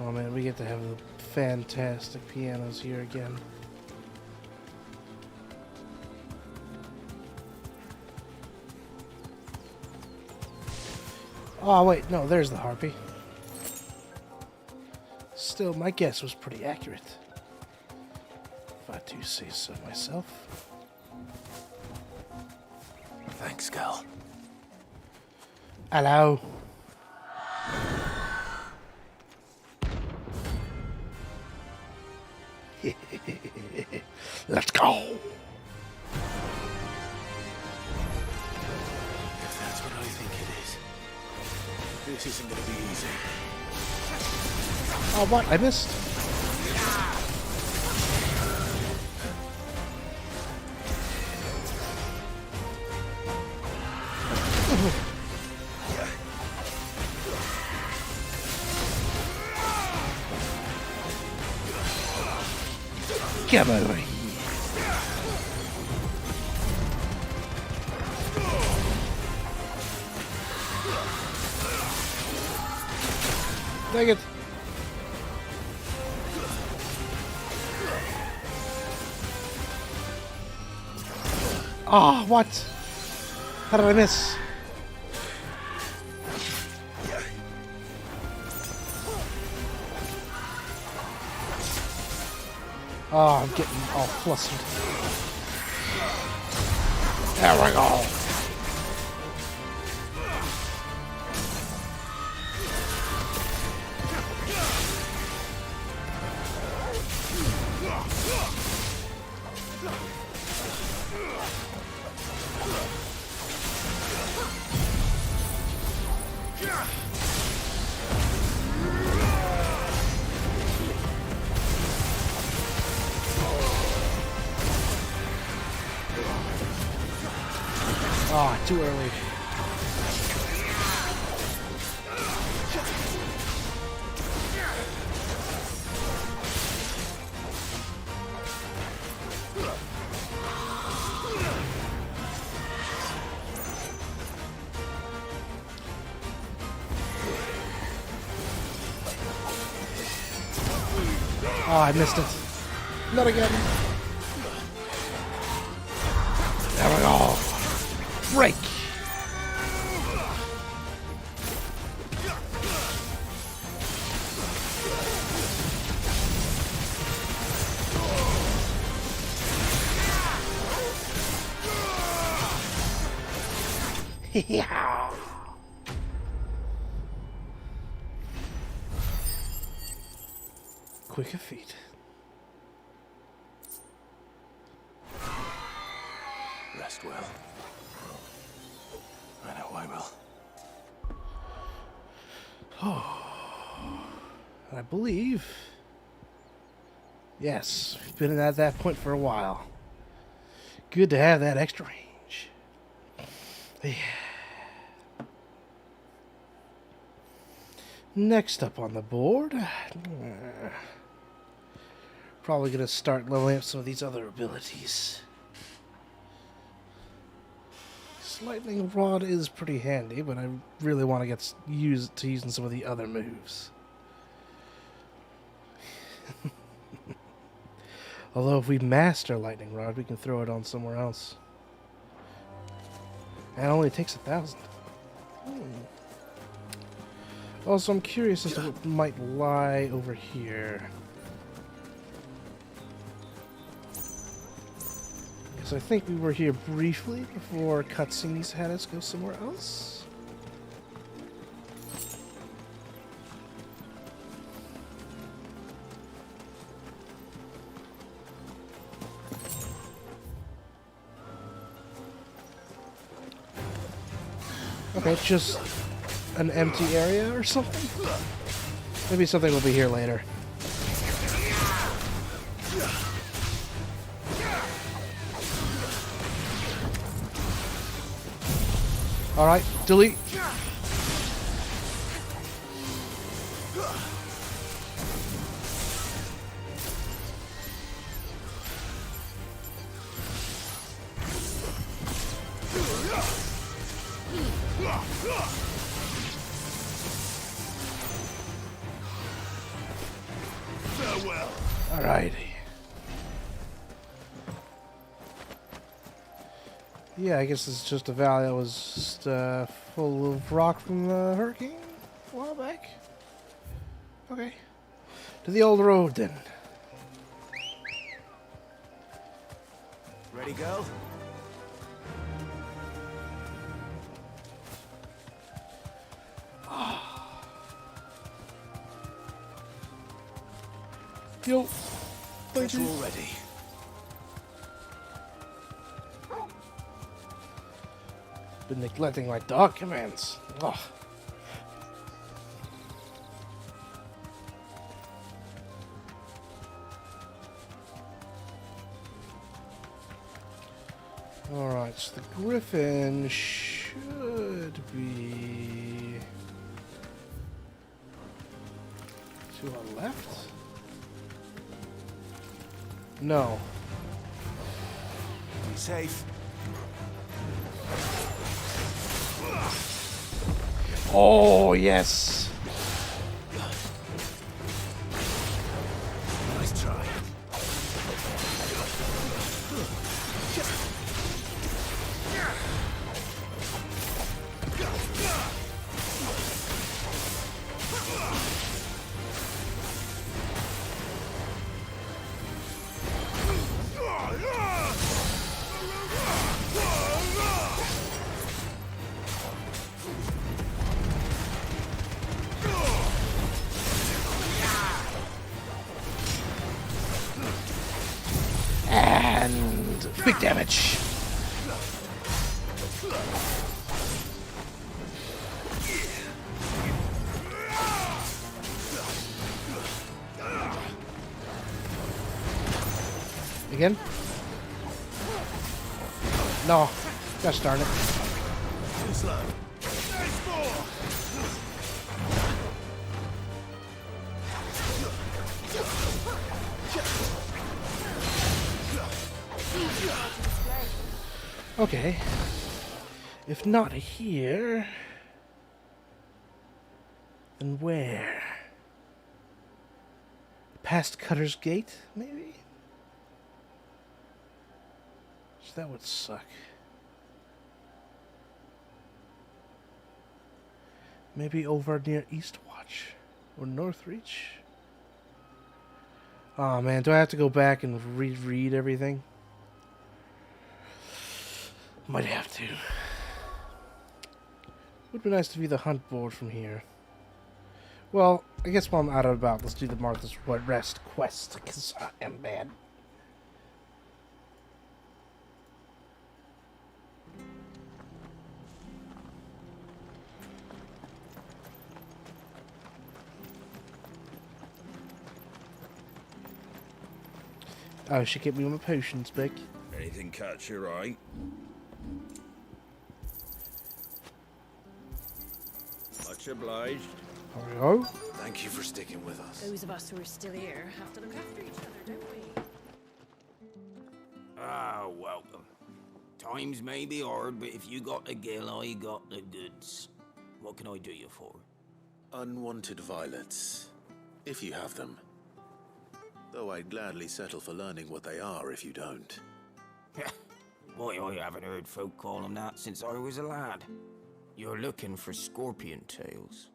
Oh man, we get to have the fantastic pianos here again. Oh wait, no, there's the harpy. Still, my guess was pretty accurate. If I do say so myself. Thanks, Gal. Hello. Let's go. If that's what I think it is, this isn't going to be easy. Oh, what? I missed. Come over here. Dang it. Oh, what? How did I miss? Oh, I'm getting all flustered. There we go. Ah, oh, too early. Oh, I missed it. Not again. There we go. Break. Yeah. Quicker feet. Rest well. I know I will. Oh, I believe. Yes, we've been at that point for a while. Good to have that extra range. Yeah. Next up on the board, probably gonna start leveling up some of these other abilities. Lightning Rod is pretty handy, but I really want to get used to using some of the other moves. Although if we master Lightning Rod, we can throw it on somewhere else. And it only takes 1,000. Also, I'm curious as to what might lie over here. So I think we were here briefly before cutscenes had us go somewhere else. Okay, just an empty area or something? Maybe something will be here later. Alright, delete. Farewell. Alright. Yeah, I guess it's just a valley that was just, full of rock from the hurricane a while back. Okay. To the old road, then. Ready, go? Yo. Guess we're all ready. Been neglecting my dog commands. Ugh. Alright, so the griffin should be to our left? No. Be safe. Oh, yes. Nice try. And big damage. Again? No. Gosh darn it. Too slow. There's more. Okay. If not here, then where? Past Cutter's Gate, maybe? So that would suck. Maybe over near Eastwatch or Northreach? Oh man, do I have to go back and reread everything? Might have to. Would be nice to view the hunt board from here. Well, I guess while I'm out and about, let's do the Martha's Rest quest, because I am bad. Oh, she kept me with my potions, Beck. Anything catch your eye? Much obliged. Hello? Thank you for sticking with us. Those of us who are still here have to look after each other, don't we? Ah, welcome. Times may be hard, but if you got the gill, I got the goods. What can I do you for? Unwanted violets, if you have them. Though I'd gladly settle for learning what they are if you don't. Why, I haven't heard folk call them that since I was a lad. You're looking for scorpion tails.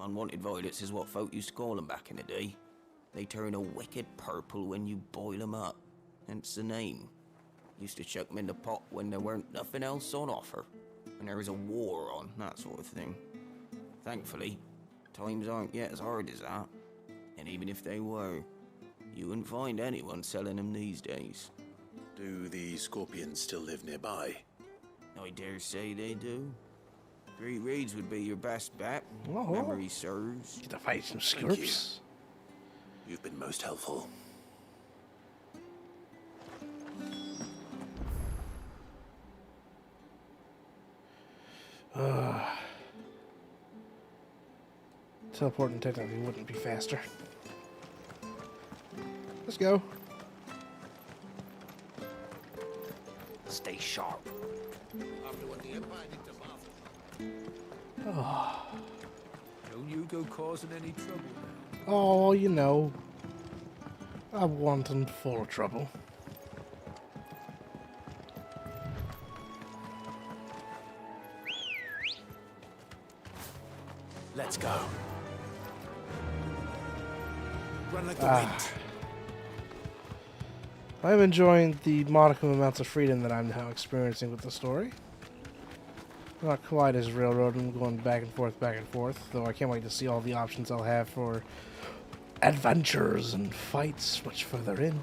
Unwanted violets is what folk used to call them back in the day. They turn a wicked purple when you boil them up. Hence the name. Used to chuck them in the pot when there weren't nothing else on offer. When there was a war on, that sort of thing. Thankfully, times aren't yet as hard as that. And even if they were, you wouldn't find anyone selling them these days. Do the scorpions still live nearby? I dare say they do. Three Reeds would be your best bet. Oh. Memory serves. Get to fight some Thank scorps. You've been most helpful. Teleporting technically wouldn't be faster. Let's go. Stay sharp. Oh. Don't you go causing any trouble now. Oh, you know. I wasn't for trouble. Let's go. Run like the wind. I'm enjoying the modicum amounts of freedom that I'm now experiencing with the story. Not quite as railroading, going back and forth, though I can't wait to see all the options I'll have for adventures and fights much further in.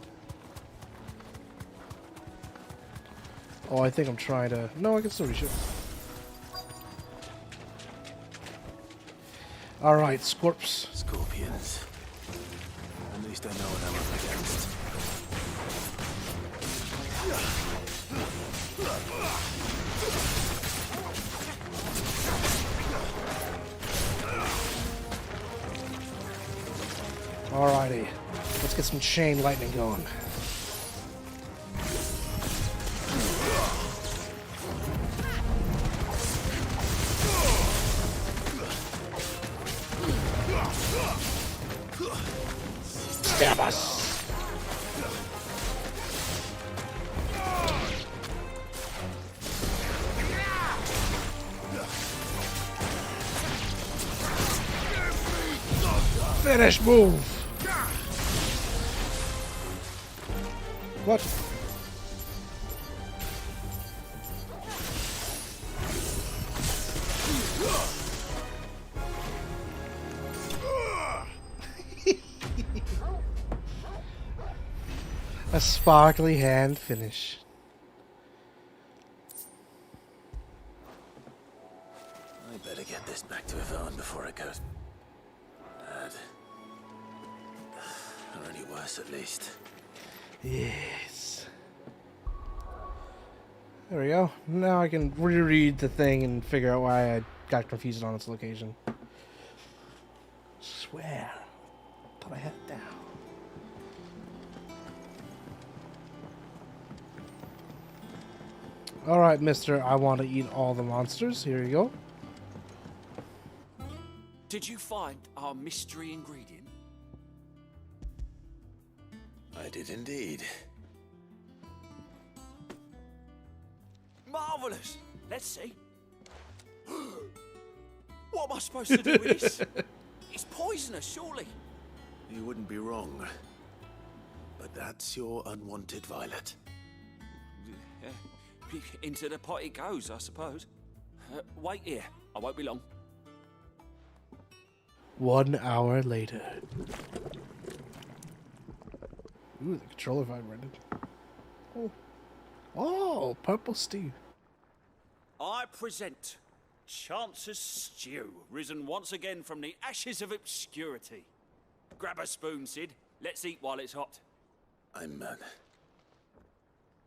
Oh, I think I'm trying to... No, I can still reshoot. Alright, Scorps. Scorpions. At least I know what I'm up against. Alrighty, let's get some chain lightning going. Stab us! Finish move! What? A sparkly hand finish. I better get this back to Yvonne before it goes bad. Or any worse, at least. Yes. There we go. Now I can reread the thing and figure out why I got confused on its location. Swear that I had it down. Alright, mister, I want to eat all the monsters. Here you go. Did you find our mystery ingredient? I did indeed. Marvellous! Let's see. What am I supposed to do with this? It's poisonous, surely. You wouldn't be wrong. But that's your unwanted violet. Into the pot it goes, I suppose. Wait here. I won't be long. 1 hour later. Ooh, the controller vibrated. Oh. Oh, purple stew. I present Chance's Stew, risen once again from the ashes of obscurity. Grab a spoon, Sid. Let's eat while it's hot. I'm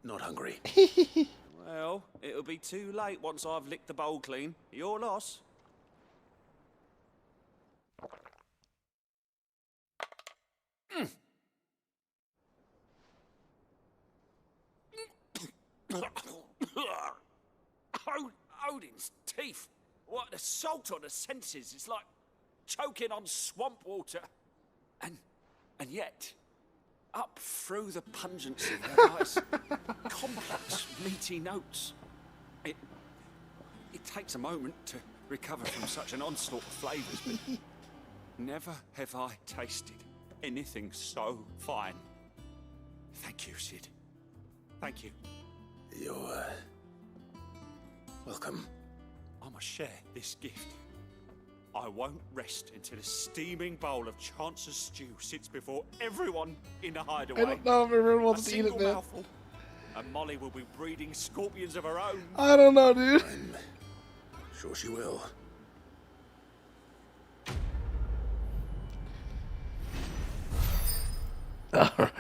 not hungry. Well, it'll be too late once I've licked the bowl clean. Your loss. Odin's teeth. What the salt on the senses. It's like choking on swamp water. And yet, up through the pungency, there lies complex, meaty notes. It takes a moment to recover from such an onslaught of flavours, but never have I tasted anything so fine. Thank you, Sid. Thank you. You're welcome. I must share this gift. I won't rest until a steaming bowl of Chance's stew sits before everyone in the hideaway. I don't know if everyone wants a to eat it, single man. mouthful, and Molly will be breeding scorpions of her own. I don't know, dude. I'm sure she will. Alright.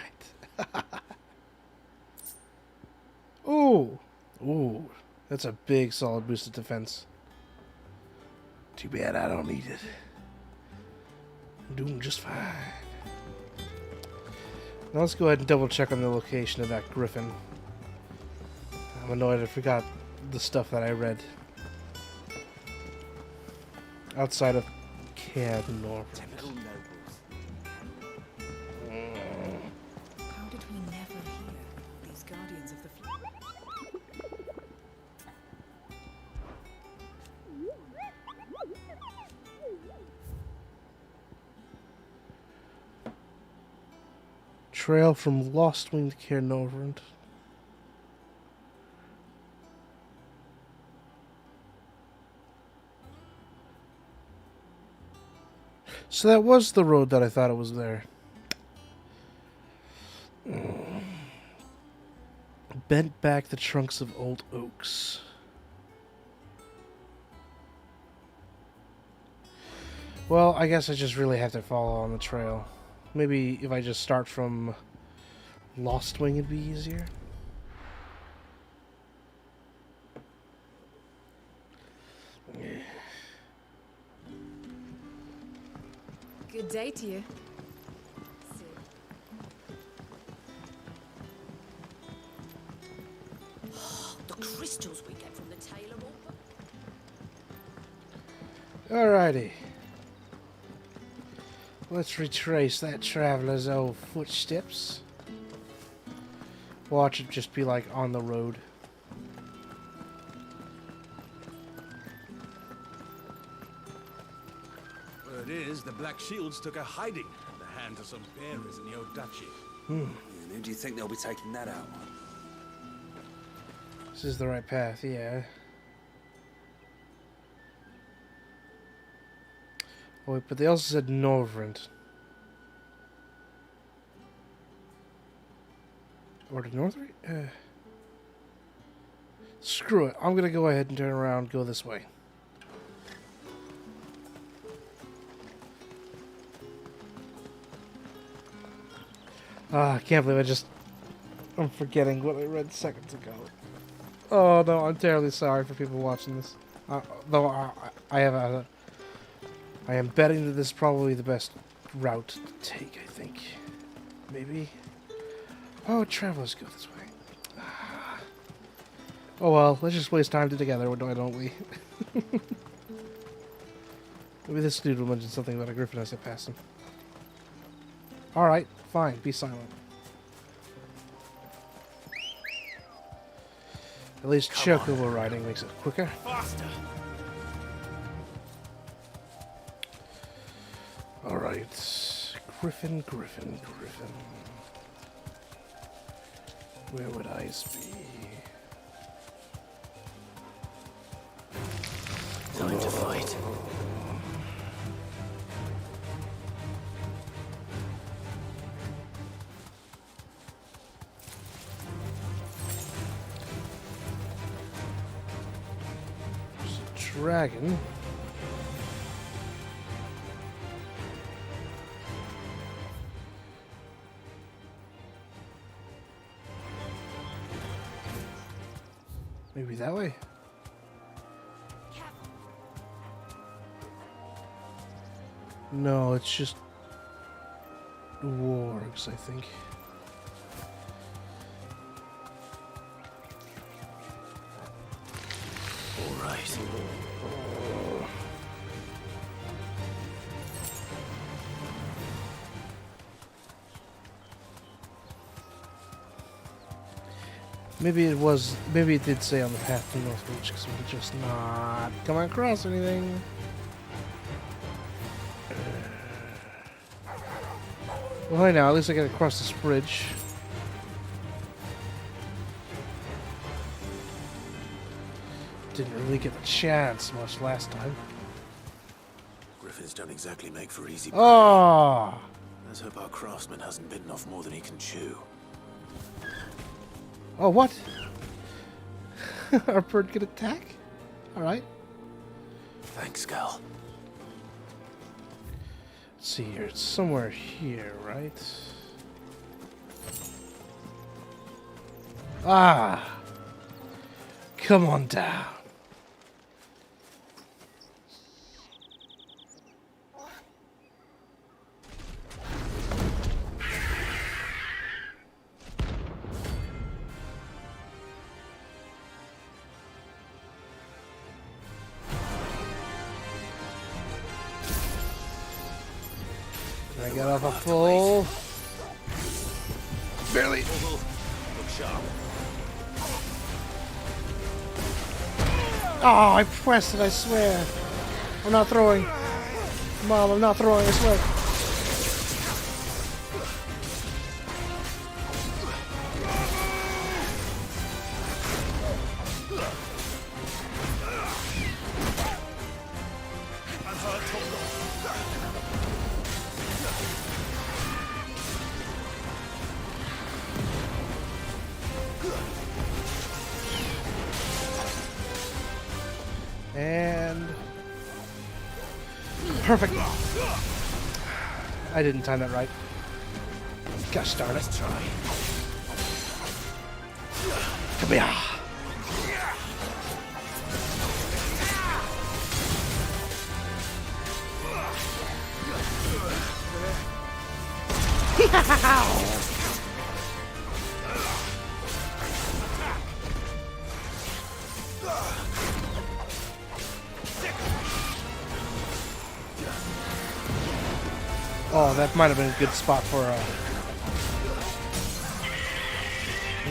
Ooh. Ooh. That's a big, solid boost of defense. Too bad I don't need it. I'm doing just fine. Now let's go ahead and double check on the location of that griffin. I'm annoyed I forgot the stuff that I read. Outside of Cadnor. Typical nobles. How did we never hear these guardians of the Trail from Lost Wing to Cairnorvant. So that was the road that I thought it was there. Bent back the trunks of old oaks. Well, I guess I just really have to follow on the trail. Maybe if I just start from Lost Wing, it'd be easier. Good day to you. The crystals we get from the tailor all. Alrighty. Let's retrace that traveler's old footsteps. Watch it just be like on the road. Word is, the Black Shields took a hiding at the hands of some bearers in the old duchy. And who do you think they'll be taking that out on? This is the right path, yeah. Oh, wait, but they also said Norvrant. Or to north? Screw it. I'm gonna go ahead and turn around, go this way. I can't believe I'm forgetting what I read seconds ago. Oh no, I'm terribly sorry for people watching this. Though I am betting that this is probably the best route to take, I think. Maybe? Oh, travelers go this way. Oh well, let's just waste time together, why don't we? Maybe this dude will mention something about a griffin as I pass him. Alright, fine, be silent. At least chocobo riding makes it quicker. Faster. Alright. Griffin. Where would eyes be? Time to fight. There's a dragon. Maybe that way? No, it's just wargs, I think. All right. Maybe it did say on the path to North Beach, because we could just not come across anything. Well, hey now, at least I got across this bridge. Didn't really get the chance much last time. Griffins don't exactly make for easy prey. Oh! Let's hope our craftsman hasn't bitten off more than he can chew. Oh, what? Our bird could attack? Alright. Thanks, Gal. Let's see here. It's somewhere here, right? Ah! Come on down. I got off a full. Barely. Look sharp. Oh, I pressed it, I swear. I'm not throwing. Mom, I'm not throwing, I swear. And perfect. I didn't time that right. Gosh darn it. Let's try. Come here. Oh, that might have been a good spot for a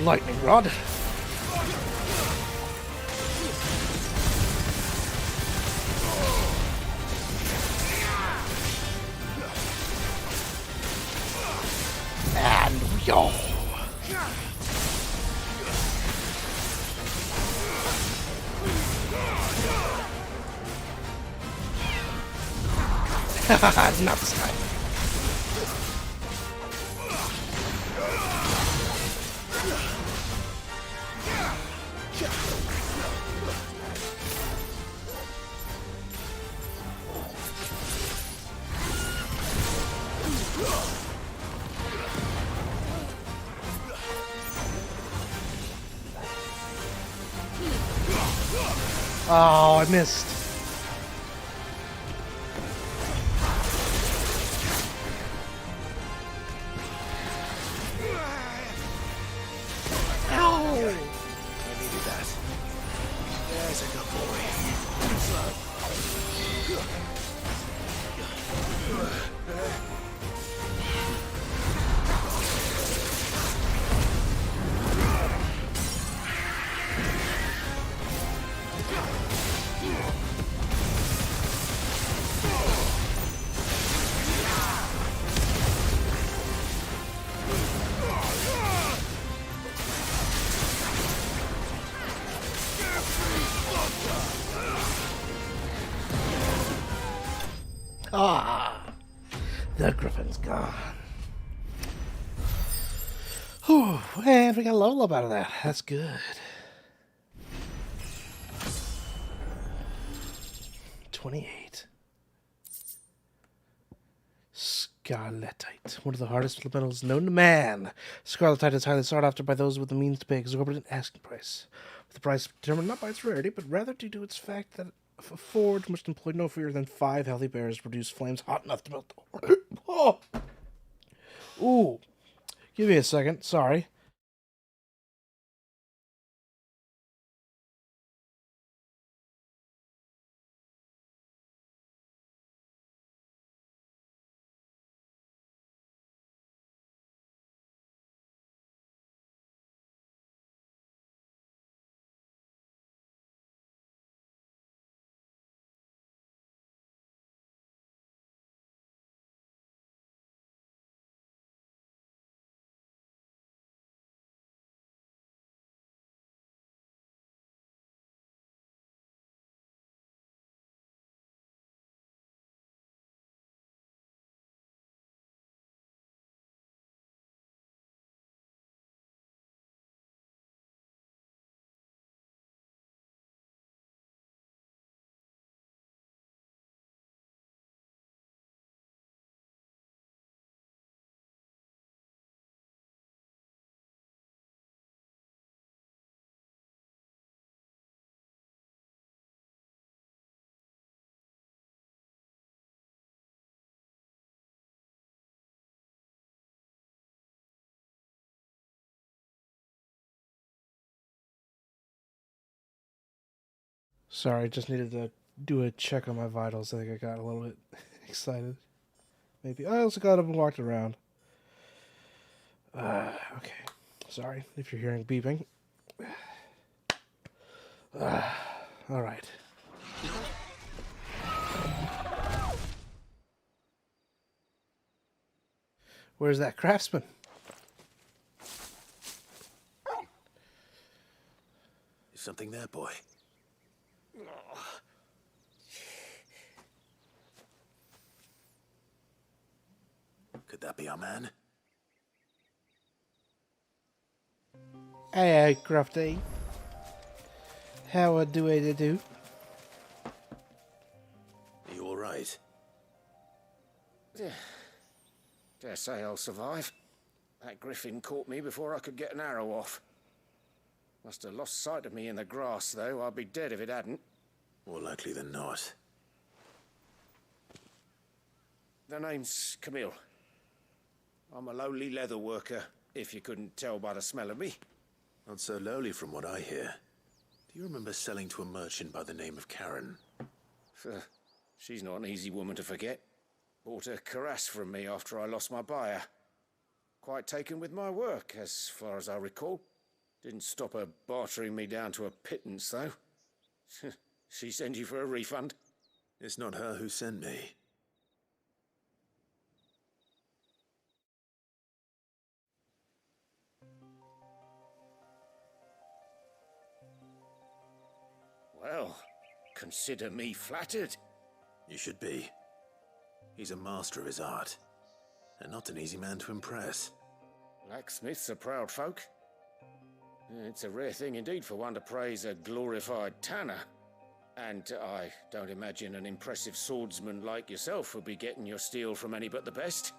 lightning rod. And yo. Not this time. Oh, I missed. Ow! I needed that. There's a good boy. Ah, the griffin's gone. Whew, and we got a level up out of that. That's good. 28. Scarletite, one of the hardest metals known to man. Scarletite is highly sought after by those with the means to pay exorbitant asking price. With the price determined not by its rarity, but rather due to its fact that a forge must employ no fewer than 5 healthy bears to produce flames hot enough to melt. Oh. Ooh. Give me a second. Sorry. Sorry, just needed to do a check on my vitals. I think I got a little bit excited. Maybe. I also got up and walked around. Okay. Sorry if you're hearing beeping. All right. Where's that craftsman? Is something there, boy? Could that be our man? Hey, Crafty. How do I do? Are you all right? Dare say I'll survive. That griffin caught me before I could get an arrow off. Must have lost sight of me in the grass, though. I'd be dead if it hadn't. More likely than not. The name's Camille. I'm a lowly leather worker, if you couldn't tell by the smell of me. Not so lowly from what I hear. Do you remember selling to a merchant by the name of Karen? She's not an easy woman to forget. Bought a cuirass from me after I lost my buyer. Quite taken with my work, as far as I recall. Didn't stop her bartering me down to a pittance, though. She sent you for a refund? It's not her who sent me. Well, consider me flattered. You should be. He's a master of his art, and not an easy man to impress. Blacksmiths are proud folk. It's a rare thing indeed for one to praise a glorified tanner. And I don't imagine an impressive swordsman like yourself would be getting your steel from any but the best.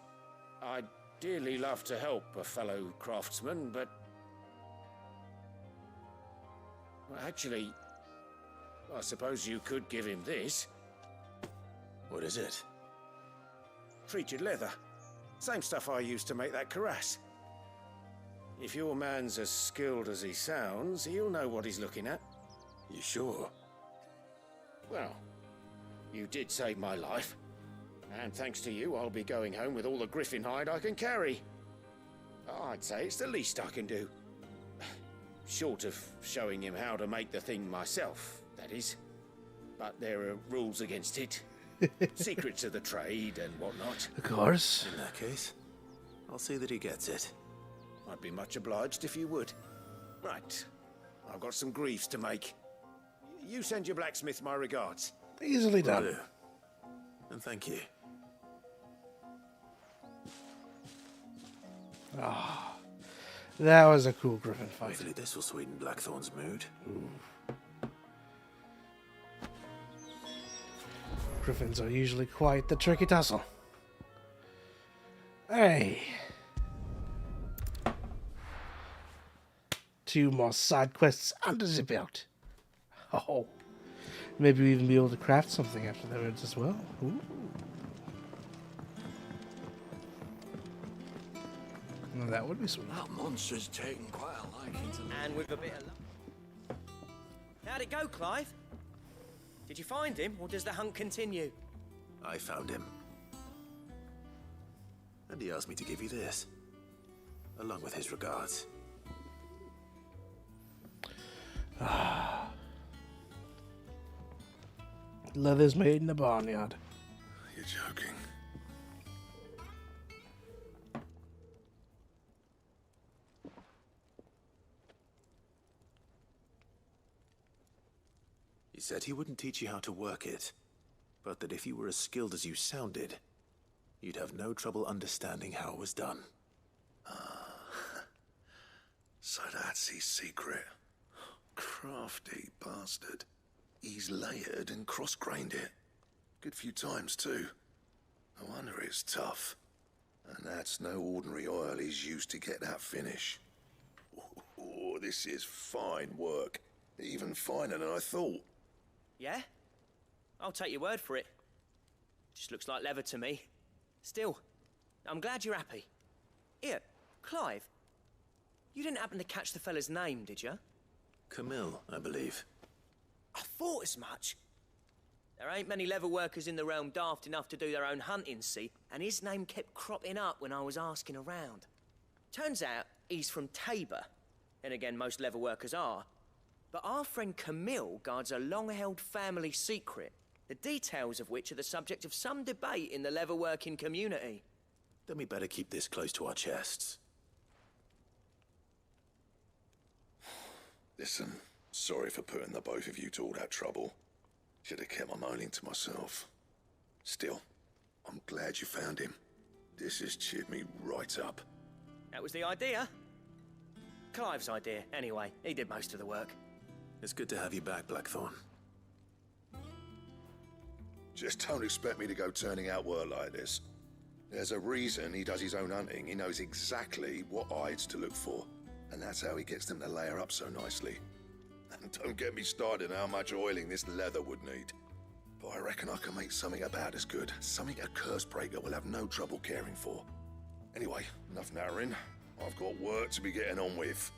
I'd dearly love to help a fellow craftsman, but... Well, I suppose you could give him this. What is it? Treated leather. Same stuff I used to make that cuirass. If your man's as skilled as he sounds, he'll know what he's looking at. You sure? Well, you did save my life. And thanks to you, I'll be going home with all the griffin hide I can carry. I'd say it's the least I can do. Short of showing him how to make the thing myself, that is. But there are rules against it. Secrets of the trade and whatnot. Of course. In that case, I'll see that he gets it. I'd be much obliged if you would. Right. I've got some greaves to make. You send your blacksmith my regards. Easily done. Will do. And thank you. Ah, that was a cool griffin fight. Hopefully this will sweeten Blackthorn's mood. Griffins are usually quite the tricky tussle. Hey. 2 more side quests under the belt. Oh. Maybe we'll even be able to craft something after that ends as well. Ooh. Well, that would be sweet. That monster's taken quite a liking to me. And with a bit of luck. How'd it go, Clive? Did you find him, or does the hunt continue? I found him. And he asked me to give you this. Along with his regards. Leather's made in the barnyard. You're joking. He said he wouldn't teach you how to work it, but that if you were as skilled as you sounded, you'd have no trouble understanding how it was done. So that's his secret. Crafty bastard. He's layered and cross-grained it. Good few times, too. No wonder it's tough. And that's no ordinary oil he's used to get that finish. Oh, this is fine work. Even finer than I thought. Yeah? I'll take your word for it. Just looks like leather to me. Still, I'm glad you're happy. Here, Clive. You didn't happen to catch the fella's name, did you? Camille, I believe. I thought as much. There ain't many leather workers in the realm daft enough to do their own hunting, see? And his name kept cropping up when I was asking around. Turns out he's from Tabor. And again, most leather workers are. But our friend Camille guards a long-held family secret, the details of which are the subject of some debate in the leather-working community. Then we better keep this close to our chests. Listen, sorry for putting the both of you to all that trouble. Should have kept my moaning to myself. Still, I'm glad you found him. This has cheered me right up. That was the idea. Clive's idea, anyway. He did most of the work. It's good to have you back, Blackthorn. Just don't expect me to go turning out work like this. There's a reason he does his own hunting. He knows exactly what hides to look for. And that's how he gets them to layer up so nicely. And don't get me started on how much oiling this leather would need. But I reckon I can make something about as good. Something a Cursebreaker will have no trouble caring for. Anyway, enough narrowing. I've got work to be getting on with.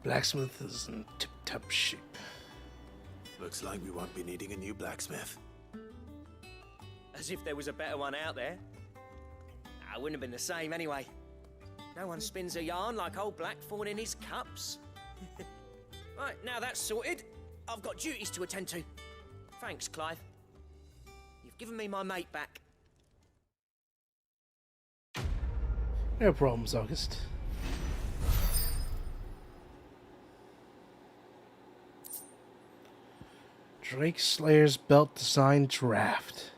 Blacksmith is in tip-top shape. Looks like we won't be needing a new blacksmith. As if there was a better one out there. I wouldn't have been the same anyway. No one spins a yarn like old Blackthorn in his cups. Right, now that's sorted, I've got duties to attend to. Thanks, Clive. You've given me my mate back. No problems, August. Drake Slayer's belt design draft.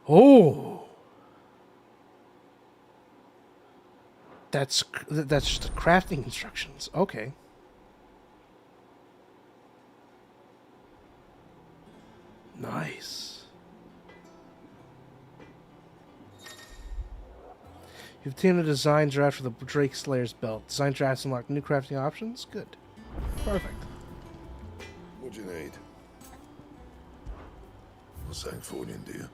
Oh, that's just crafting instructions. Okay. Nice. You've obtained a design draft for the Drake Slayer's belt. Design drafts unlock new crafting options. Good. Perfect. What do you need? What's Sanktfornian, do you?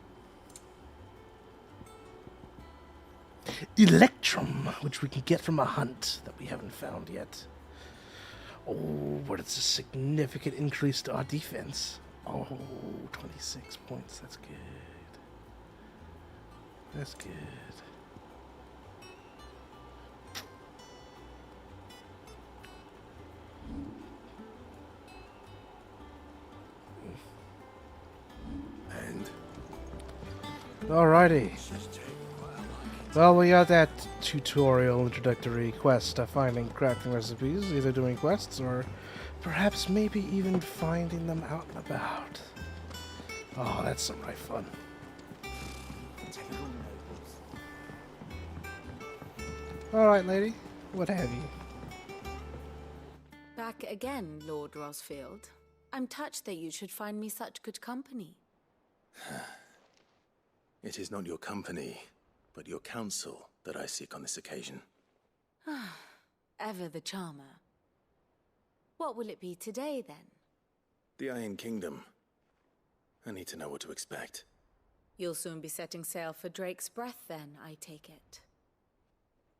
Electrum, which we can get from a hunt that we haven't found yet. Oh, but it's a significant increase to our defense. Oh, 26 points. That's good. That's good. And? Alrighty. Well, we got that tutorial introductory quest of finding crafting recipes, either doing quests or perhaps maybe even finding them out and about. Oh, that's some right fun. Alright, lady. What have you? Back again, Lord Rosfield. I'm touched that you should find me such good company. It is not your company, but your counsel that I seek on this occasion. Ever the charmer. What will it be today, then? The Iron Kingdom. I need to know what to expect. You'll soon be setting sail for Drake's Breath, then, I take it.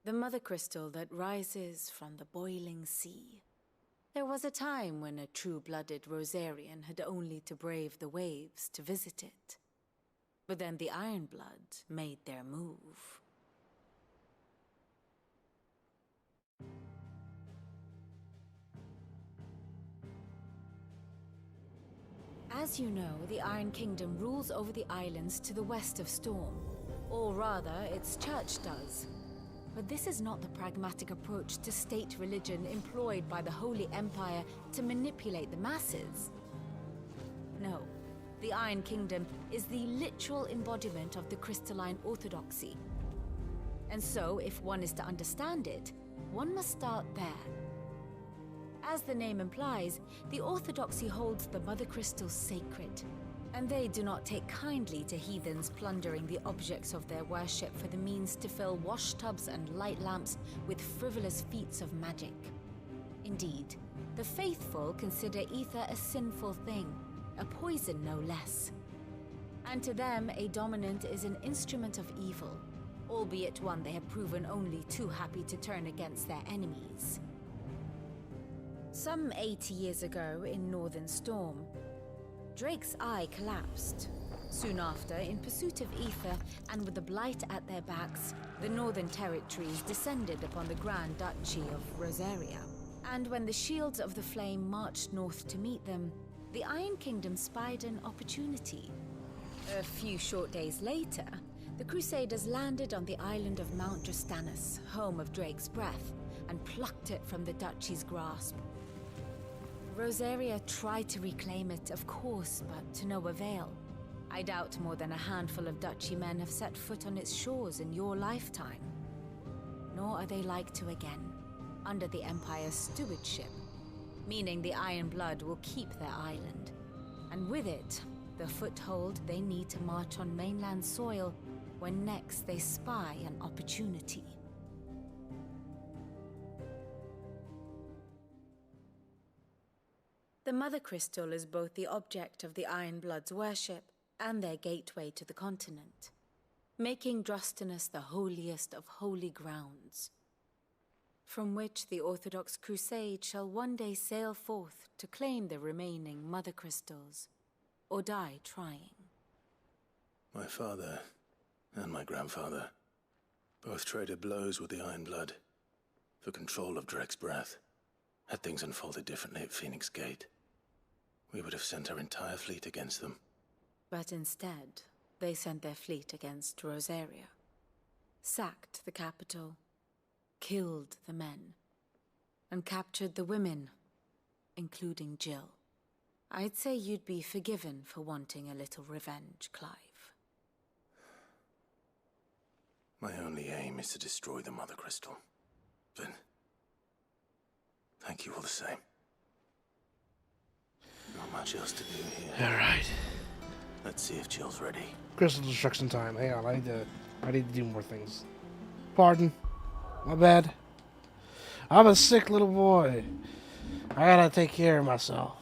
The mother crystal that rises from the boiling sea. There was a time when a true-blooded Rosarian had only to brave the waves to visit it. But then the Ironblood made their move. As you know, the Iron Kingdom rules over the islands to the west of Storm. Or rather, its church does. But this is not the pragmatic approach to state religion employed by the Holy Empire to manipulate the masses. No, the Iron Kingdom is the literal embodiment of the crystalline orthodoxy. And so, if one is to understand it, one must start there. As the name implies, the orthodoxy holds the Mother Crystals sacred, and they do not take kindly to heathens plundering the objects of their worship for the means to fill washtubs and light lamps with frivolous feats of magic. Indeed, the faithful consider ether a sinful thing, a poison no less. And to them, a dominant is an instrument of evil, albeit one they have proven only too happy to turn against their enemies. Some 80 years ago in Northern Storm, Drake's eye collapsed. Soon after, in pursuit of ether and with the blight at their backs, the Northern Territories descended upon the Grand Duchy of Rosaria. And when the Shields of the Flame marched north to meet them, the Iron Kingdom spied an opportunity. A few short days later, the Crusaders landed on the island of Mount Drastanus, home of Drake's Breath, and plucked it from the Duchy's grasp. Rosaria tried to reclaim it, of course, but to no avail. I doubt more than a handful of Duchy men have set foot on its shores in your lifetime. Nor are they like to again, under the Empire's stewardship, meaning the Iron Blood will keep their island, and with it, the foothold they need to march on mainland soil when next they spy an opportunity. The Mother Crystal is both the object of the Iron Blood's worship and their gateway to the continent, making Drastanus the holiest of holy grounds, from which the Orthodox Crusade shall one day sail forth to claim the remaining Mother Crystals, or die trying. My father and my grandfather both traded blows with the Iron Blood for control of Drake's Breath. Had things unfolded differently at Phoenix Gate, we would have sent our entire fleet against them. But instead, they sent their fleet against Rosaria, sacked the capital, killed the men, and captured the women, including Jill. I'd say you'd be forgiven for wanting a little revenge, Clive. My only aim is to destroy the Mother Crystal. But thank you all the same. Not much else to do here. Alright. Let's see if Jill's ready. Crystal destruction time. Hang on, I need to do more things. Pardon. My bad. I'm a sick little boy. I gotta take care of myself.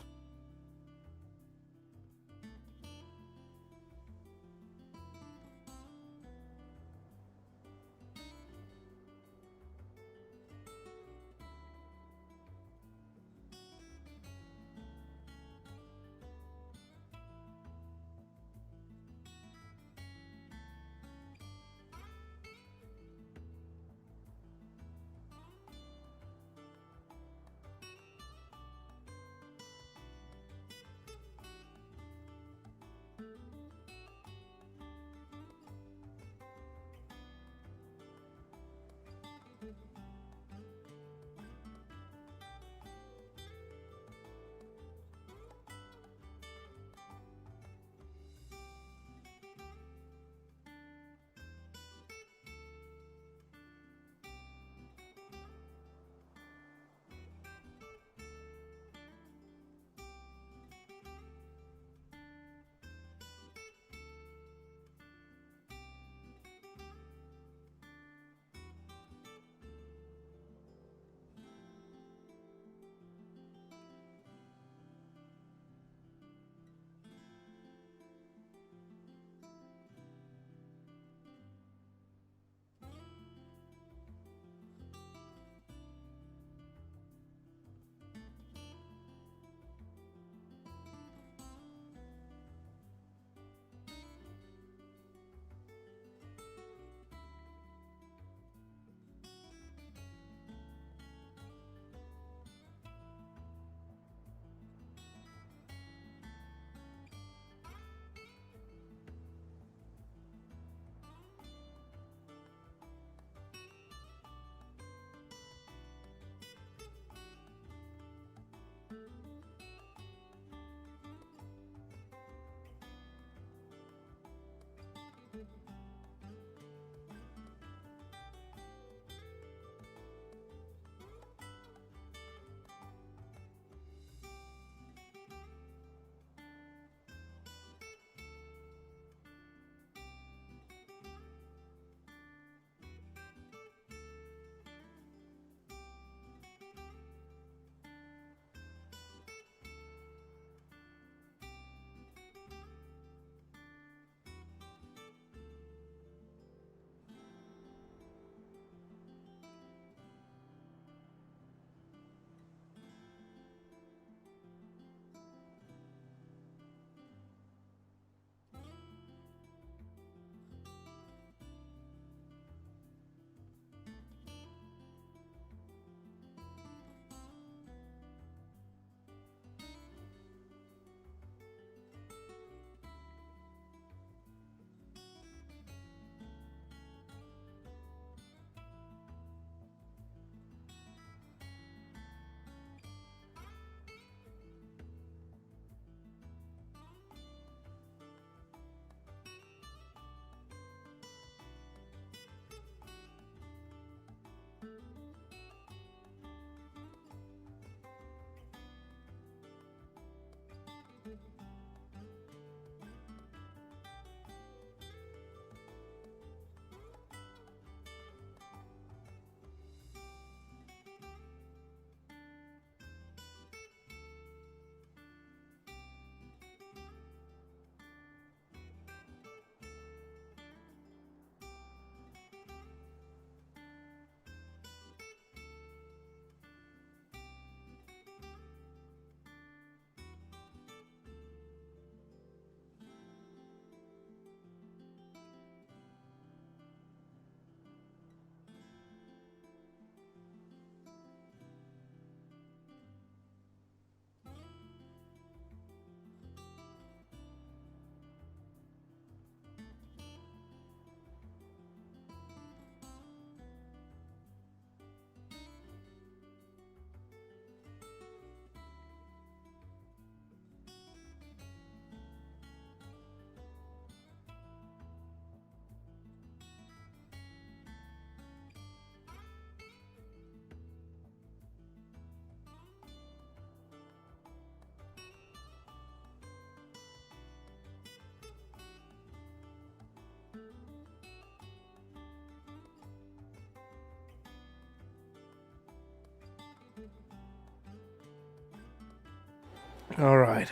All right.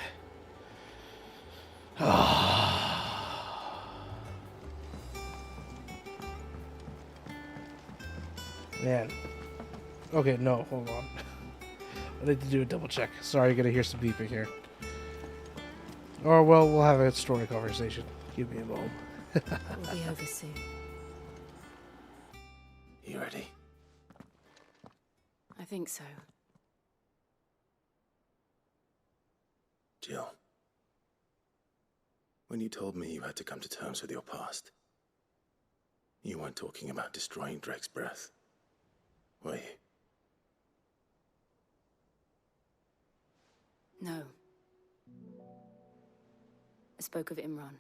Man. Okay, no, hold on. I need to do a double check. Sorry, you're gonna hear some beeping here. Or, well, we'll have a story conversation. Give me a moment. We'll be over soon. You ready? I think so. Jill. When you told me you had to come to terms with your past, you weren't talking about destroying Drake's breath, were you? No. I spoke of Imran,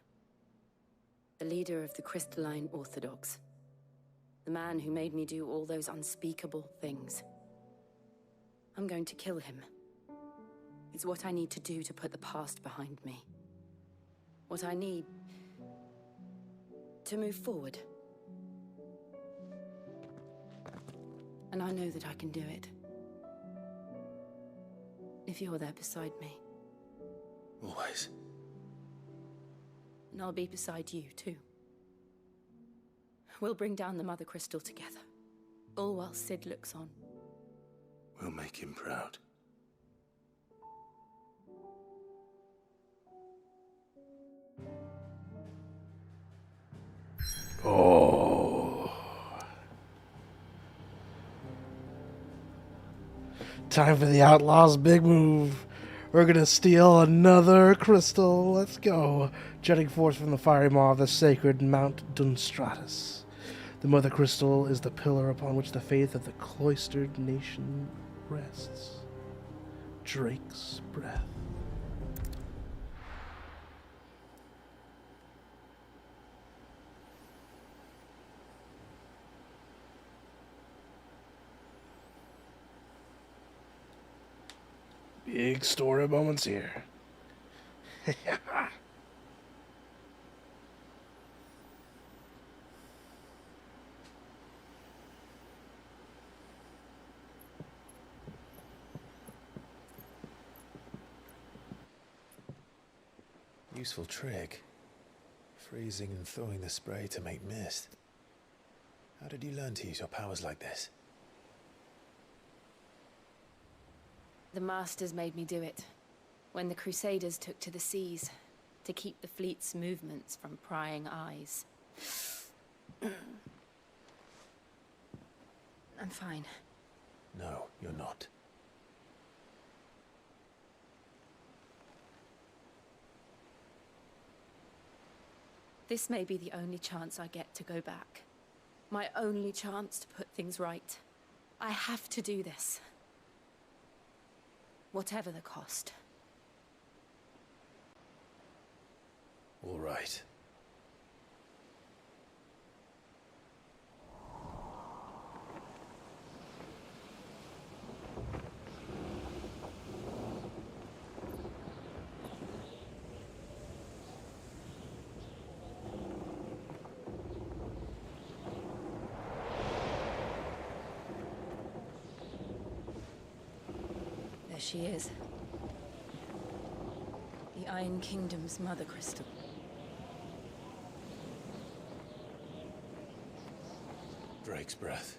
the leader of the Crystalline Orthodox. The man who made me do all those unspeakable things. I'm going to kill him. It's what I need to do to put the past behind me. What I need to move forward. And I know that I can do it. If you're there beside me. Always. And I'll be beside you, too. We'll bring down the Mother Crystal together. All while Sid looks on. We'll make him proud. Oh. Time for the Outlaw's big move. We're gonna steal another crystal. Let's go. Jetting forth from the fiery maw of the sacred Mount Dunstratus. The Mother Crystal is the pillar upon which the faith of the cloistered nation rests. Drake's breath. Big story moments here. Useful trick. Freezing and thawing the spray to make mist. How did you learn to use your powers like this? The Masters made me do it. When the Crusaders took to the seas, to keep the fleet's movements from prying eyes. I'm fine. No, you're not. This may be the only chance I get to go back. My only chance to put things right. I have to do this. Whatever the cost. All right. There she is. The Iron Kingdom's Mother Crystal. Drake's breath.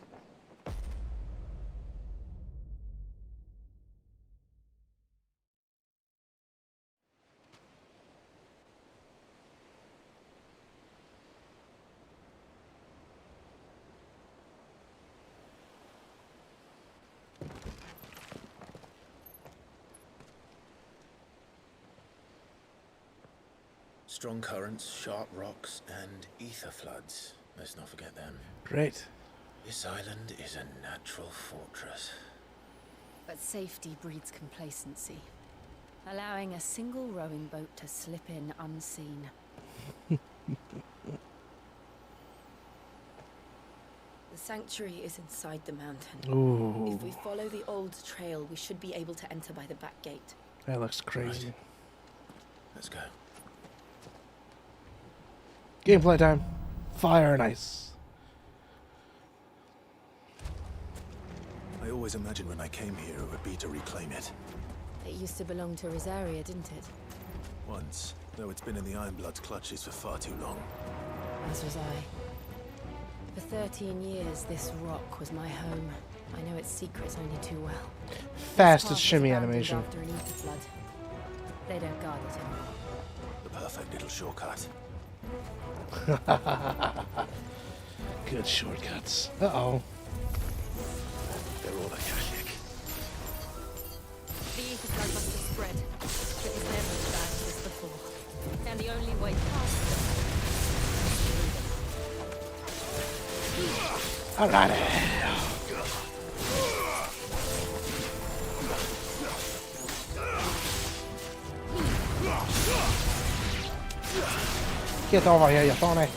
Strong currents, sharp rocks, and ether floods. Let's not forget them. Great. This island is a natural fortress. But safety breeds complacency, allowing a single rowing boat to slip in unseen. The sanctuary is inside the mountain. Ooh. If we follow the old trail, we should be able to enter by the back gate. That looks crazy. Right. Let's go. Gameplay time. Fire and ice. I always imagined when I came here it would be to reclaim it. It used to belong to Rosaria, didn't it? Once, though it's been in the Ironblood's clutches for far too long. As was I. For 13 years, this rock was my home. I know its secrets only too well. Fastest shimmy animation. After an ether flood. They don't guard it anymore. The perfect little shortcut. Good shortcuts. Uh-oh. They're all Akashic. The ether flood must have spread. It was never as bad as this before. And the only way past it. Alrighty. Get over here, you phony.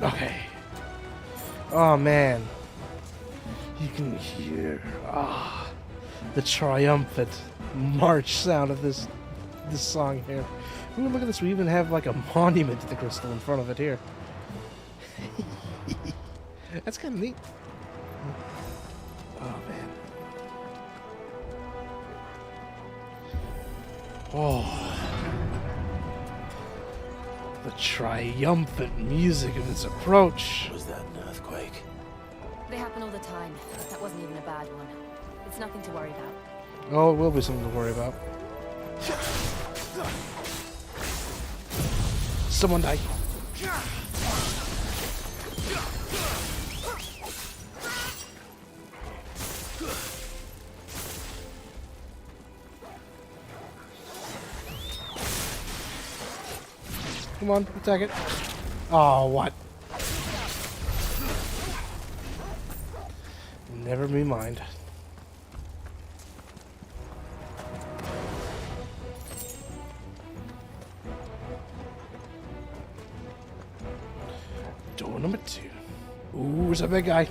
Okay. Oh man. You can hear the triumphant march sound of this song here. Ooh, look at this. We even have like a monument to the crystal in front of it here. That's kind of neat. Oh man. Oh. The triumphant music of its approach. Was that an earthquake? They happen all the time. That wasn't even a bad one. It's nothing to worry about. Oh, it will be something to worry about. Someone die. Come on, attack it. Oh, what? Never me mind. Door number 2. Ooh, it's a big guy.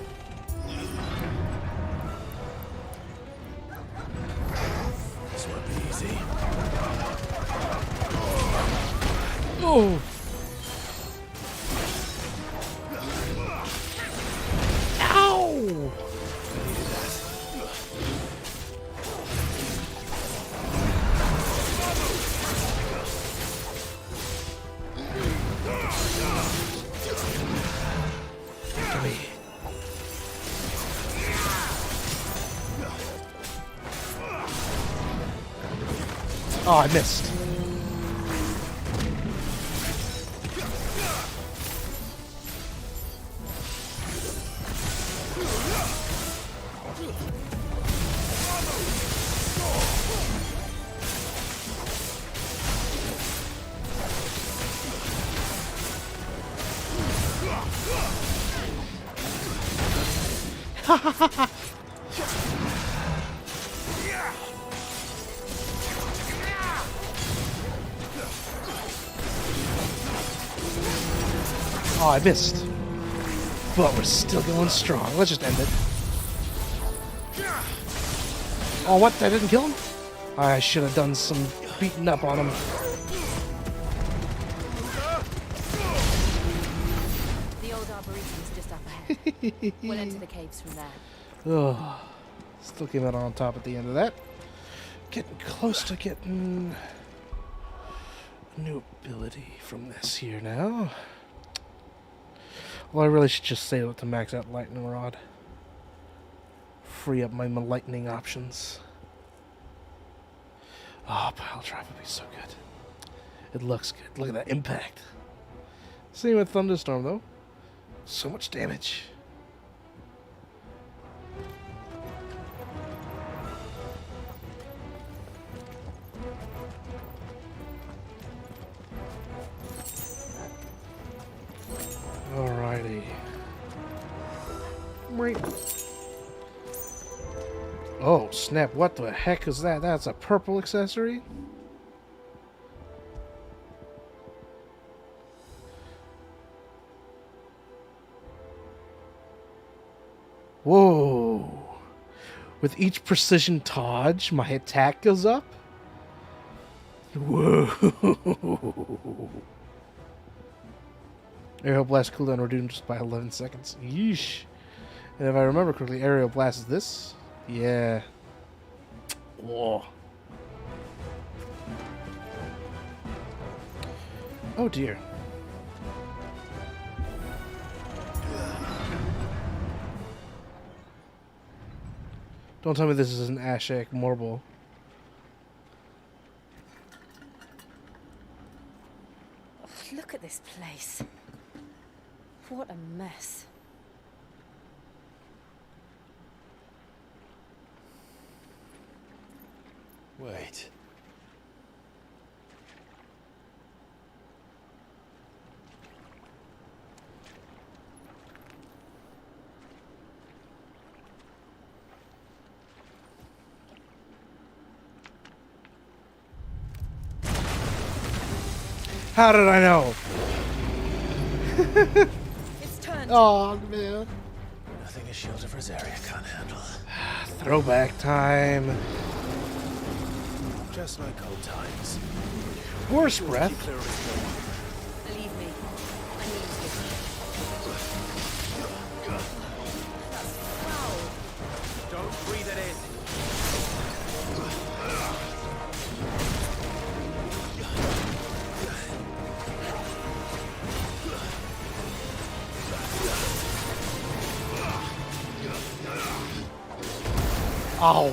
This won't be easy. Oh! Ow! Oh, I missed. Oh, I missed. But we're still going strong. Let's just end it. Oh, what? I didn't kill him? I should have done some beating up on him. The old arboretum's just up ahead. We'll enter the caves from there. Oh, still came out on top at the end of that. Getting close to getting a new ability from this here now. Well, I really should just save it to max out Lightning Rod. Free up my lightning options. Oh, pile drive would be so good. It looks good. Look at that impact. Same with Thunderstorm, though. So much damage. Alrighty. Oh, snap. What the heck is that? That's a purple accessory? Whoa. With each precision dodge, my attack goes up? Whoa. Aerial blast cooldown reduced by 11 seconds. Yeesh. And if I remember correctly, aerial blast is this? Yeah. Whoa. Oh dear. Don't tell me this is an Ashak Morble. Oh, look at this place. What a mess. Wait. How did I know? It's turned. Oh man. Nothing a shield of Rosaria can't handle. Throwback time. Just like old times. Horse breath. Believe me, I need That's foul. Don't breathe it in. Ow.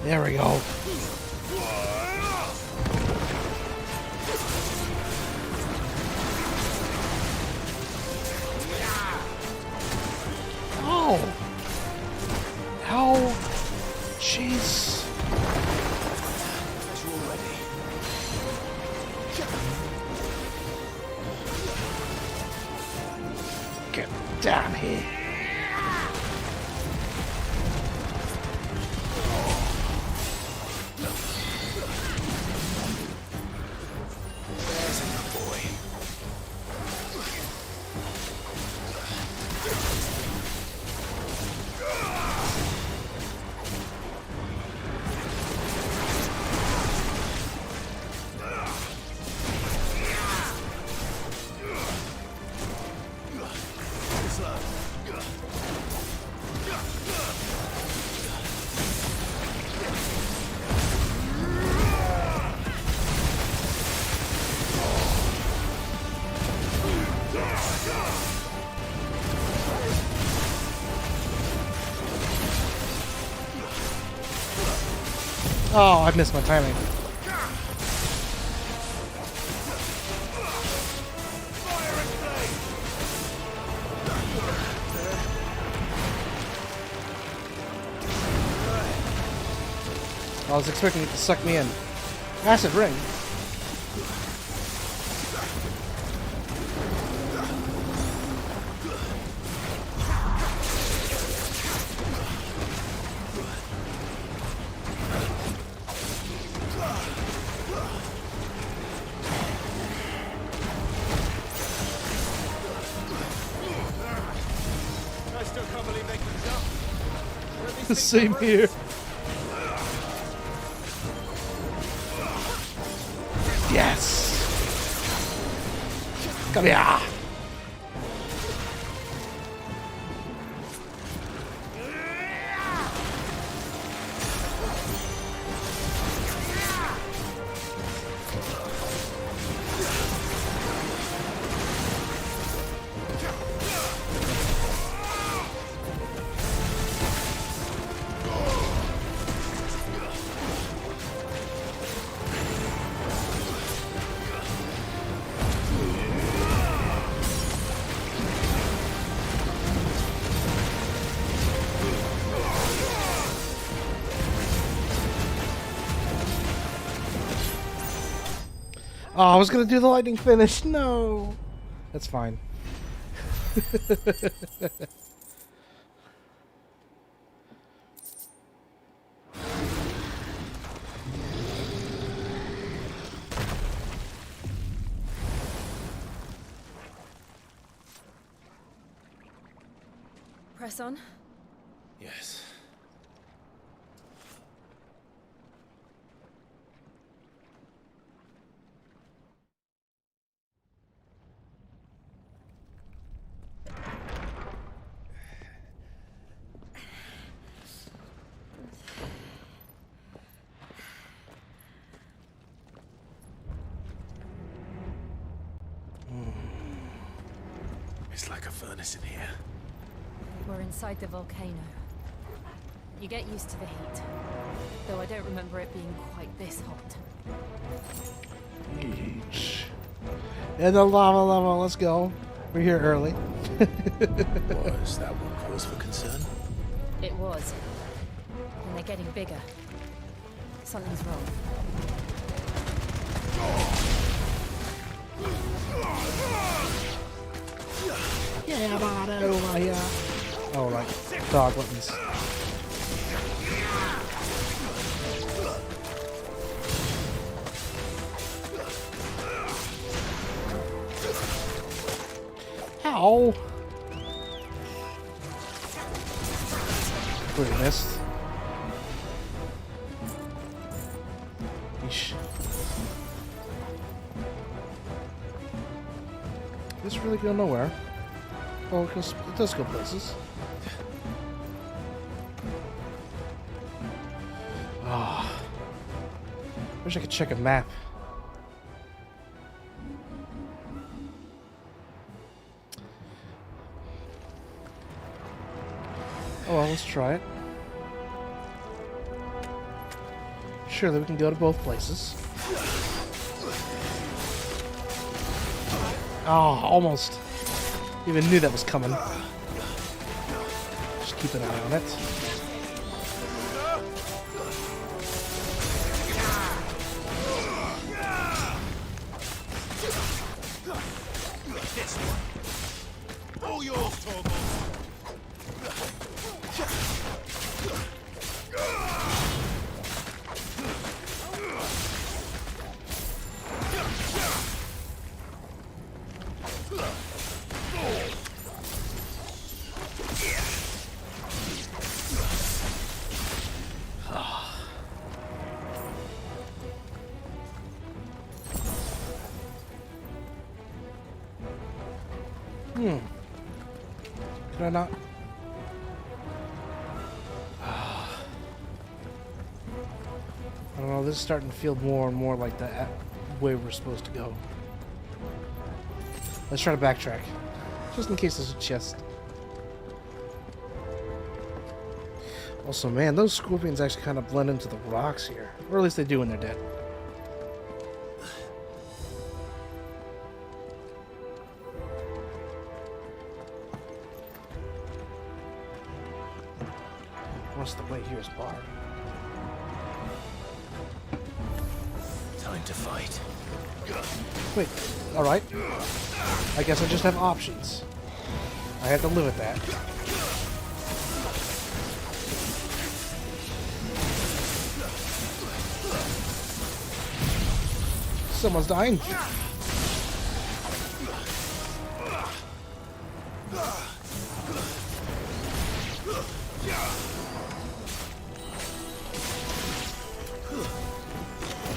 There we go. Oh. Ow. Jeez. Get down here. There's a good boy. Oh, I missed my timing. I was expecting it to suck me in. Acid ring. I still can't believe they can jump. Same here. Yes. Come here. Oh, I was gonna do the lightning finish. No, that's fine. Press on. Yes. It's like a furnace in here. We're inside the volcano. You get used to the heat, though I don't remember it being quite this hot. And the lava level, let's go. We're here early. Was that one cause for concern? It was. And they're getting bigger. Something's wrong. Yeah, about it over here. Oh, right. Dog weapons. Ow! Pretty missed. Yeesh. This really go nowhere. Oh, because it does go places. Ah. Wish I could check a map. Oh well, let's try it. Surely we can go to both places. Oh, almost. Even knew that was coming. Just keep an eye on it. All yours, Torgal. Could I not? I don't know, this is starting to feel more and more like the way we're supposed to go. Let's try to backtrack. Just in case there's a chest. Also, man, those scorpions actually kind of blend into the rocks here. Or at least they do when they're dead. Unless the way here is barred. Time to fight. Wait, alright. I guess I just have options. I have to live with that. Someone's dying.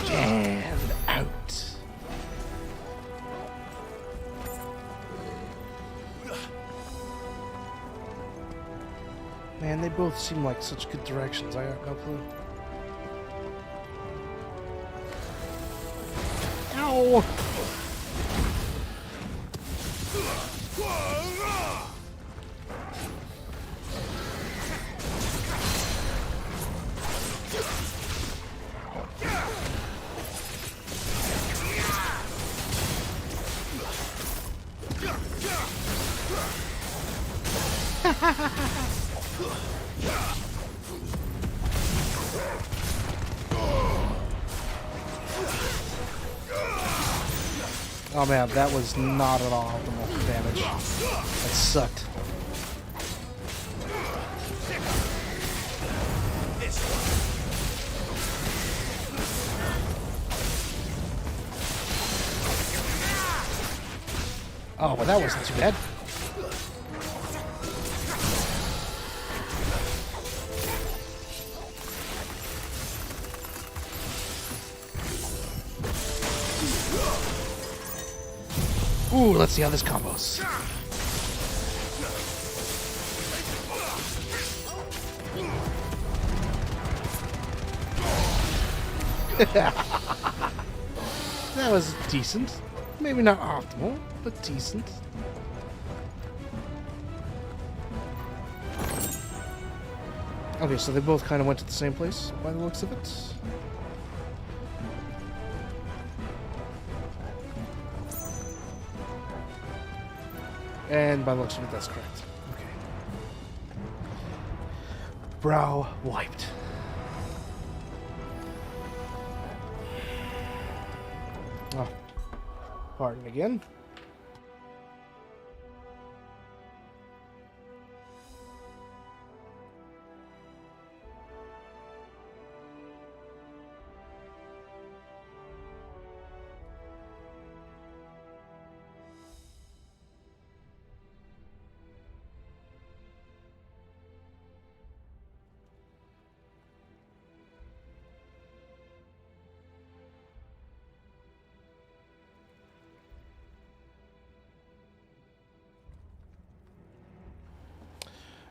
And out. Man, they both seem like such good directions. I got no clue. Ow! Oh man, that was not at all optimal damage. That sucked. Oh, well that wasn't too bad. Ooh, let's see how this combos. That was decent. Maybe not optimal, but decent. Okay, so they both kind of went to the same place by the looks of it. And by the looks of it, that's correct. Okay. Brow wiped. Oh, pardon again.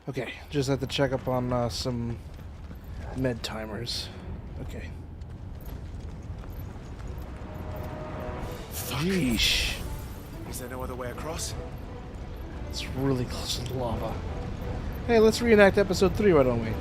Okay, just have to check up on some med timers. Okay. Yeesh. Is there no other way across? It's really close to the lava. Hey, let's reenact episode 3, why don't we?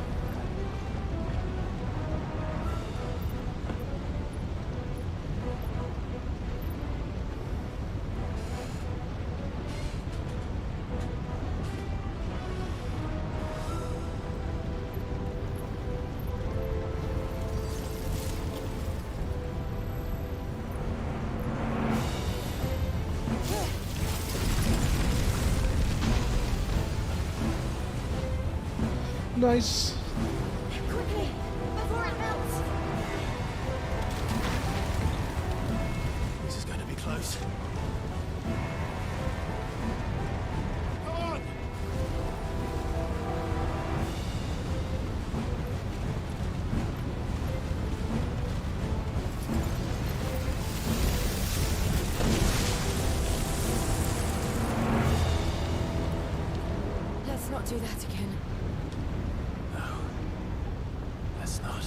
Nice. Quickly, before it melts. This is going to be close. Let's not do that again. Let's not.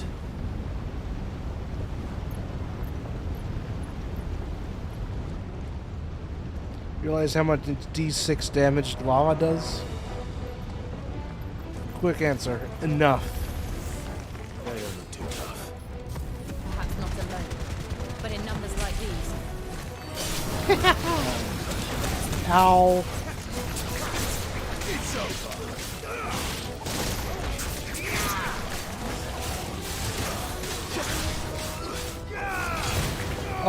Realize how much D6 damage lava does? Quick answer. Enough. They don't look too tough. Perhaps not alone, but in numbers like these. Ow. It's over.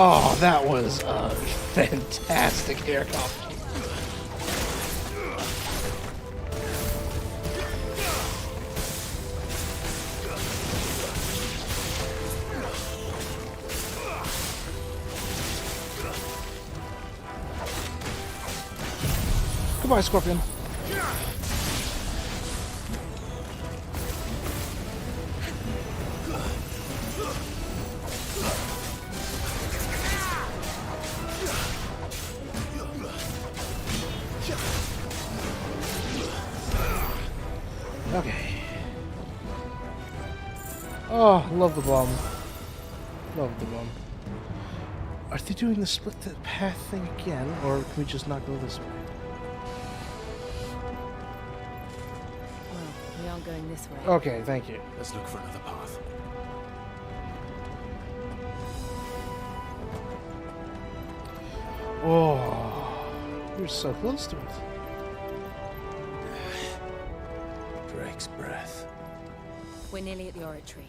Oh, that was a fantastic air combo. Goodbye, Scorpion. Okay. Oh, love the bomb. Love the bomb. Are they doing the split the path thing again, or can we just not go this way? Well, we aren't going this way. Okay, thank you. Let's look for another path. Oh, you're so close to it. Drake's breath. We're nearly at the oratory.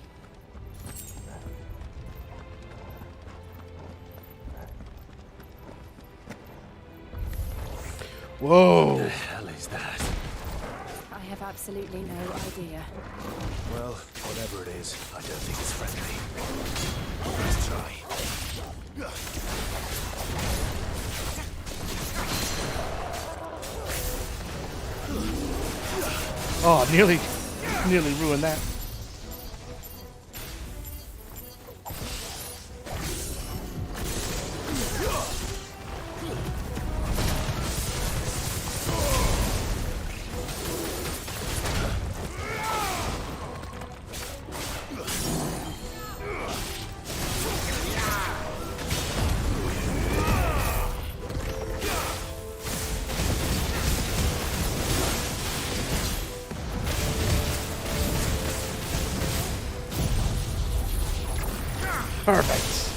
Whoa! What the hell is that? I have absolutely no idea. Well, whatever it is, I don't think it's friendly. Let's try. Oh, nearly ruined that. Perfect.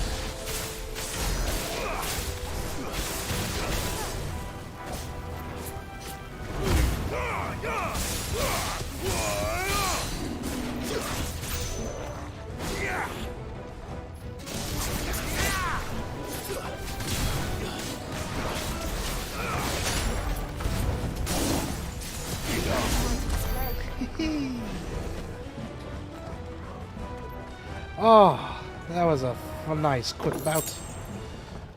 Oh, that was a nice quick bout.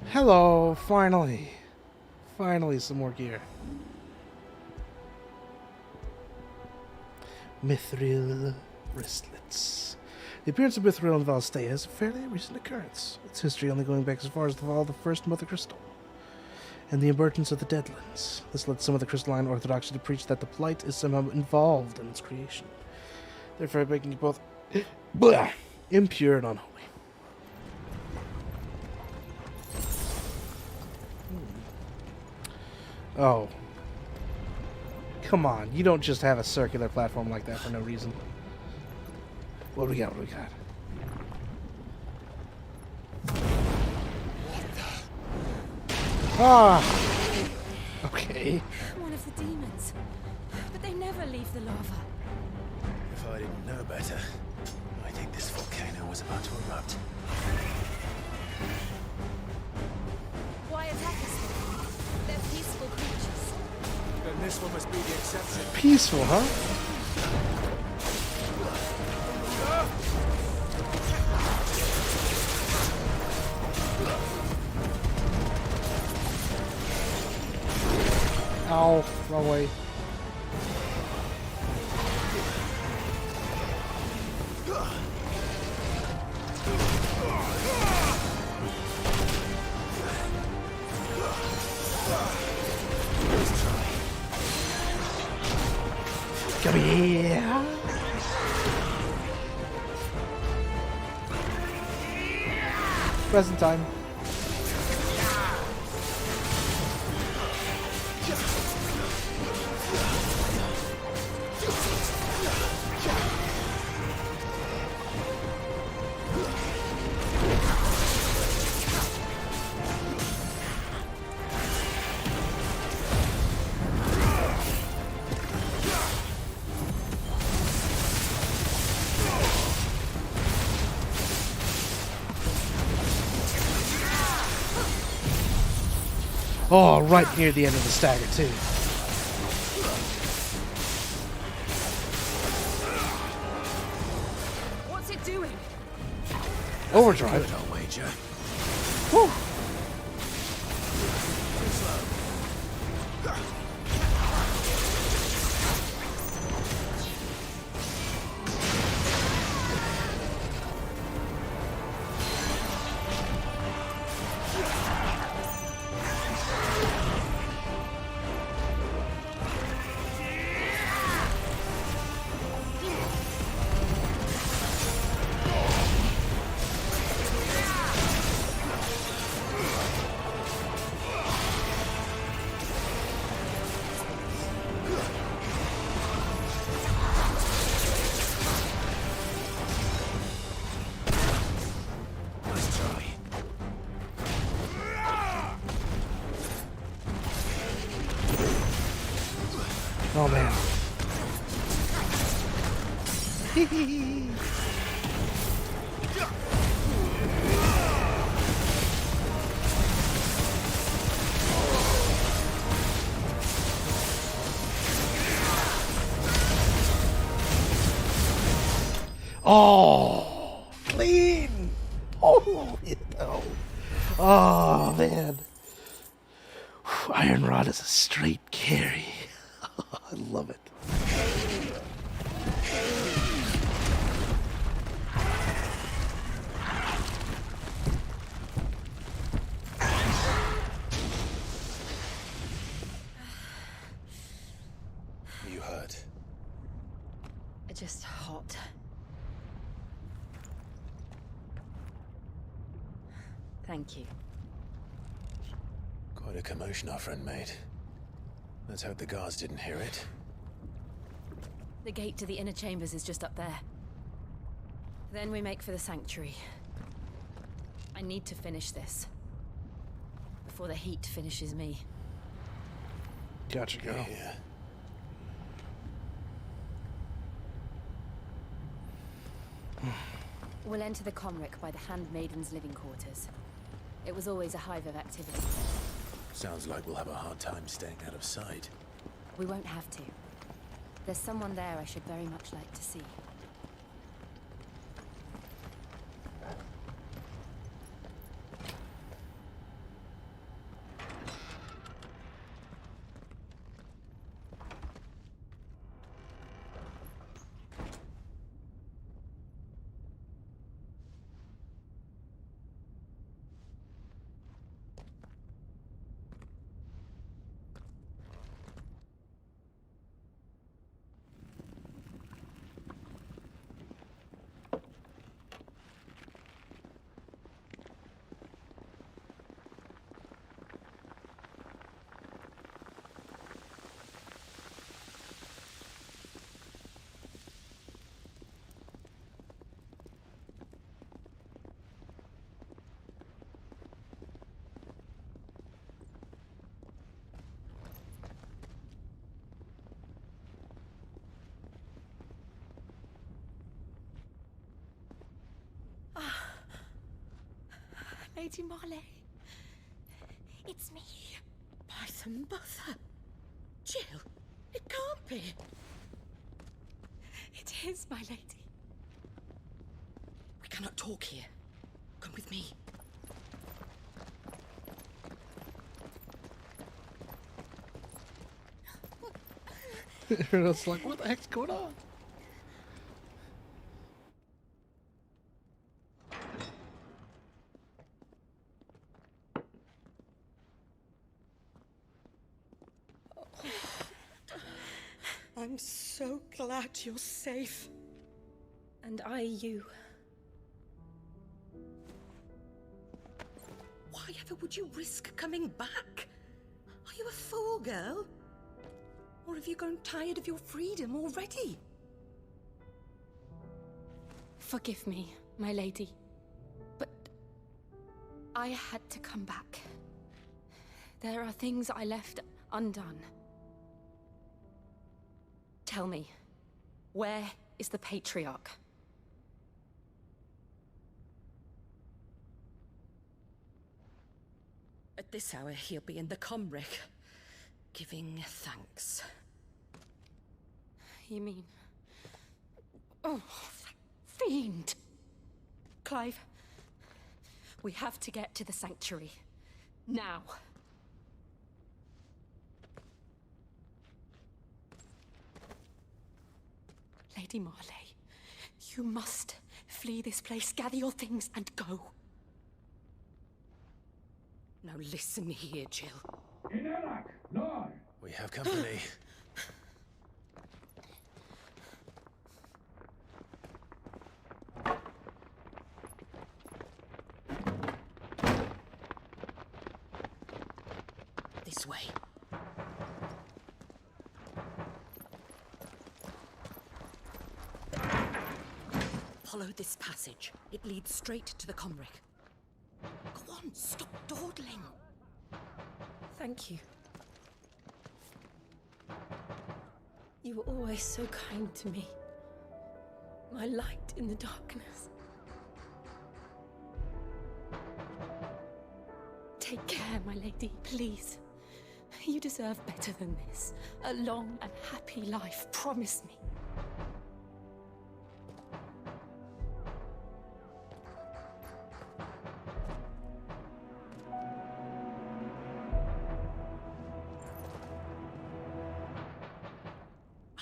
Hello, finally. Finally some more gear. Mithril wristlets. The appearance of Mithril in Valstea is a fairly recent occurrence. Its history only going back as far as the fall of the first Mother Crystal and the emergence of the Deadlands. This led some of the crystalline orthodoxy to preach that the Blight is somehow involved in its creation, therefore making it both impure and unholy. Oh. Come on, you don't just have a circular platform like that for no reason. What do we got? What do we got? Ah! Okay. One of the demons. But they never leave the lava. If I didn't know better, I think this volcano was about to erupt. Why attack us then? They're peaceful creatures. Then this one must be the exception. Peaceful, huh? Ow, wrong way. Come here. Present time. Oh, right near the end of the stagger, too. What's it doing? Overdrive. Good, I'll wager. Woo. Oh man. Oh, clean. Oh, no. Oh man. Iron Rod is a straight carry. I love it. You hurt. Just hot. Thank you. Quite a commotion our friend made. Let's hope the guards didn't hear it. The gate to the inner chambers is just up there. Then we make for the sanctuary. I need to finish this. Before the heat finishes me. Gotcha, girl. Yeah. We'll enter the Comric by the Handmaiden's living quarters. It was always a hive of activity. Sounds like we'll have a hard time staying out of sight. We won't have to. There's someone there I should very much like to see. Lady Marley. It's me. By the mother. Jill, it can't be. It is, my lady. We cannot talk here. Come with me. It's like, what the heck's going on? I'm so glad you're safe. And I you. Why ever would you risk coming back? Are you a fool, girl? Or have you grown tired of your freedom already? Forgive me, my lady. But I had to come back. There are things I left undone. Tell me, where is the Patriarch? At this hour, he'll be in the Comric, giving thanks. You mean... Oh, that fiend! Clive, we have to get to the sanctuary. Now. Lady Marley, you must flee this place, gather your things, and go. Now listen here, Jill. We have company. This way. Follow this passage. It leads straight to the Comric. Go on, stop dawdling. Thank you. You were always so kind to me. My light in the darkness. Take care, my lady, please. You deserve better than this. A long and happy life, promise me.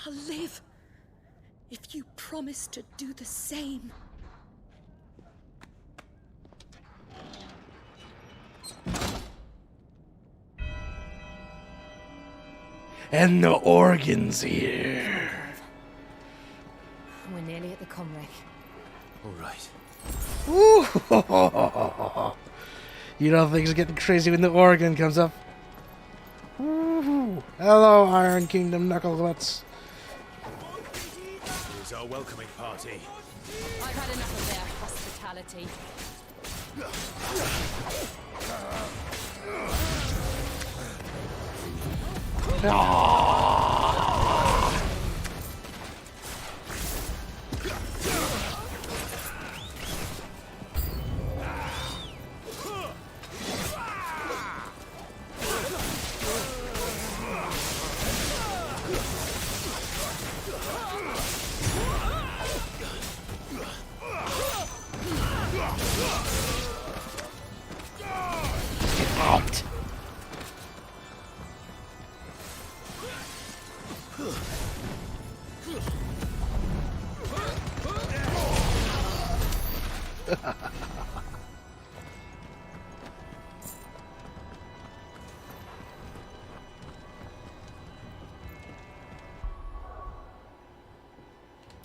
I'll live if you promise to do the same. And the organ's here. We're nearly at the Comric. All right. Ooh. You know things are getting crazy when the organ comes up. Ooh. Hello, Iron Kingdom knuckleguts. Here's our welcoming party. I've had enough of their hospitality. Out.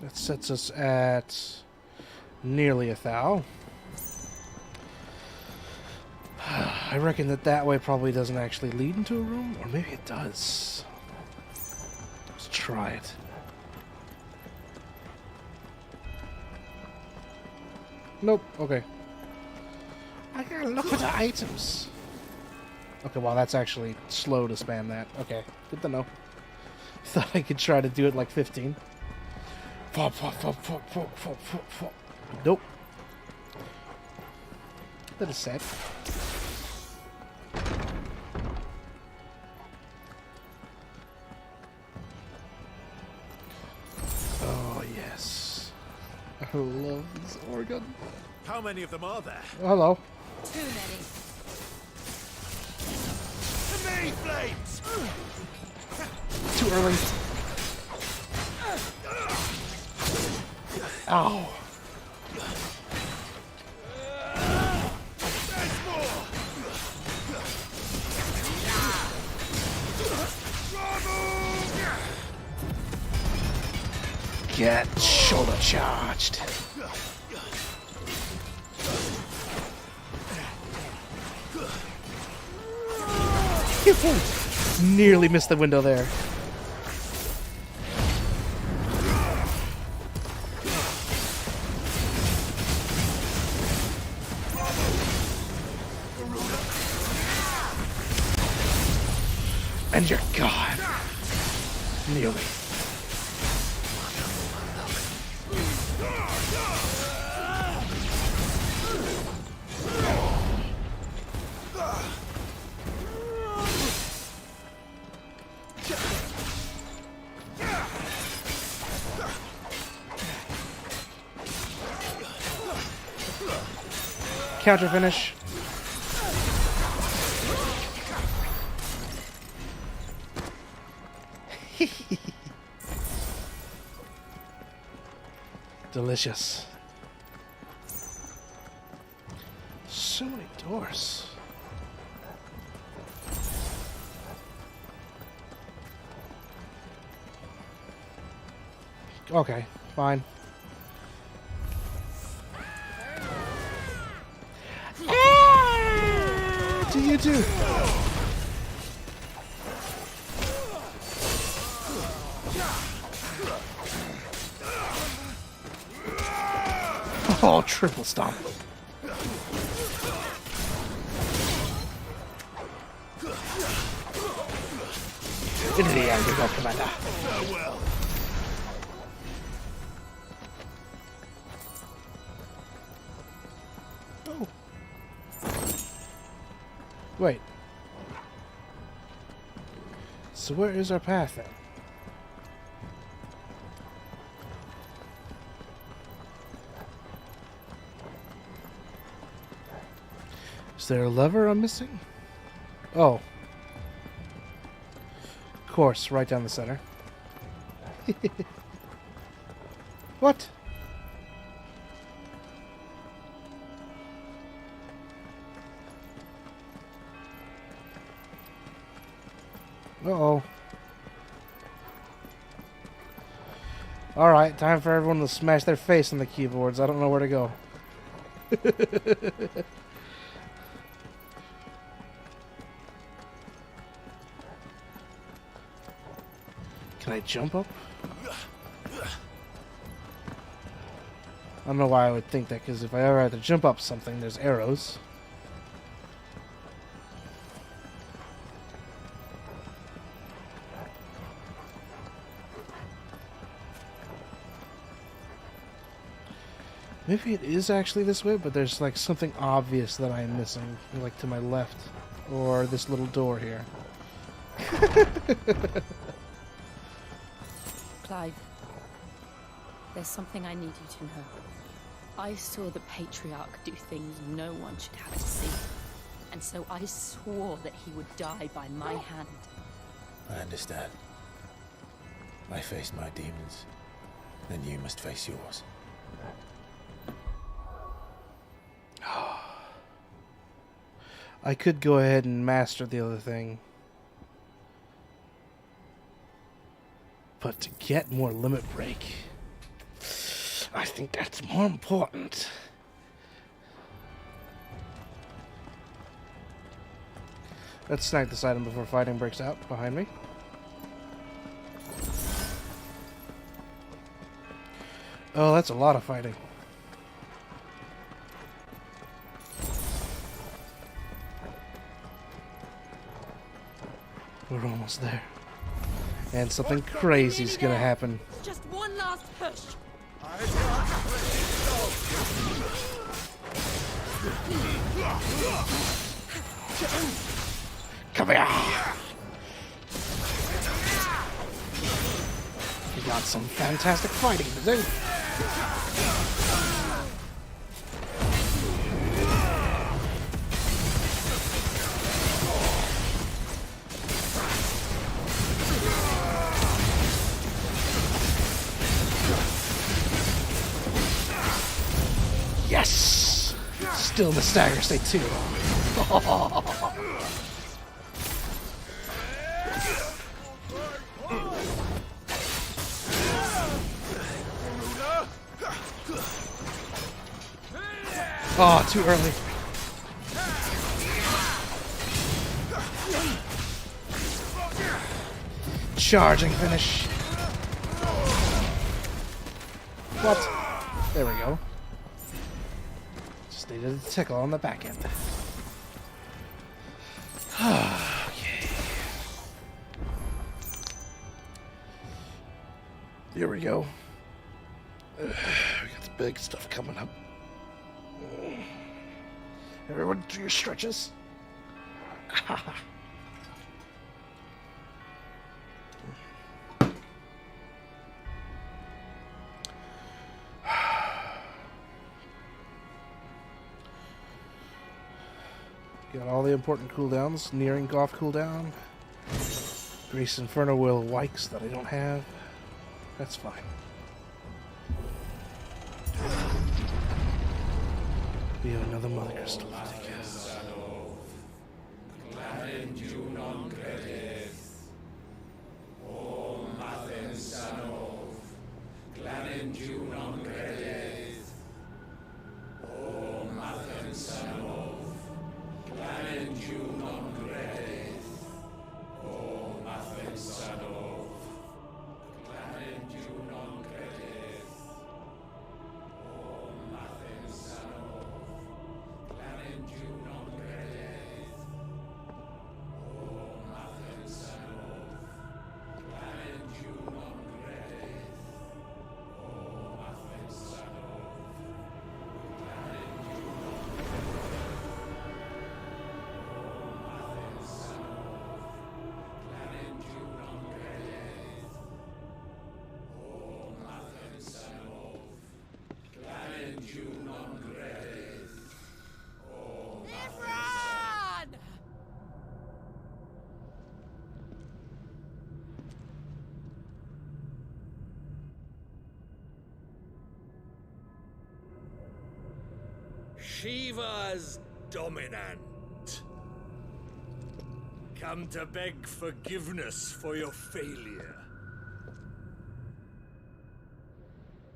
That sets us at nearly 1,000. I reckon that way probably doesn't actually lead into a room, or maybe it does. Let's try it. Nope, okay. I gotta look at the items. Okay, well, that's actually slow to spam that. Okay, good to know. Thought I could try to do it like 15. Nope. That is sad. Oh, yes. I love this organ. How many of them are there? Oh, hello. Too many. To me, flames! Too early. Ow. Get shoulder charged. Nearly missed the window there. And you're gone. Nearly. Counter finish. Delicious. So many doors. Okay, fine. Do you do? Oh, triple stomp. Into the air you go, Commander. Farewell. Oh. Wait. So where is our path then? Is there a lever I'm missing? Oh. Of course, right down the center. What? Uh-oh. Alright, time for everyone to smash their face on the keyboards. I don't know where to go. Can I jump up? I don't know why I would think that, because if I ever had to jump up something, there's arrows. Maybe it is actually this way, but there's like something obvious that I am missing, like to my left, or this little door here. Clive, there's something I need you to know. I saw the Patriarch do things no one should have to see, and so I swore that he would die by my hand. I understand. I face my demons, then you must face yours. I could go ahead and master the other thing. But to get more limit break, I think that's more important. Let's snag this item before fighting breaks out behind me. Oh, that's a lot of fighting. We're almost there. And something crazy's gonna happen. Just one last push. Come here! You got some fantastic fighting to do. Yes! Still in the stagger state too. Oh, too early. Charging finish. What? There we go. Just needed a tickle on the back end. Okay. Here we go. We got the big stuff coming up. Everyone do your stretches. Got all the important cooldowns. Nearing Golf cooldown. Grease Inferno Will Wikes that I don't have. That's fine. We have another Mother Crystal to take care of. Shiva's dominant. Come to beg forgiveness for your failure.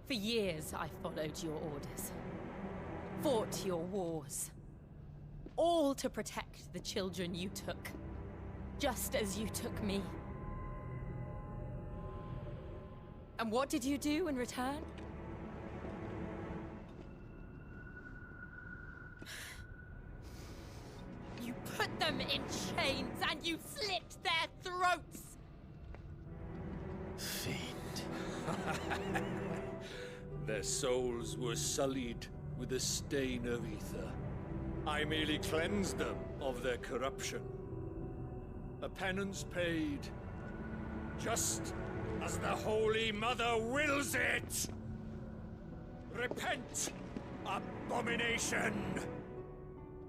For years, I followed your orders, fought your wars, all to protect the children you took, just as you took me. And what did you do in return? in chains and you slit their throats! Their souls were sullied with a stain of ether. I merely cleansed them of their corruption. A penance paid, just as the Holy Mother wills it! Repent, abomination!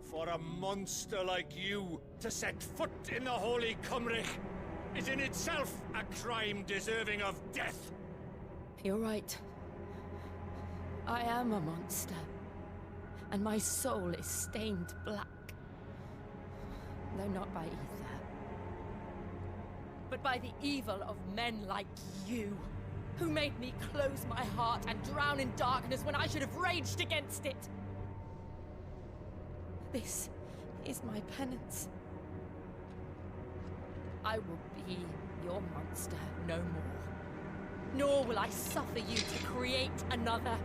For a monster like you to set foot in the Holy Cymric is in itself a crime deserving of death. You're right. I am a monster. And my soul is stained black. Though not by ether. But by the evil of men like you, who made me close my heart and drown in darkness when I should have raged against it. This is my penance. I will be your monster no more. Nor will I suffer you to create another.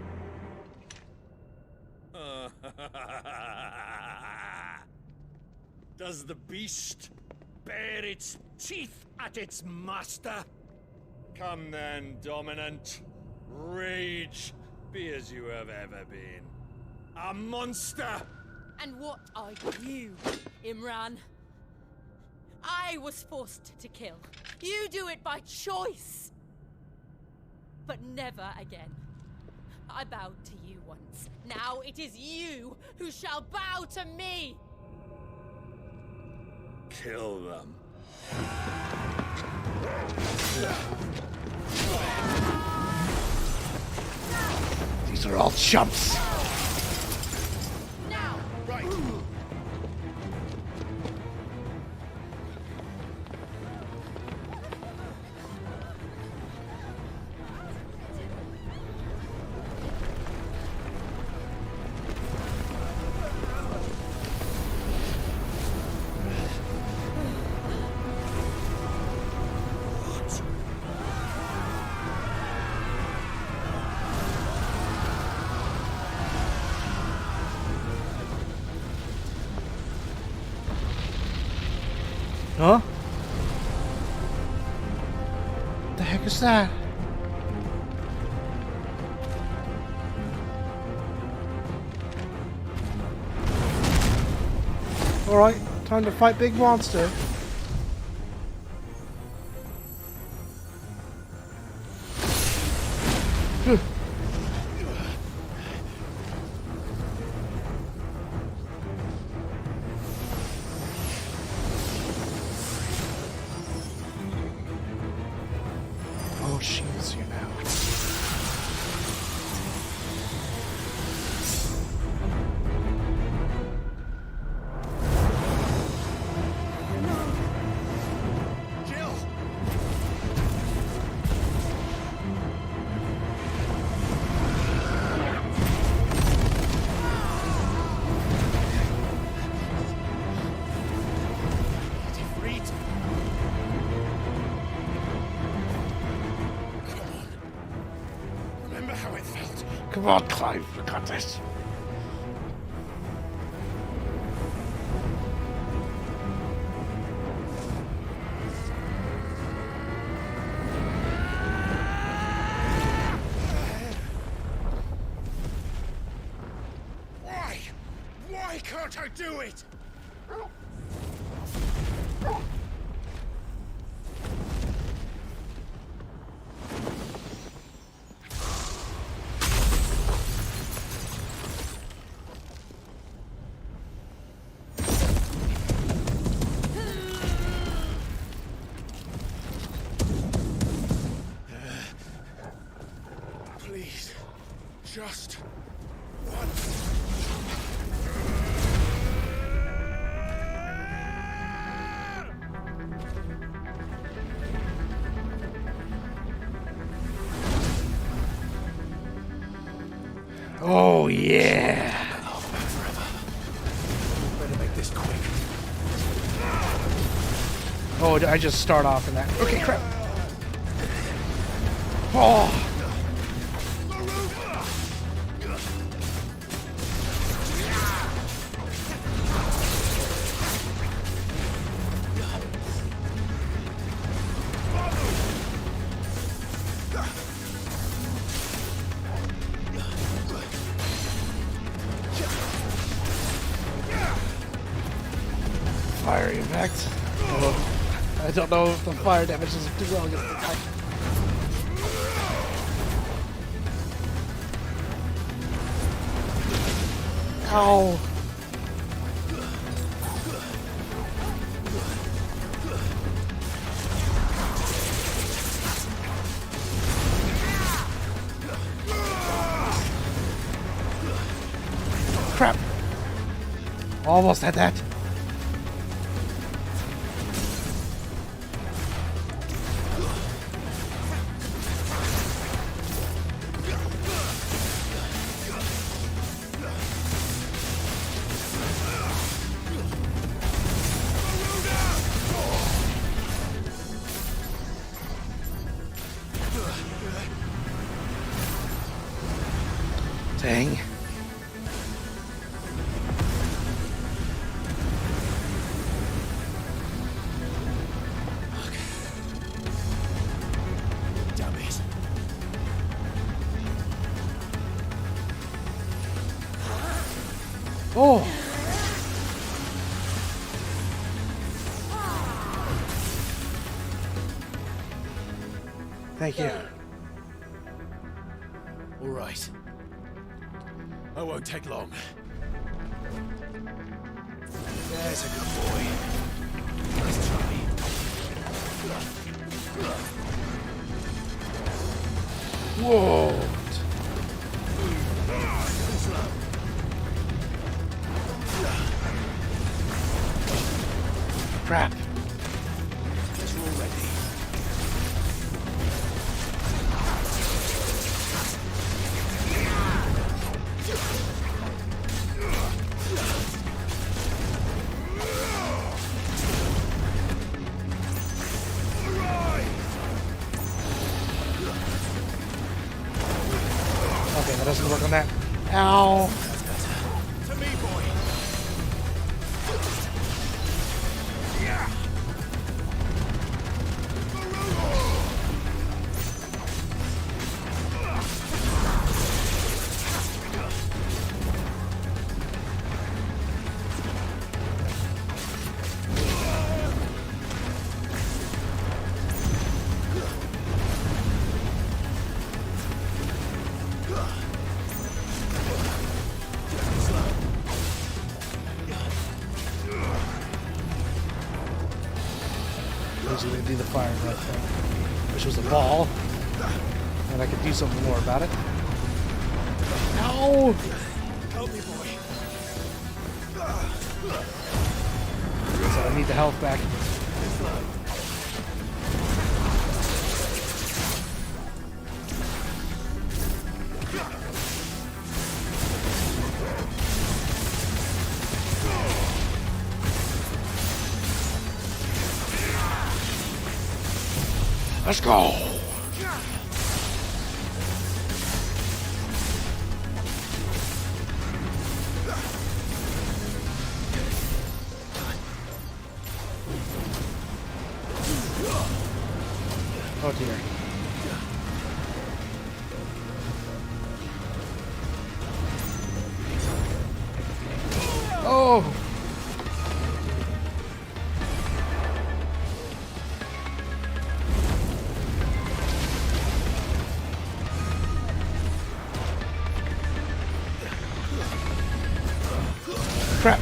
Does the beast bare its teeth at its master? Come then, Dominant. Rage, be as you have ever been. A monster! And what are you, Imran? I was forced to kill. You do it by choice. But never again. I bowed to you once. Now it is you who shall bow to me! Kill them. These are all chumps. Now! Right. Huh? What the heck is that? Alright, time to fight Big Monster. Oh, she's here now. Jill! Defeat! Remember how it felt? Come on, Clive, we got this. Why? Why can't I do it? Please, just once. Oh, yeah. Better make this quick. Oh, I just start off in that. Okay, crap. Oh. impact. I don't know if the fire damage doesn't do well against the impact. Ow! Crap! Almost had that. Dang. Damn it. Oh! Thank you. All right. I won't take long. There's a good boy. Let's try. Whoa! Crap. Guess we're all ready. Okay, that doesn't work on that. Ow! To me, boy. He's gonna do the fire breath thing, which was a ball, and I could do something more about it. Ow! Help me, boy. So I need the health back. Let's go! Oh dear. Oh! Crap!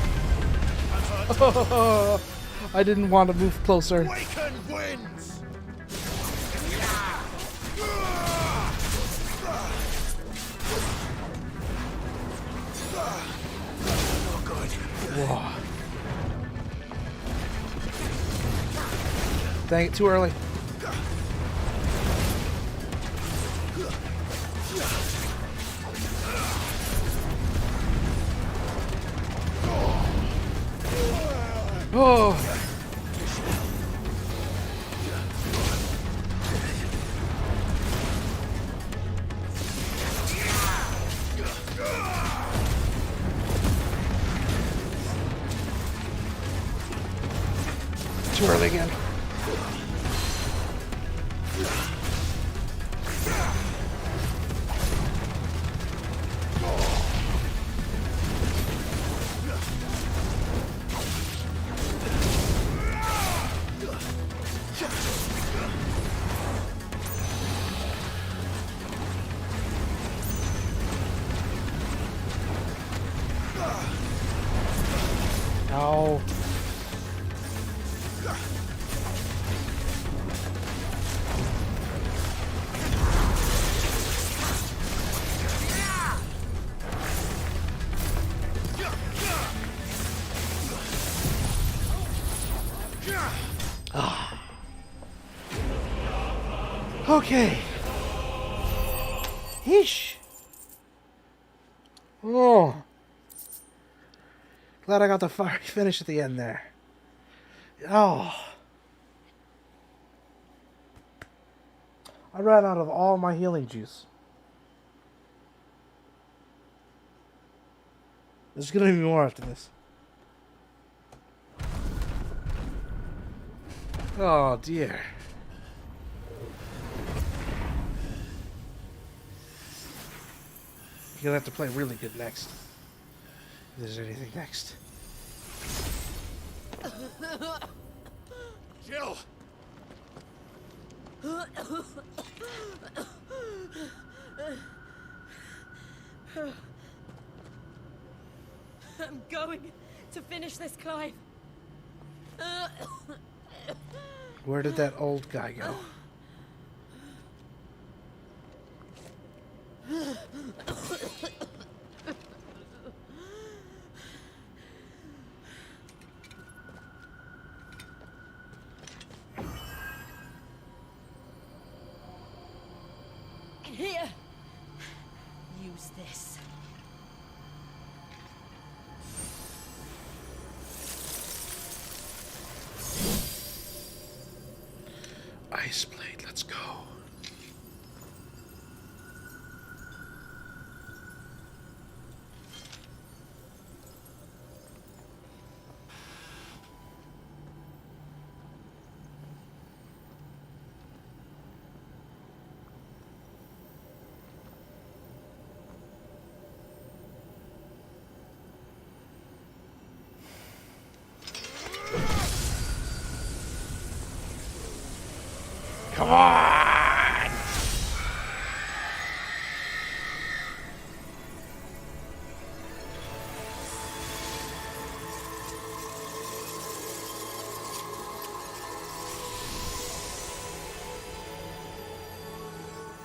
I didn't want to move closer. Waken wins. Oh, good. Whoa. Dang it, too early. Oh. Too early again. Okay. Yeesh. Oh. Glad I got the fiery finish at the end there. Oh. I ran out of all my healing juice. There's gonna be more after this. Oh dear. You're gonna have to play really good next. If there's anything next. Jill! I'm going to finish this, Clive. Where did that old guy go? Here. Use this. Ice blade, let's go. Come on!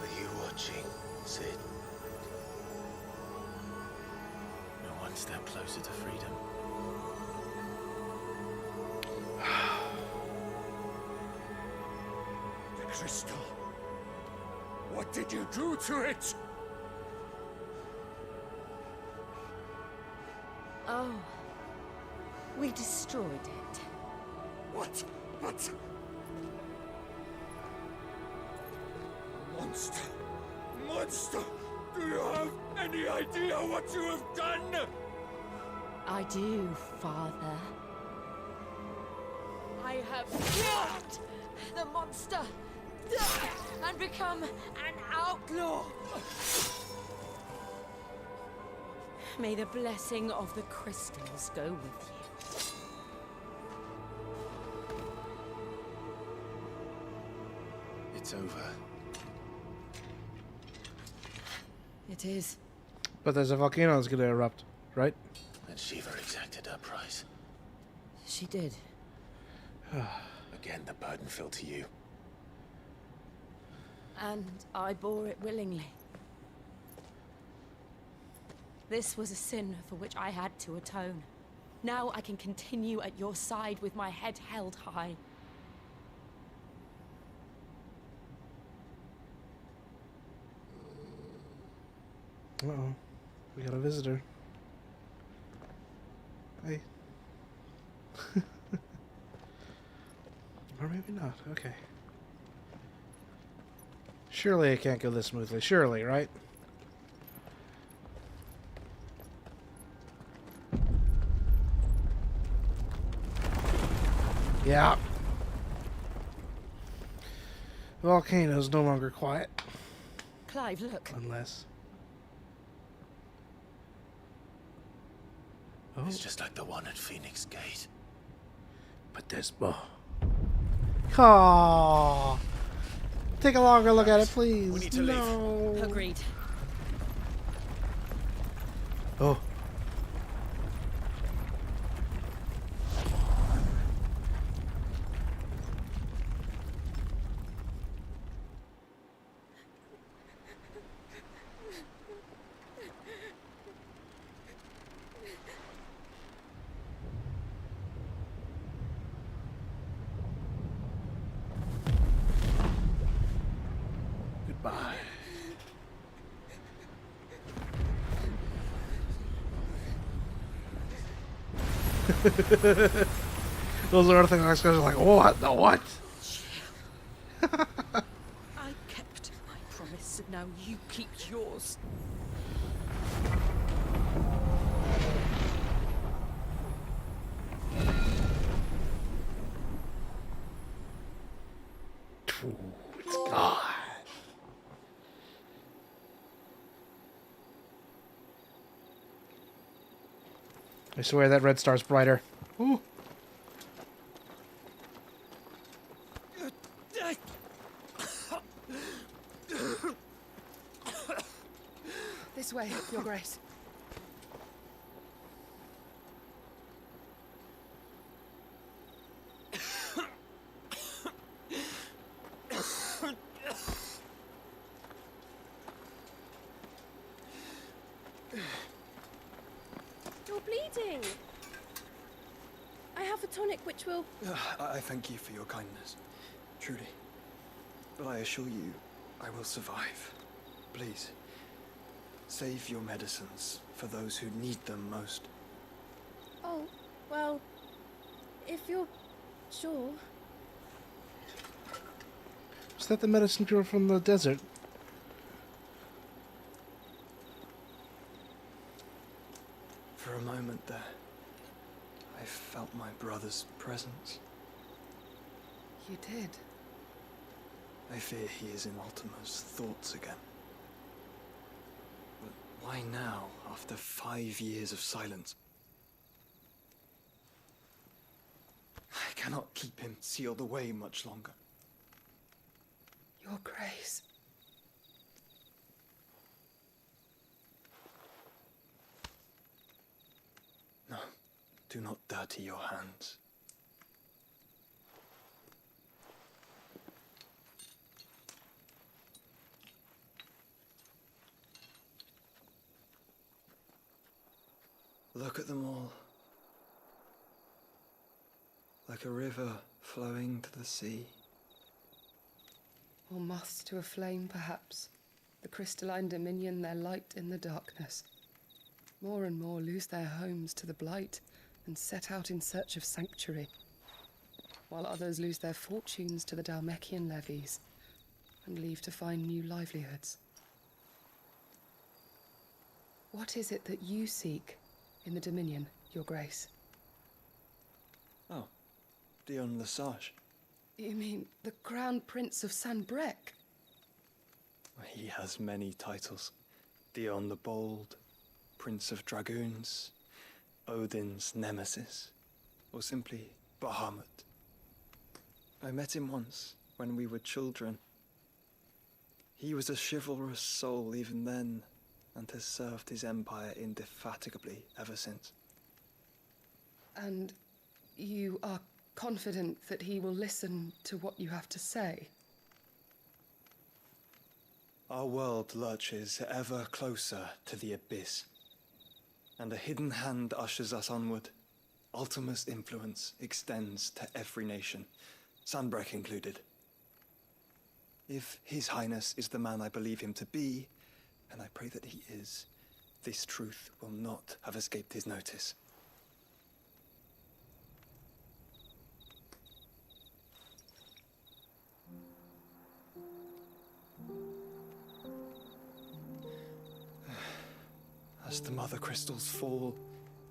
Are you watching, Sid? We're one step closer to freedom. The crystal. What did you do to it? Oh. We destroyed it. What? What? Monster! Monster! Do you have any idea what you have done? I do, Father. I have killed the monster and become an outlaw. May the blessing of the crystals go with you. It's over. It is. But there's a volcano that's gonna erupt, right? And Shiva exacted her price. She did. Again, the burden fell to you. And I bore it willingly. This was a sin for which I had to atone. Now I can continue at your side with my head held high. Uh-oh. We got a visitor. Hey. Or maybe not. Okay. Surely it can't go this smoothly. Surely, right? Yeah. The volcano's no longer quiet. Clive, look. Unless... Oh. It's just like the one at Phoenix Gate. But there's more. Aww. Take a longer look at it, please. We need to leave. Agreed. Oh. my. Those are things I was like, what? The what? I kept my promise, and now you keep yours. It's gone. I swear that red star's brighter. Ooh. This way, Your Grace. You're bleeding. I have a tonic which will... I thank you for your kindness, truly. But I assure you, I will survive. Please, save your medicines for those who need them most. Oh, well, if you're sure. Is that the medicine girl from the desert? For a moment there, I felt my brother's presence. You did. I fear he is in Ultima's thoughts again. But why now, after 5 years of silence? I cannot keep him sealed away much longer. Your Grace. No, do not dirty your hands. Look at them all. Like a river flowing to the sea. Or moths to a flame, perhaps. The crystalline dominion, their light in the darkness. More and more lose their homes to the blight and set out in search of sanctuary, while others lose their fortunes to the Dalmekian levies and leave to find new livelihoods. What is it that you seek in the Dominion, Your Grace? Oh, Dion Lesage. You mean the Crown Prince of Sanbrec? He has many titles. Dion the Bold, Prince of Dragoons, Odin's Nemesis, or simply Bahamut. I met him once, when we were children. He was a chivalrous soul even then, and has served his empire indefatigably ever since. And you are confident that he will listen to what you have to say? Our world lurches ever closer to the abyss, and a hidden hand ushers us onward. Ultima's influence extends to every nation, Sanbrec included. If His Highness is the man I believe him to be, and I pray that he is, this truth will not have escaped his notice. As the mother crystals fall,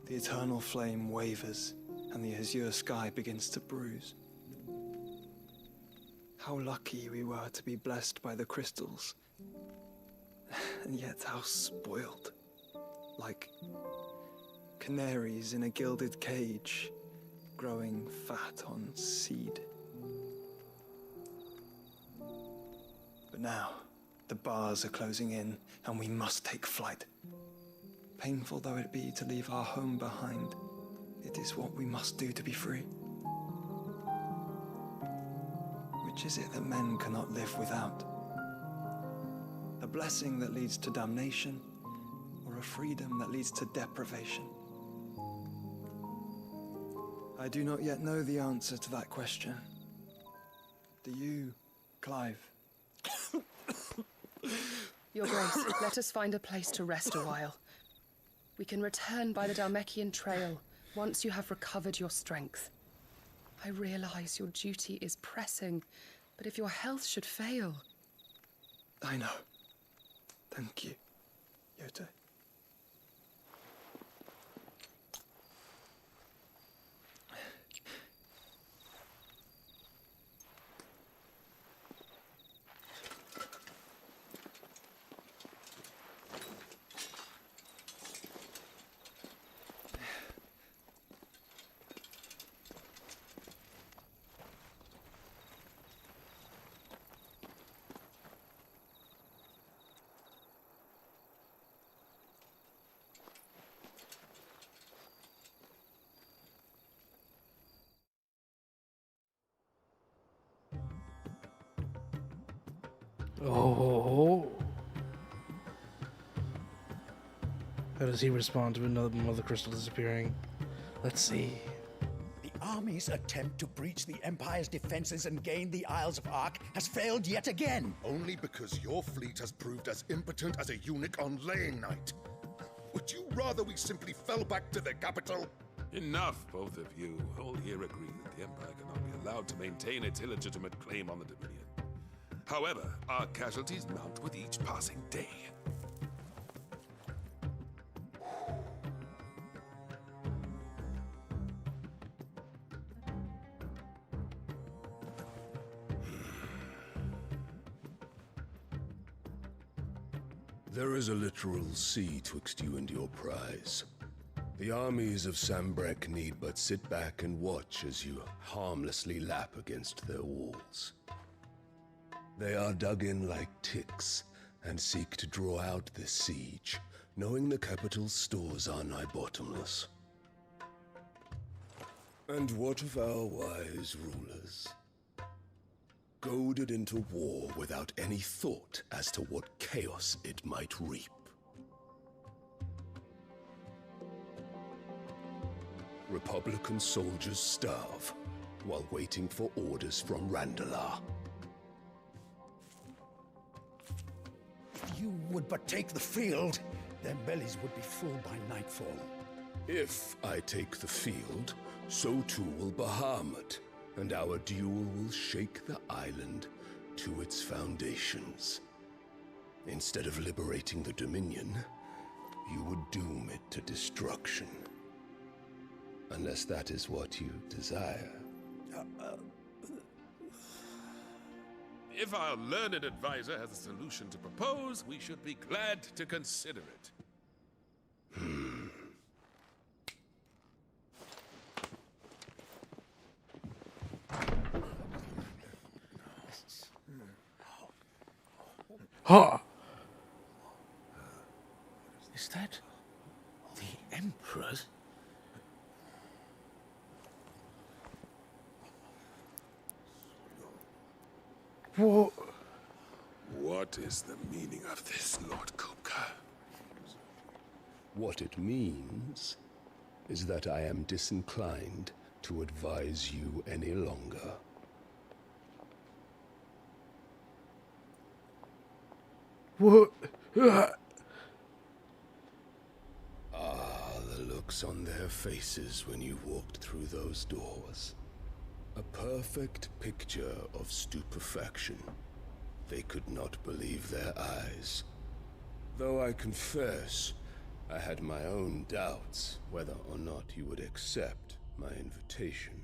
the eternal flame wavers, and the azure sky begins to bruise. How lucky we were to be blessed by the crystals, and yet how spoiled. Like canaries in a gilded cage, growing fat on seed. But now, the bars are closing in, and we must take flight. Painful though it be to leave our home behind, it is what we must do to be free. Which is it that men cannot live without? A blessing that leads to damnation, or a freedom that leads to deprivation? I do not yet know the answer to that question. Do you, Clive? Your Grace, let us find a place to rest a while. We can return by the Dalmekian trail once you have recovered your strength. I realize your duty is pressing, but if your health should fail... I know. Thank you, Yote. Oh. How does he respond to another mother crystal disappearing? Let's see. The army's attempt to breach the Empire's defenses and gain the Isles of Ark has failed yet again. Only because your fleet has proved as impotent as a eunuch on laying night. Would you rather we simply fell back to the capital? Enough, both of you. All here agree that the Empire cannot be allowed to maintain its illegitimate claim on the Dominion. However, our casualties mount with each passing day. There is a literal sea twixt you and your prize. The armies of Sambrek need but sit back and watch as you harmlessly lap against their walls. They are dug in like ticks and seek to draw out this siege, knowing the capital's stores are nigh bottomless. And what of our wise rulers? Goaded into war without any thought as to what chaos it might reap. Republican soldiers starve while waiting for orders from Randalar. If you would but take the field, their bellies would be full by nightfall. If I take the field, so too will Bahamut, and our duel will shake the island to its foundations. Instead of liberating the Dominion, you would doom it to destruction. Unless that is what you desire. If our learned advisor has a solution to propose, we should be glad to consider it. Huh. Is that the Emperor's? Whoa. What is the meaning of this, Lord Kupka? What it means is that I am disinclined to advise you any longer. What? The looks on their faces when you walked through those doors. A perfect picture of stupefaction. They could not believe their eyes. Though I confess, I had my own doubts whether or not you would accept my invitation.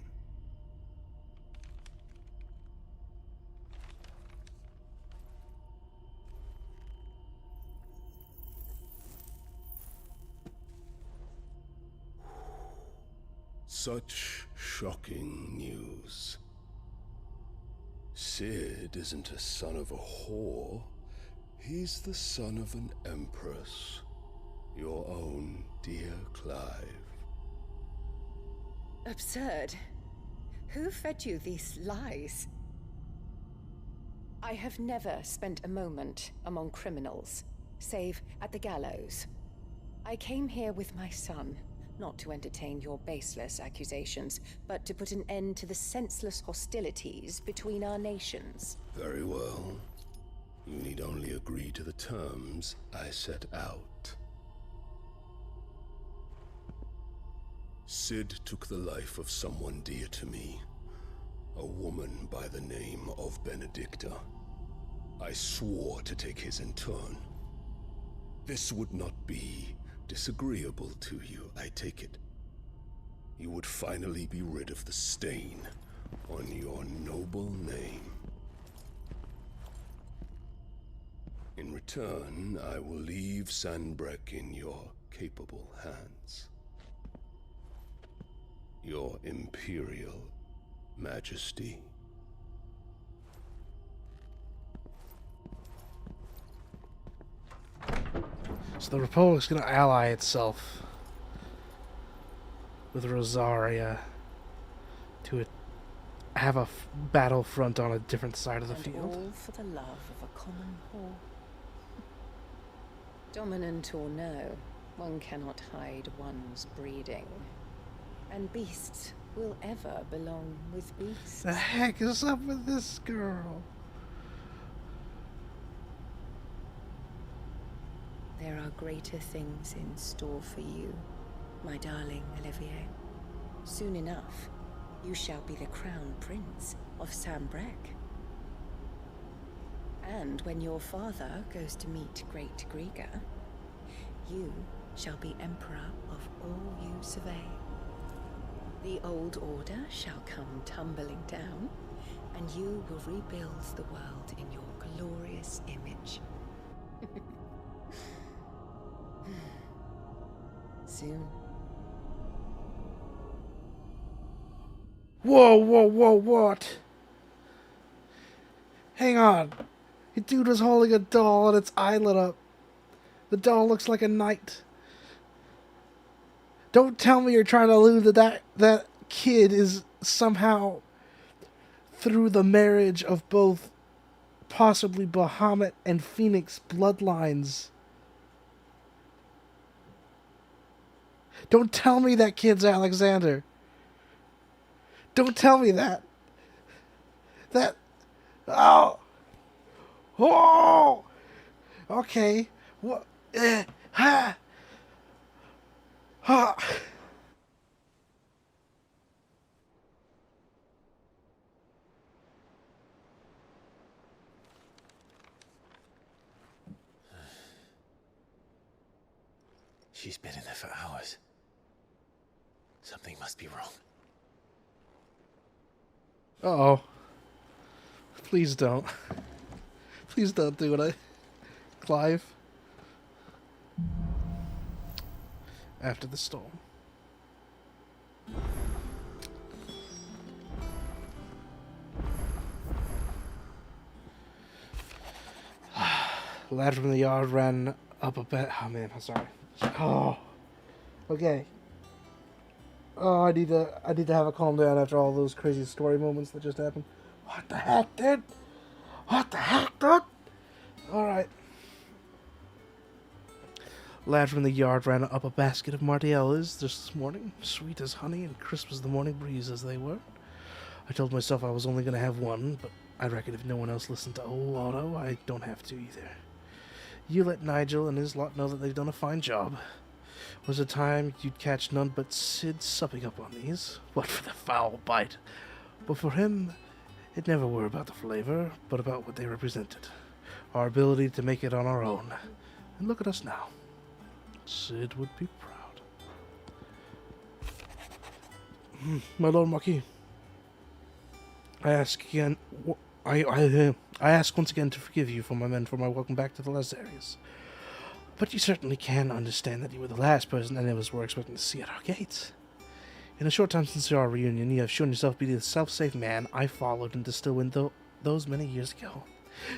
Such shocking news. Sid isn't a son of a whore. He's the son of an empress. Your own dear Clive. Absurd. Who fed you these lies? I have never spent a moment among criminals, save at the gallows. I came here with my son. Not to entertain your baseless accusations, but to put an end to the senseless hostilities between our nations. Very well. You need only agree to the terms I set out. Cid took the life of someone dear to me, a woman by the name of Benedicta. I swore to take his in turn. This would not be disagreeable to you, I take it. You would finally be rid of the stain on your noble name. In return, I will leave Sanbreque in your capable hands. Your Imperial Majesty. So the Republic's going to ally itself with Rosaria to have a battlefront on a different side of the field. All for the love of a common whore. Dominant or no, one cannot hide one's breeding. And beasts will ever belong with beasts. The heck is up with this girl? There are greater things in store for you, my darling Olivier. Soon enough, you shall be the crown prince of Sanbreque. And when your father goes to meet Great Griga, you shall be emperor of all you survey. The old order shall come tumbling down, and you will rebuild the world in your glorious image. Soon. Whoa, whoa, whoa, what? Hang on. The dude was holding a doll and its eye lit up. The doll looks like a knight. Don't tell me you're trying to allude that kid is somehow through the marriage of both possibly Bahamut and Phoenix bloodlines. Don't tell me that kid's Alexander. Don't tell me that. Oh. Okay. What? Ha. Ha. She's been in there for hours. Something must be wrong. Uh-oh. Please don't. Please don't do it, Clive. After the storm. Lad from the yard ran up a bit. Oh man, I'm sorry. Oh. Okay. Oh, I need to have a calm down after all those crazy story moments that just happened. What the heck, dude? What the heck, dude? Alright. Lad from the yard ran up a basket of martiellas this morning, sweet as honey and crisp as the morning breeze as they were. I told myself I was only going to have one, but I reckon if no one else listened to old Otto, I don't have to either. You let Nigel and his lot know that they've done a fine job. Was a time you'd catch none but Cid supping up on these. What for the foul bite? But for him, it never were about the flavor, but about what they represented. Our ability to make it on our own. And look at us now. Cid would be proud. My Lord Marquis, I ask again. I ask once again to forgive you for my men for my welcome back to the Lazarius. But you certainly can understand that you were the last person any of us were expecting to see at our gates. In the short time since our reunion, you have shown yourself to be the self-safe man I followed and distilled in those many years ago.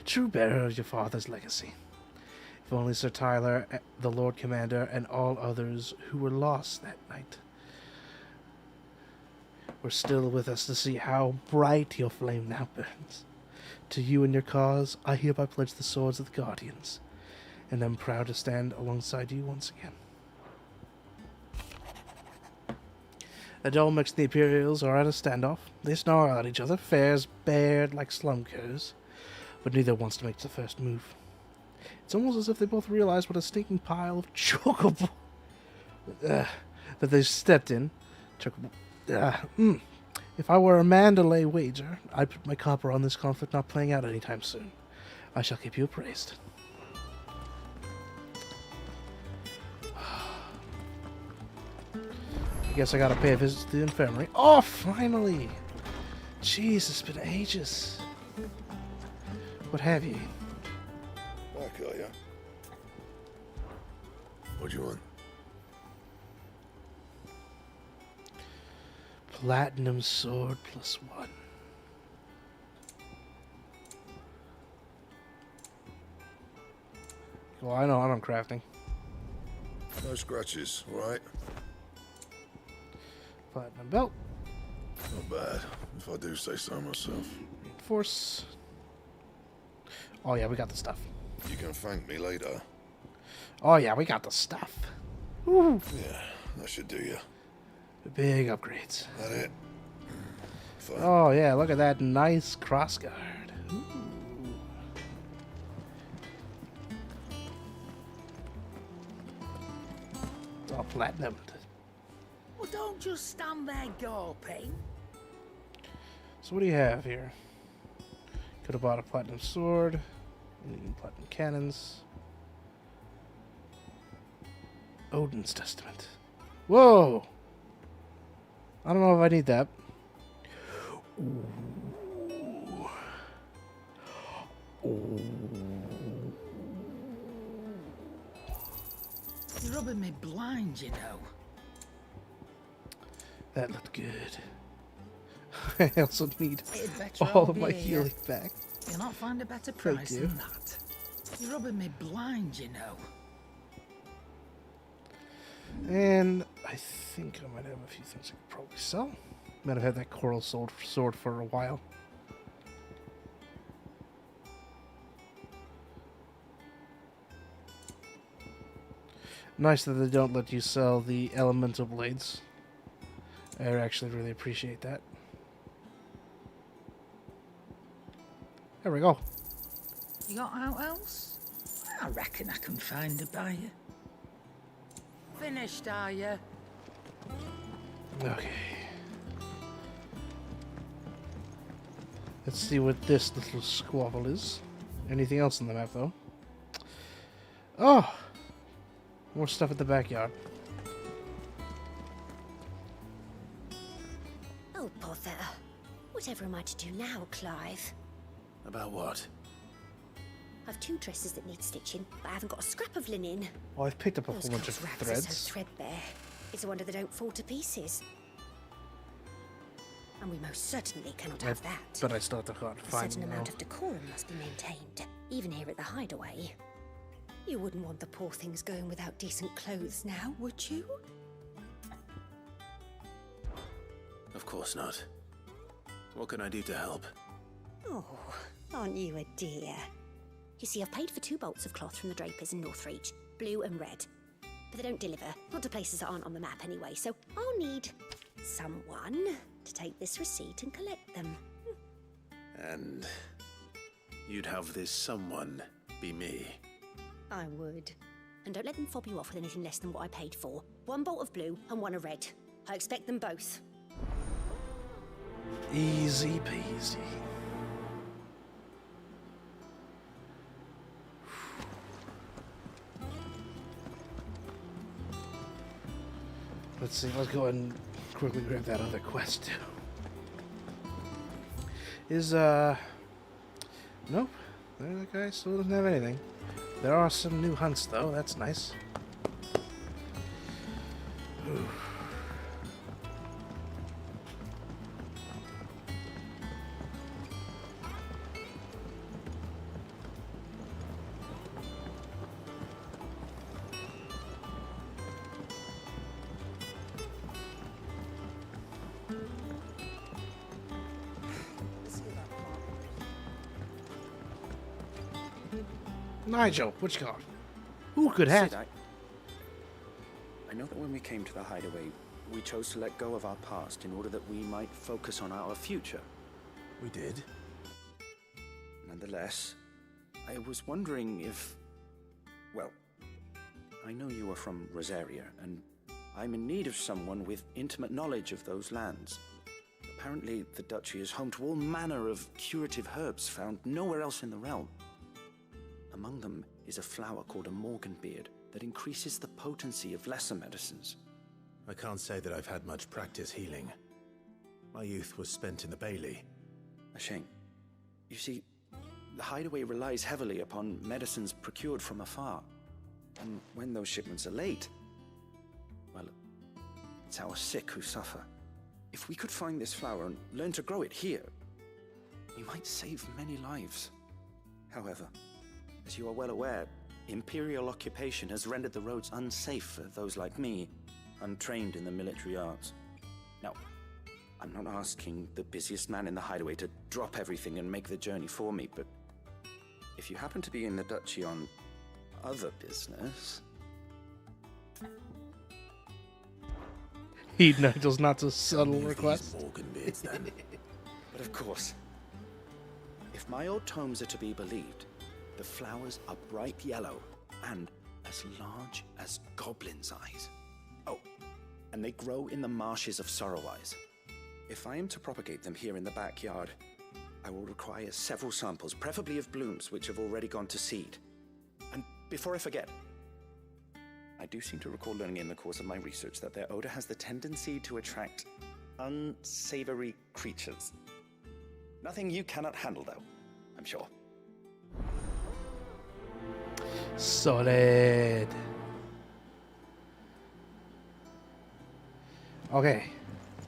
True bearer of your father's legacy. If only Sir Tyler, the Lord Commander, and all others who were lost that night were still with us to see how bright your flame now burns. To you and your cause, I hereby pledge the swords of the Guardians, and I'm proud to stand alongside you once again. The Dolmex and the Imperials are at a standoff. They snarl at each other, fares bared like slum curs. but neither wants to make the first move. It's almost as if they both realize what a stinking pile of chocobo that they've stepped in. If I were a man to lay wager, I'd put my copper on this conflict not playing out anytime soon. I shall keep you appraised. I guess I gotta pay a visit to the infirmary. Oh, finally! Jeez, it's been ages. What have you? Back, are ya? What do you want? Platinum sword +1. Well, I know I'm crafting. No scratches, right? Platinum belt. Not bad, if I do say so myself. Force. Oh yeah, we got the stuff. You can thank me later. Oh yeah, we got the stuff. Woo. Yeah, that should do you. Big upgrades. That it? Fine. Oh yeah, look at that nice crossguard. Ooh. It's all platinum. Well, don't just stand there gawping. So what do you have here? Could have bought a platinum sword, and platinum cannons. Odin's Testament. Whoa! I don't know if I need that. Ooh. Ooh. You're rubbing me blind, you know. That looked good. I also need It'd better all all of my be, healing back. You'll not find a better Thank price you. than that. You're rubbing me blind, you know. And I think I might have a few things I could probably sell. Might have had that coral sword for a while. Nice that they don't let you sell the elemental blades. I actually really appreciate that. There we go. You got out else? I reckon I can find a buyer. Finished, are you? Okay. Let's see what this little squabble is. Anything else on the map, though? Oh! More stuff at the backyard. Oh, bother. Whatever am I to do now, Clive? About what? I've 2 dresses that need stitching, but I haven't got a scrap of linen. Oh, I've picked up a Those whole bunch of cloth rags are threads. so threadbare. It's a wonder they don't fall to pieces. And we most certainly cannot have that. But I still have to A find certain them. amount of decorum must be maintained, even here at the hideaway. You wouldn't want the poor things going without decent clothes now, would you? Of course not. What can I do to help? Oh, aren't you a dear? You see, I've paid for 2 bolts of cloth from the drapers in Northreach, blue and red. But they don't deliver, not to places that aren't on the map anyway, so I'll need someone to take this receipt and collect them. And you'd have this someone be me. I would. And don't let them fob you off with anything less than what I paid for. 1 bolt of blue and 1 of red. I expect them both. Easy peasy. Let's see, let's go ahead and quickly grab that other quest too. Nope. That guy still doesn't have anything. There are some new hunts though, that's nice. Ooh. Nigel, what you got? Who could have? Sid, I know that when we came to the hideaway, we chose to let go of our past in order that we might focus on our future. We did? Nonetheless, I was wondering if... Well, I know you are from Rosaria, and I'm in need of someone with intimate knowledge of those lands. Apparently, the duchy is home to all manner of curative herbs found nowhere else in the realm. Among them is a flower called a morganbeard that increases the potency of lesser medicines. I can't say that I've had much practice healing. My youth was spent in the Bailey. A shame. You see, the hideaway relies heavily upon medicines procured from afar. And when those shipments are late, well, it's our sick who suffer. If we could find this flower and learn to grow it here, we might save many lives. However, as you are well aware, Imperial occupation has rendered the roads unsafe for those like me, untrained in the military arts. Now, I'm not asking the busiest man in the hideaway to drop everything and make the journey for me, but if you happen to be in the duchy on other business... He knows not a subtle request. But of course, if my old tomes are to be believed, the flowers are bright yellow and as large as goblins' eyes. Oh, and they grow in the marshes of Sorrowise. If I am to propagate them here in the backyard, I will require several samples, preferably of blooms which have already gone to seed. And before I forget, I do seem to recall learning in the course of my research that their odor has the tendency to attract unsavory creatures. Nothing you cannot handle, though, I'm sure. Solid. Okay,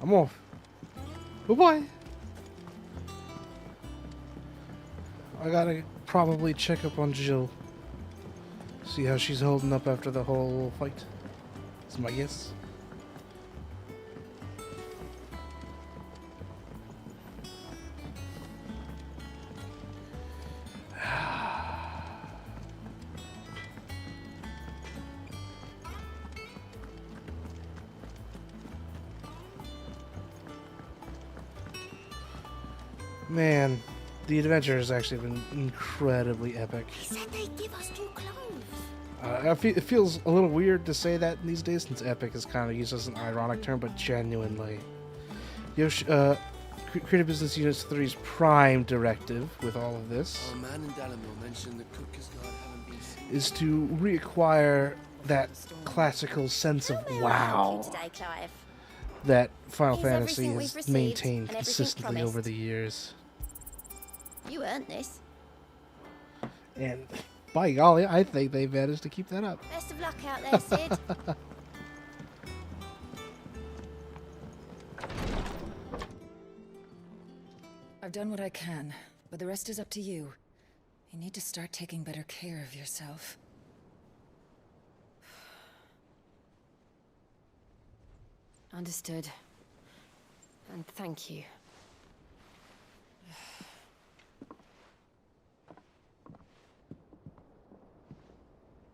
I'm off. Bye-bye. I gotta probably check up on Jill. See how she's holding up after the whole fight. That's my guess. Man, the adventure has actually been incredibly epic. He said they'd give us new clothes. It feels a little weird to say that these days, since epic is kind of used as an ironic term, but genuinely. Creative Business Unit 3's prime directive with all of this is to reacquire that classical sense of wow Today, Clive. that Final Here's Fantasy everything has we've received maintained and everything consistently promised. over the years. You earned this. And by golly, I think they managed to keep that up. Best of luck out there, Sid. I've done what I can, but the rest is up to you. You need to start taking better care of yourself. Understood. And thank you.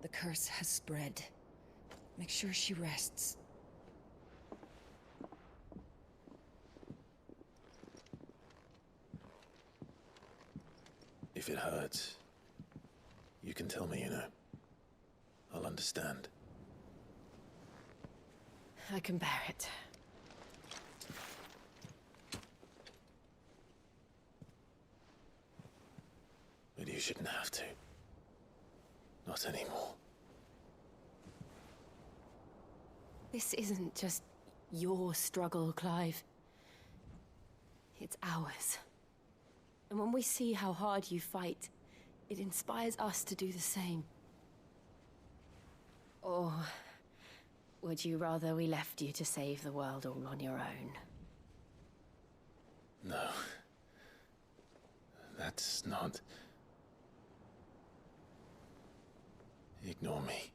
The curse has spread. Make sure she rests. If it hurts, you can tell me, you know. I'll understand. I can bear it. But you shouldn't have to. Not anymore. This isn't just your struggle, Clive. It's ours. And when we see how hard you fight, it inspires us to do the same. Or would you rather we left you to save the world all on your own? No. That's not... Ignore me.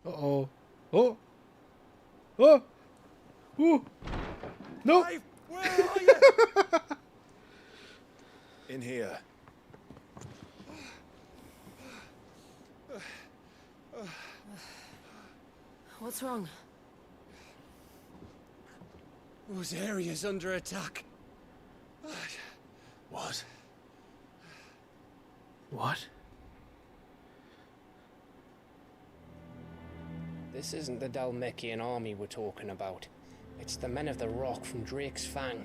Uh-oh. Oh! Oh! Ooh! No! Where are you? In here. What's wrong? Those areas under attack. What? What? This isn't the Dalmekian army we're talking about. It's the men of the Rock from Drake's Fang.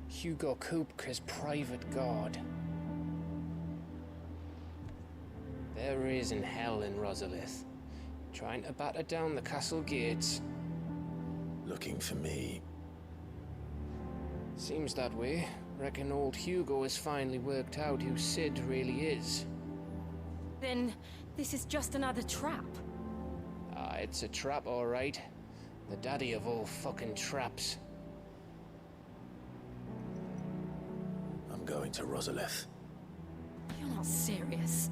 Hugo Kupka's private guard. There is in hell in Rosalith, trying to batter down the castle gates. Looking for me? Seems that way. Reckon old Hugo has finally worked out who Sid really is. Then this is just another trap. Ah, it's a trap, all right. The daddy of all fucking traps. I'm going to Rosalith. You're not serious.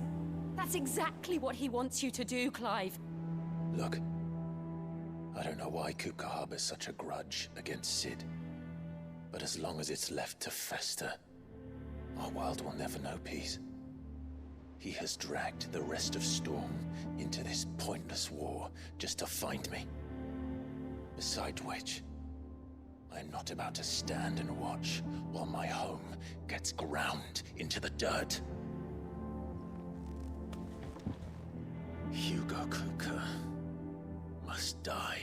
That's exactly what he wants you to do, Clive. Look, I don't know why Kupka harbors such a grudge against Sid. But as long as it's left to fester, our world will never know peace. He has dragged the rest of Storm into this pointless war just to find me. Beside which, I'm not about to stand and watch while my home gets ground into the dirt. Hugo Kupka must die.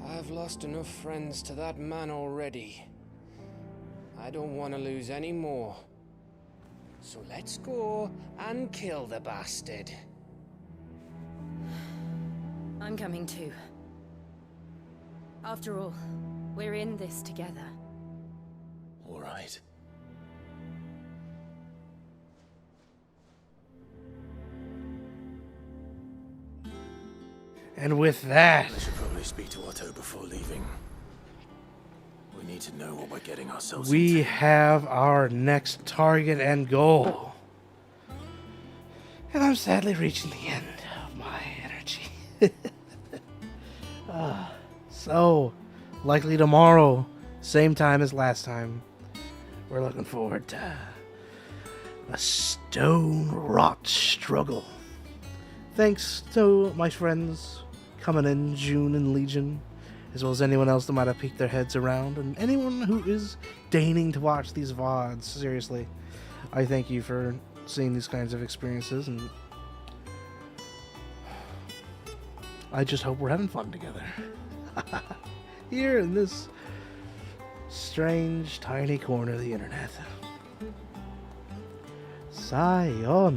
I've lost enough friends to that man already. I don't want to lose any more. So let's go and kill the bastard. I'm coming too. After all, we're in this together. All right. And with that, I should probably speak to Otto before leaving. We need to know what we're getting ourselves we into. have our next target and goal. And I'm sadly reaching the end of my energy. So, likely tomorrow, same time as last time, we're looking forward to a stone rot struggle. Thanks to my friends coming in, June and Legion, as well as anyone else that might have peeked their heads around, and anyone who is deigning to watch these VODs. Seriously, I thank you for seeing these kinds of experiences, and I just hope we're having fun together. Here in this strange, tiny corner of the internet. Sayonara.